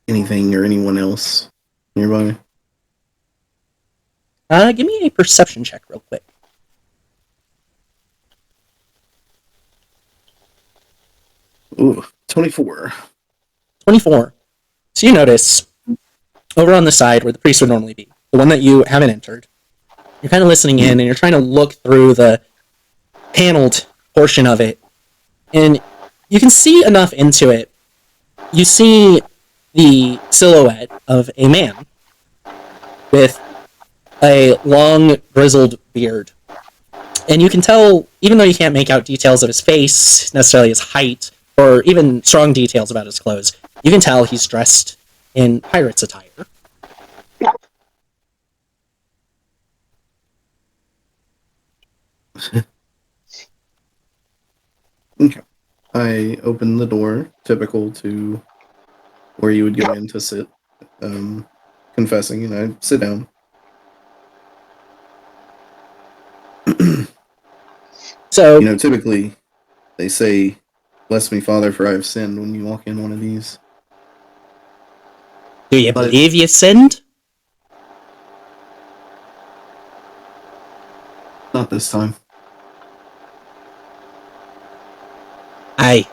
anything or anyone else nearby. Give me a perception check real quick. Ooh, 24. 24. So you notice, over on the side where the priest would normally be, the one that you haven't entered, you're kind of listening in and you're trying to look through the paneled portion of it, and you can see enough into it. You see the silhouette of a man with a long, grizzled beard. And you can tell, even though you can't make out details of his face, necessarily his height, or even strong details about his clothes, you can tell he's dressed in pirate's attire. Okay. I open the door, typical to where you would go in to sit, confessing, and I sit down. So, You know, typically they say, "Bless me, Father, for I have sinned," when you walk in one of these. do you But- believe you sinned? Not this time. I.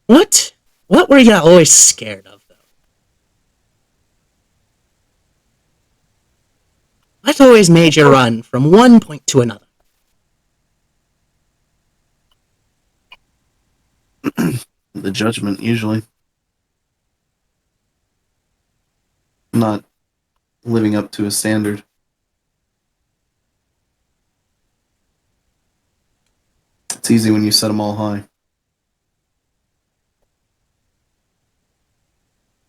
What? What were you always scared of, though? What always made you run from one point to another? The judgment, usually. Not living up to a standard. It's easy when you set them all high.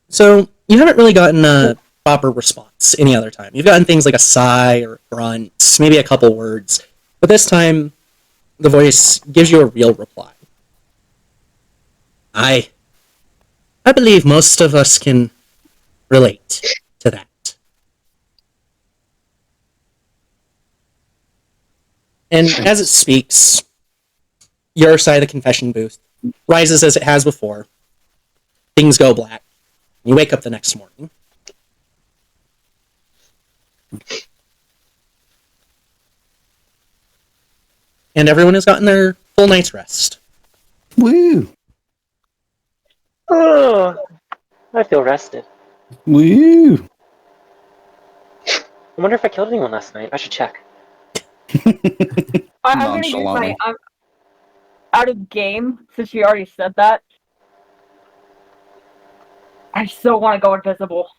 So, you haven't really gotten a proper response any other time. You've gotten things like a sigh or a grunt, maybe a couple words, but this time, the voice gives you a real reply. I believe most of us can relate to that. And as it speaks, your side of the confession booth rises as it has before. Things go black. You wake up the next morning. And everyone has gotten their full night's rest. Woo! Oh, I feel rested. Woo! I wonder if I killed anyone last night. I should check. I'm gonna use my out of game since you already said that. I still want to go invisible.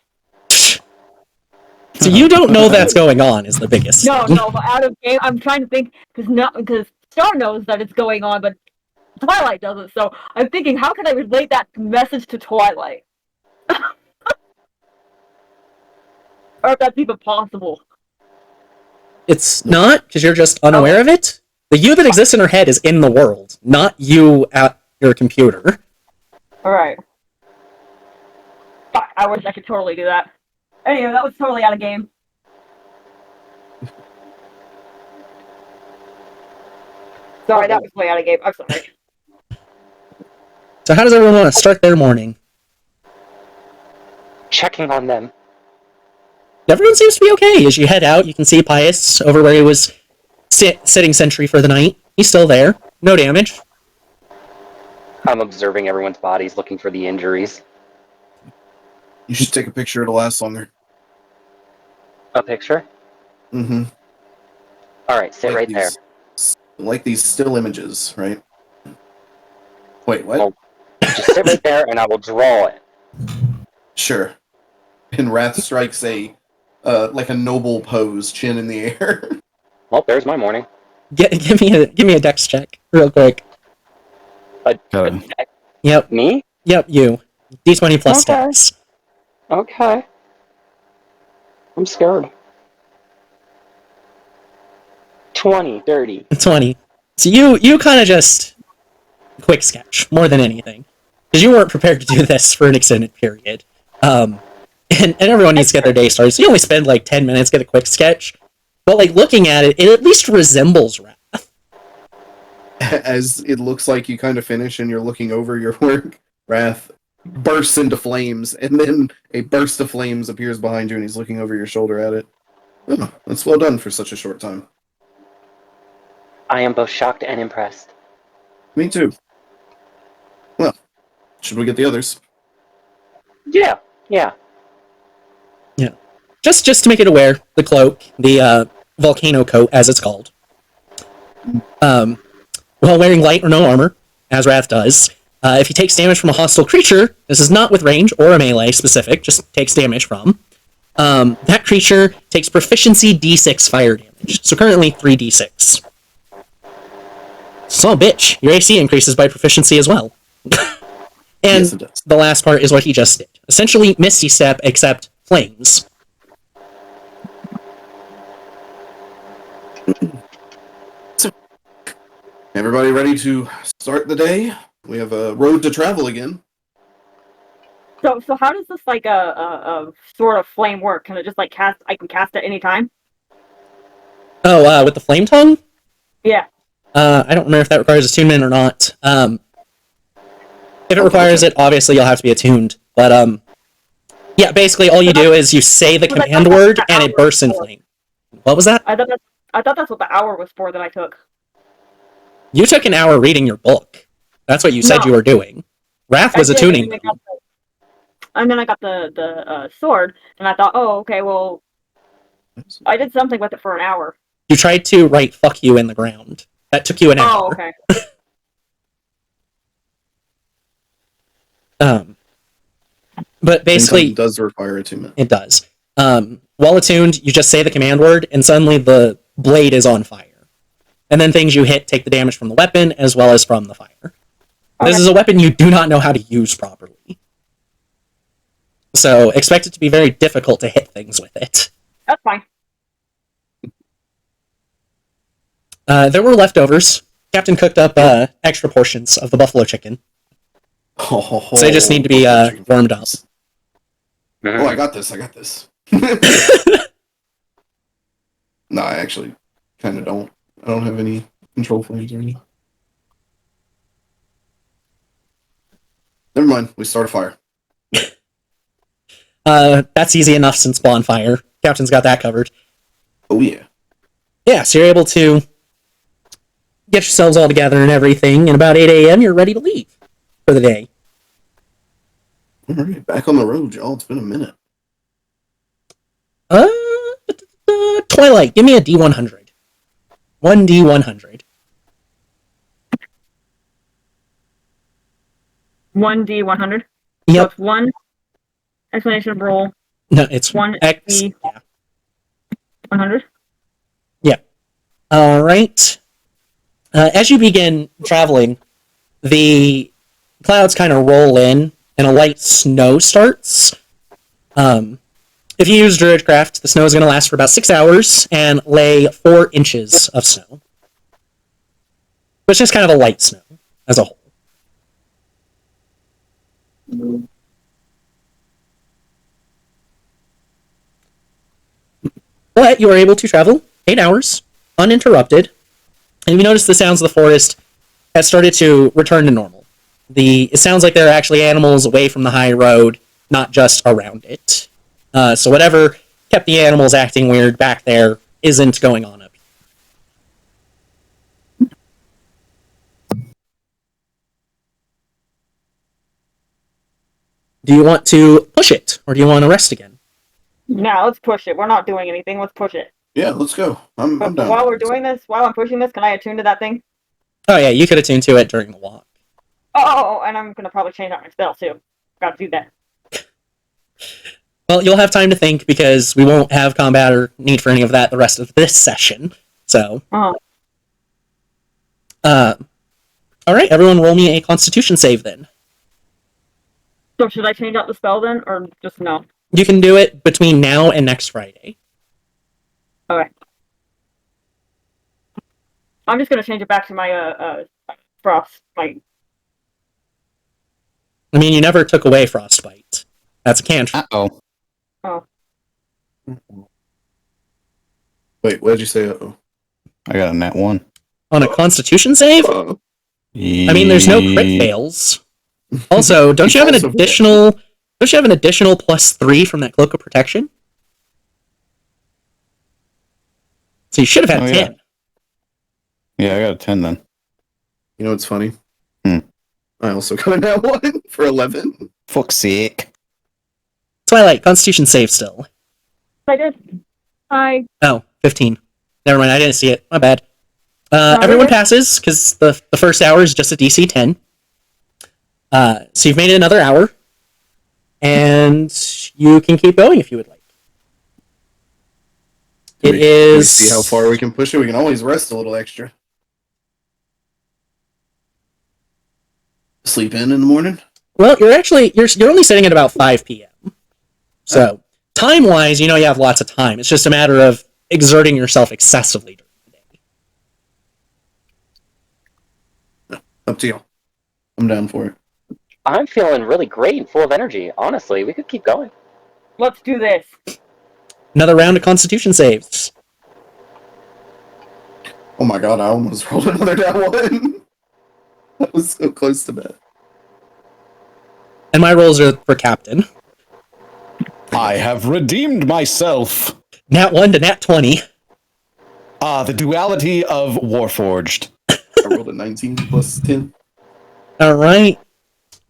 So you don't know that's going on is the biggest No, thing. no, but out of game, I'm trying to think because Star knows that it's going on, but Twilight doesn't. So I'm thinking, how can I relate that message to Twilight? Or if that's even possible. It's not, because you're just unaware of it. The you that exists in her head is in the world, not you at your computer. Alright. Fuck, I wish I could totally do that. Anyway, that was totally out of game. Sorry, that was way out of game. I'm sorry. So how does everyone want to start their morning? Checking on them. Everyone seems to be okay. As you head out, you can see Pius over where he was sitting sentry for the night. He's still there. No damage. I'm observing everyone's bodies, looking for the injuries. You should take a picture. It'll last longer. A picture? Mm-hmm. Alright, sit right there. Like these still images, right? Wait, what? Oh. Just sit right there and I will draw it. Sure. And Wrath strikes like a noble pose, chin in the air. Well, there's my morning. Give me a dex check real quick. Yep. Me? Yep. You. D20 plus Okay. dex. Okay. I'm scared. 20, dirty. 20. So you kind of just quick sketch more than anything, because you weren't prepared to do this for an extended period. And everyone needs to get their day started. So you only spend like 10 minutes, get a quick sketch. But like looking at it, it at least resembles Wrath. As it looks like you kind of finish and you're looking over your work, Wrath bursts into flames, and then a burst of flames appears behind you and he's looking over your shoulder at it. Oh, that's well done for such a short time. I am both shocked and impressed. Me too. Well, should we get the others? Yeah. Just to make it aware, the cloak, the volcano coat, as it's called, while wearing light or no armor, as Wrath does, if he takes damage from a hostile creature, this is not with range or a melee specific, just takes damage from, that creature takes proficiency d6 fire damage. So currently 3d6. So, bitch, your AC increases by proficiency as well. And Yes, it does. the last part is what he just did. Essentially, Misty Step, except flames. everybody ready to start the day? We have a road to travel again. So how does this like a sort of flame work? Can it just like cast? I can cast at any time. Oh, with the flame tongue? Yeah. I don't remember if that requires attunement or not. If it requires it, obviously you'll have to be attuned. But yeah, basically all you do is you say the command word and it bursts in flame. What was that? I thought that's what the hour was for that I took. You took an hour reading your book. That's what you said you were doing. Wrath was attuning. And then I got the sword, and I thought, oh, okay, well, I did something with it for an hour. You tried to write "fuck you" in the ground. That took you an hour. Oh, okay. But basically, it does require attunement. It does. While attuned, you just say the command word, and suddenly the blade is on fire. And then things you hit take the damage from the weapon as well as from the fire. Okay. This is a weapon you do not know how to use properly. So expect it to be very difficult to hit things with it. That's fine. There were leftovers. Captain cooked up extra portions of the buffalo chicken. So they just need to be warmed up. Oh, I got this. No, I actually kind of don't. I don't have any control flames or anything. Never mind. We start a fire. That's easy enough since bonfire. Captain's got that covered. Oh, yeah. Yeah, so you're able to get yourselves all together and everything, and about 8 a.m. you're ready to leave for the day. All right, back on the road, y'all. It's been a minute. Twilight, give me a D100. 1D100. 1D100? Yep. So it's 1 explanation roll. No, it's 1 X. XP. Yeah. 100? Yeah. All right. As you begin traveling, the clouds kind of roll in, and a light snow starts. If you use Druidcraft, the snow is going to last for about 6 hours and lay 4 inches of snow. But it's just kind of a light snow as a whole. But you are able to travel 8 hours, uninterrupted, and you notice the sounds of the forest has started to return to normal. It sounds like there are actually animals away from the high road, not just around it. So whatever kept the animals acting weird back there isn't going on up here. Do you want to push it, or do you want to rest again? No, let's push it. We're not doing anything. Let's push it. Yeah, let's go. I'm But done. while we're doing this, while I'm pushing this, can I attune to that thing? Oh yeah, you could attune to it during the walk. Oh, and I'm gonna probably change out my spell too. Gotta do that. Well, you'll have time to think because we won't have combat or need for any of that the rest of this session. So, all right, everyone, roll me a Constitution save then. So should I change out the spell then, or just no? You can do it between now and next Friday. Okay. I'm just gonna change it back to my frost. I mean, you never took away Frostbite. That's a cantrip. Uh-oh. Oh. Wait, what did you say? Uh-oh. I got a nat 1. On a Constitution save? Uh-oh. I mean, there's no crit fails. Also, don't you have an additional? Don't you have an additional +3 from that Cloak of Protection? So you should have had 10. Yeah, I got a 10 then. You know what's funny? I also got a nat 1 for 11. Fuck's sake. Twilight, Constitution save still. I did. Oh, 15. Never mind, I didn't see it. My bad. Everyone passes, because the first hour is just a DC 10. So you've made it another hour. And you can keep going if you would like. Can we see how far we can push it? We can always rest a little extra. Sleep in the morning? Well, you're only sitting at about 5 p.m. So, time-wise, you have lots of time. It's just a matter of exerting yourself excessively during the day. Up to you. I'm down for it. I'm feeling really great and full of energy. Honestly, we could keep going. Let's do this. Another round of Constitution saves. Oh my god, I almost rolled another down one. That was so close to that. And my rolls are for Captain. I have redeemed myself. Nat 1 to Nat 20. The duality of Warforged. I rolled a 19 plus 10. All right.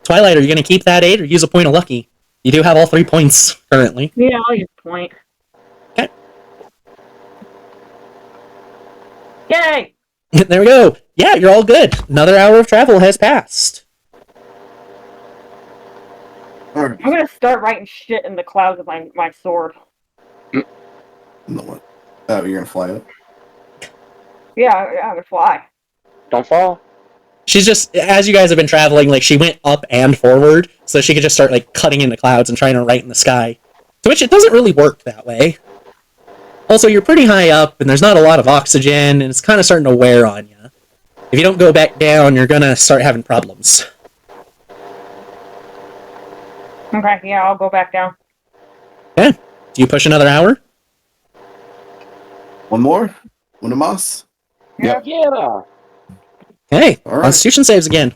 Twilight, are you going to keep that 8 or use a point of lucky? You do have all 3 points currently. Yeah, I'll use point. Okay. Yay! There we go. Yeah, you're all good. Another hour of travel has passed. Alright. I'm gonna start writing shit in the clouds with my sword. No one. Oh, you're gonna fly up? Yeah, I'm gonna fly. Don't fall. She's just, as you guys have been traveling, like, she went up and forward, so she could just start, like, cutting into clouds and trying to write in the sky. To which it doesn't really work that way. Also, you're pretty high up, and there's not a lot of oxygen, and it's kind of starting to wear on you. If you don't go back down, you're gonna start having problems. Okay, yeah, I'll go back down. Yeah. Do you push another hour? One more? One más? Yeah. Okay. All right. Constitution saves again.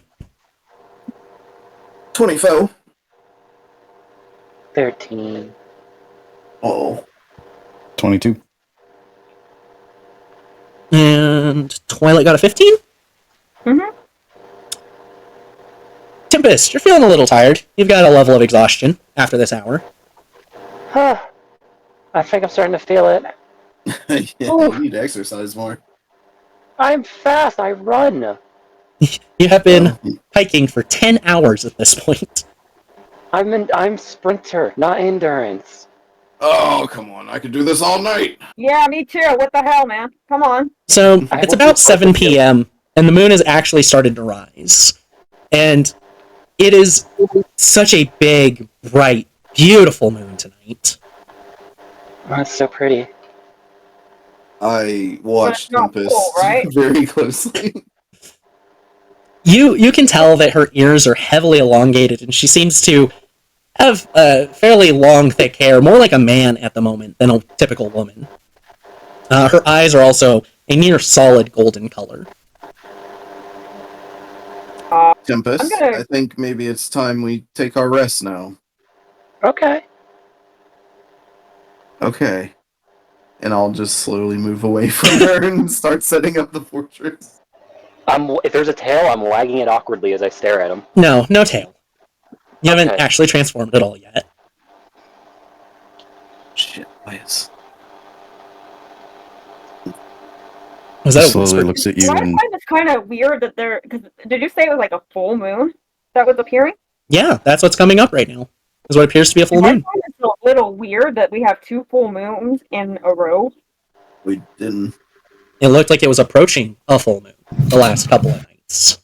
24. 13. Oh. 22. And Twilight got a 15? Mm-hmm. Tempest, you're feeling a little tired. You've got a level of exhaustion after this hour. Huh. I think I'm starting to feel it. Yeah, you need to exercise more. I'm fast. I run. You have been Oh. hiking for 10 hours at this point. I'm sprinter, not endurance. Oh, come on. I could do this all night. Yeah, me too. What the hell, man? Come on. So, I it's will about be 7 perfect. p.m., and the moon has actually started to rise. And it is such a big, bright, beautiful moon tonight. Oh, it's so pretty. I watched But it's not Tempest full, right? very closely. You can tell that her ears are heavily elongated, and she seems to have fairly long, thick hair, more like a man at the moment than a typical woman. Her eyes are also a near solid golden color. Tempest, I'm gonna- I think maybe it's time we take our rest now. Okay. Okay. And I'll just slowly move away from her and start setting up the fortress. If there's a tail, I'm wagging it awkwardly as I stare at him. No tail. You haven't Okay. actually transformed at all yet. Shit, Lance. Was that a Slowly whisper? looks at you I and find this kind of weird that there. Because did you say it was like a full moon that was appearing? Yeah, that's what's coming up right now. Is what appears to be a full I moon. find it a little weird that we have 2 full moons in a row. We didn't. It looked like it was approaching a full moon the last couple of nights.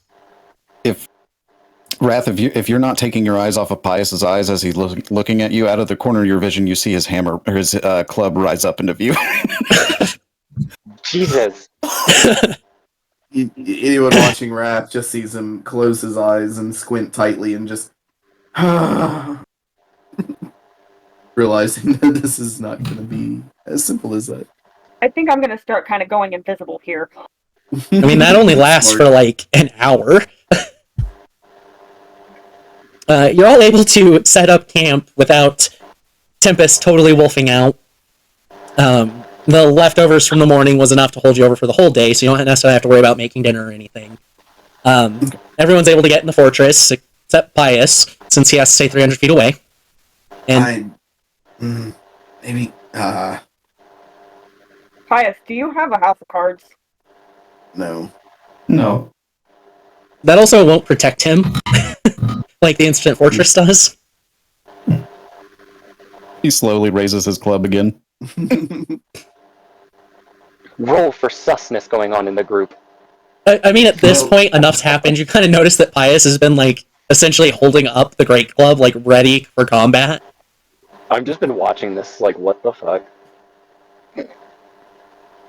Wrath, if you're not taking your eyes off of Pius's eyes as he's looking at you, out of the corner of your vision, you see his hammer or his club rise up into view. Jesus. Anyone watching Wrath just sees him close his eyes and squint tightly and just realizing that this is not going to be as simple as that. I think I'm gonna start kind of going invisible here. I mean, that only lasts for like an hour. You're all able to set up camp without Tempest totally wolfing out. The leftovers from the morning was enough to hold you over for the whole day, so you don't necessarily have to worry about making dinner or anything. Everyone's able to get in the fortress, except Pius, since he has to stay 300 feet away. And Maybe. Pius, do you have a house of cards? No. No. that also won't protect him, like the Instant Fortress does. He slowly raises his club again. Roll for susness going on in the group. I mean, at this Well- point, enough's happened. You kind of notice that Pius has been, like, essentially holding up the Great Club, like, ready for combat. I've just been watching this, like, what the fuck?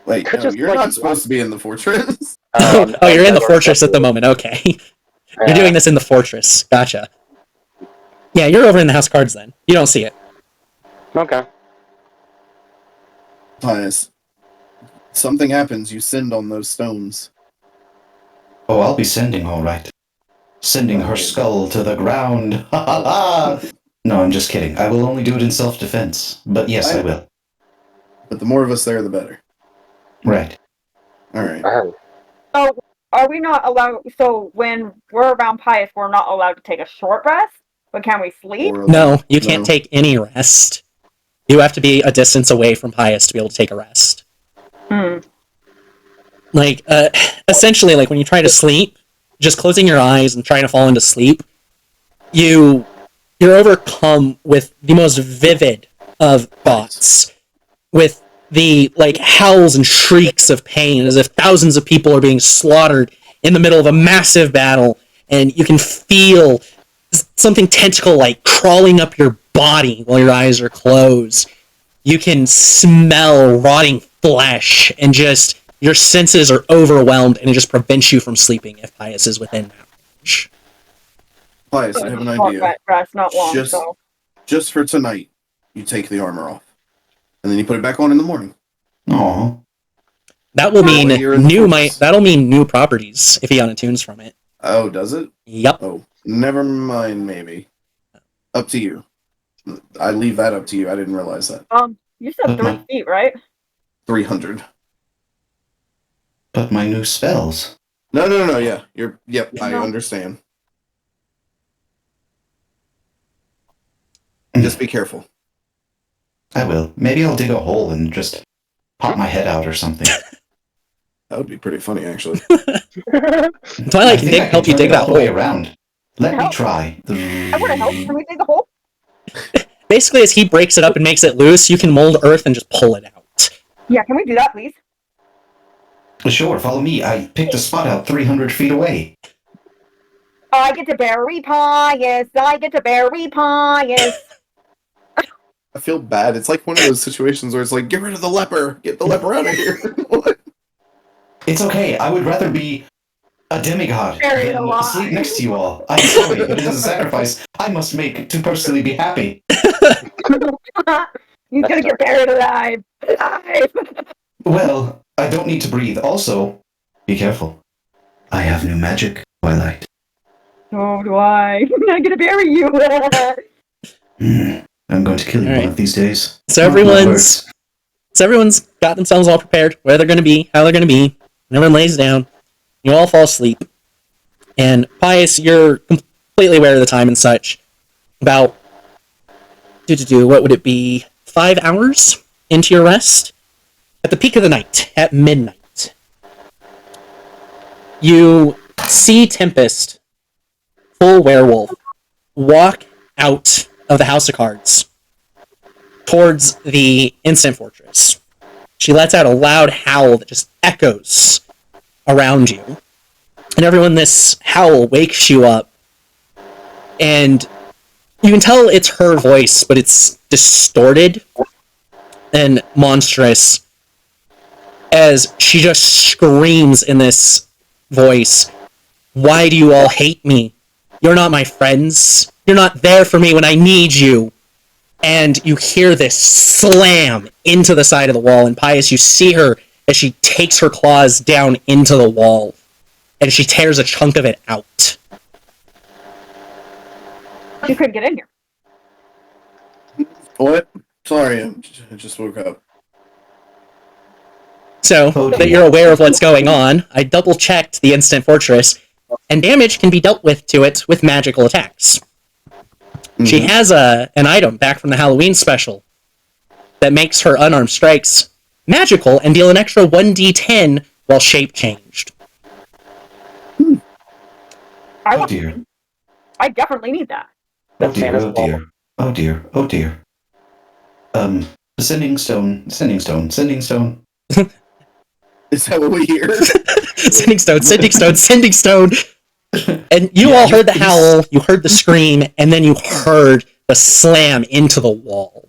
Wait, Could no, just, you're like, not supposed to be in the fortress. Oh, you're in the fortress at the moment, okay. You're doing this in the fortress. Gotcha. Yeah, you're over in the House of Cards then. You don't see it. Okay. Pious. Something happens, you send on those stones. Oh, I'll be sending, all right. Sending her skull to the ground. Ha ha ha! No, I'm just kidding. I will only do it in self-defense. But yes, I will. But the more of us there, the better. Right. Alright. So, are we not allowed? So, when we're around Pius, we're not allowed to take a short rest? But can we sleep? No, you can't take any rest. You have to be a distance away from Pius to be able to take a rest. Like, essentially, like when you try to sleep, just closing your eyes and trying to fall into sleep, you're overcome with the most vivid of thoughts, with the like howls and shrieks of pain, as if thousands of people are being slaughtered in the middle of a massive battle, and you can feel something tentacle-like crawling up your body while your eyes are closed. You can smell rotting flesh, and just your senses are overwhelmed, and it just prevents you from sleeping if Pius is within that range. Pius, I have an idea. Rest, not long, Just for tonight, you take the armor off. And then you put it back on in the morning. Aww. That will mean that'll mean new properties if he unattunes from it. Oh, does it? Yep. Oh, never mind, maybe. Up to you. I leave that up to you. I didn't realize that. You said 3 feet, right? 300. But my new spells. No, yeah. I understand. Just be careful. I will. Maybe I'll dig a hole and just pop my head out or something. That would be pretty funny, actually. Twilight can help you dig that hole. Way around. Let me try. I want to help. Can we dig the hole? Basically, as he breaks it up and makes it loose, you can mold earth and just pull it out. Yeah, can we do that, please? Sure, follow me. I picked a spot out 300 feet away. I get to bury Pius. I get to bury Pius. I feel bad. It's like one of those situations where it's like, get rid of the leper. Get the leper out of here. What? It's okay. I would rather be a demigod Buried than alive. sleep next to you all. I'm sorry, but it is a sacrifice I must make to personally be happy. He's gonna get buried alive. Well, I don't need to breathe. Also, be careful. I have new magic, Twilight. So do I. I'm gonna bury you. I'm going to kill you one of these days. So everyone's got themselves all prepared, where they're going to be, how they're going to be. And everyone lays down. You all fall asleep. And Pius, you're completely aware of the time and such. About, what would it be, 5 hours into your rest? At the peak of the night, at midnight, you see Tempest, full werewolf, walk out of the House of Cards towards the Instant Fortress. She lets out a loud howl that just echoes around you. And everyone, this howl wakes you up. And you can tell it's her voice, but it's distorted and monstrous as she just screams in this voice, "Why do you all hate me? You're not my friends. You're not there for me when I need you." And you hear this slam into the side of the wall, and Pius, you see her as she takes her claws down into the wall, and she tears a chunk of it out. You couldn't get in here. What? Sorry, I just woke up. So, that you're aware of what's going on, I double-checked the Instant Fortress, and damage can be dealt with to it with magical attacks. Mm-hmm. She has an item back from the Halloween special that makes her unarmed strikes magical and deal an extra 1d10 while shape changed. Oh dear. I definitely need that. Oh dear, oh dear. Oh dear, oh dear. Sending stone. Is that what we hear? Sending stone. And you all heard the howl, you heard the scream, and then you heard the slam into the wall.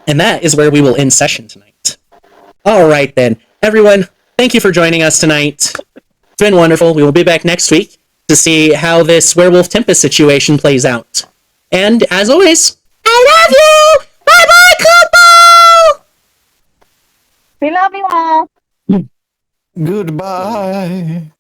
And that is where we will end session tonight. Alright then. Everyone, thank you for joining us tonight. It's been wonderful. We will be back next week to see how this Werewolf Tempest situation plays out. And as always, I love you! Bye bye, Kupo! We love you all. Goodbye.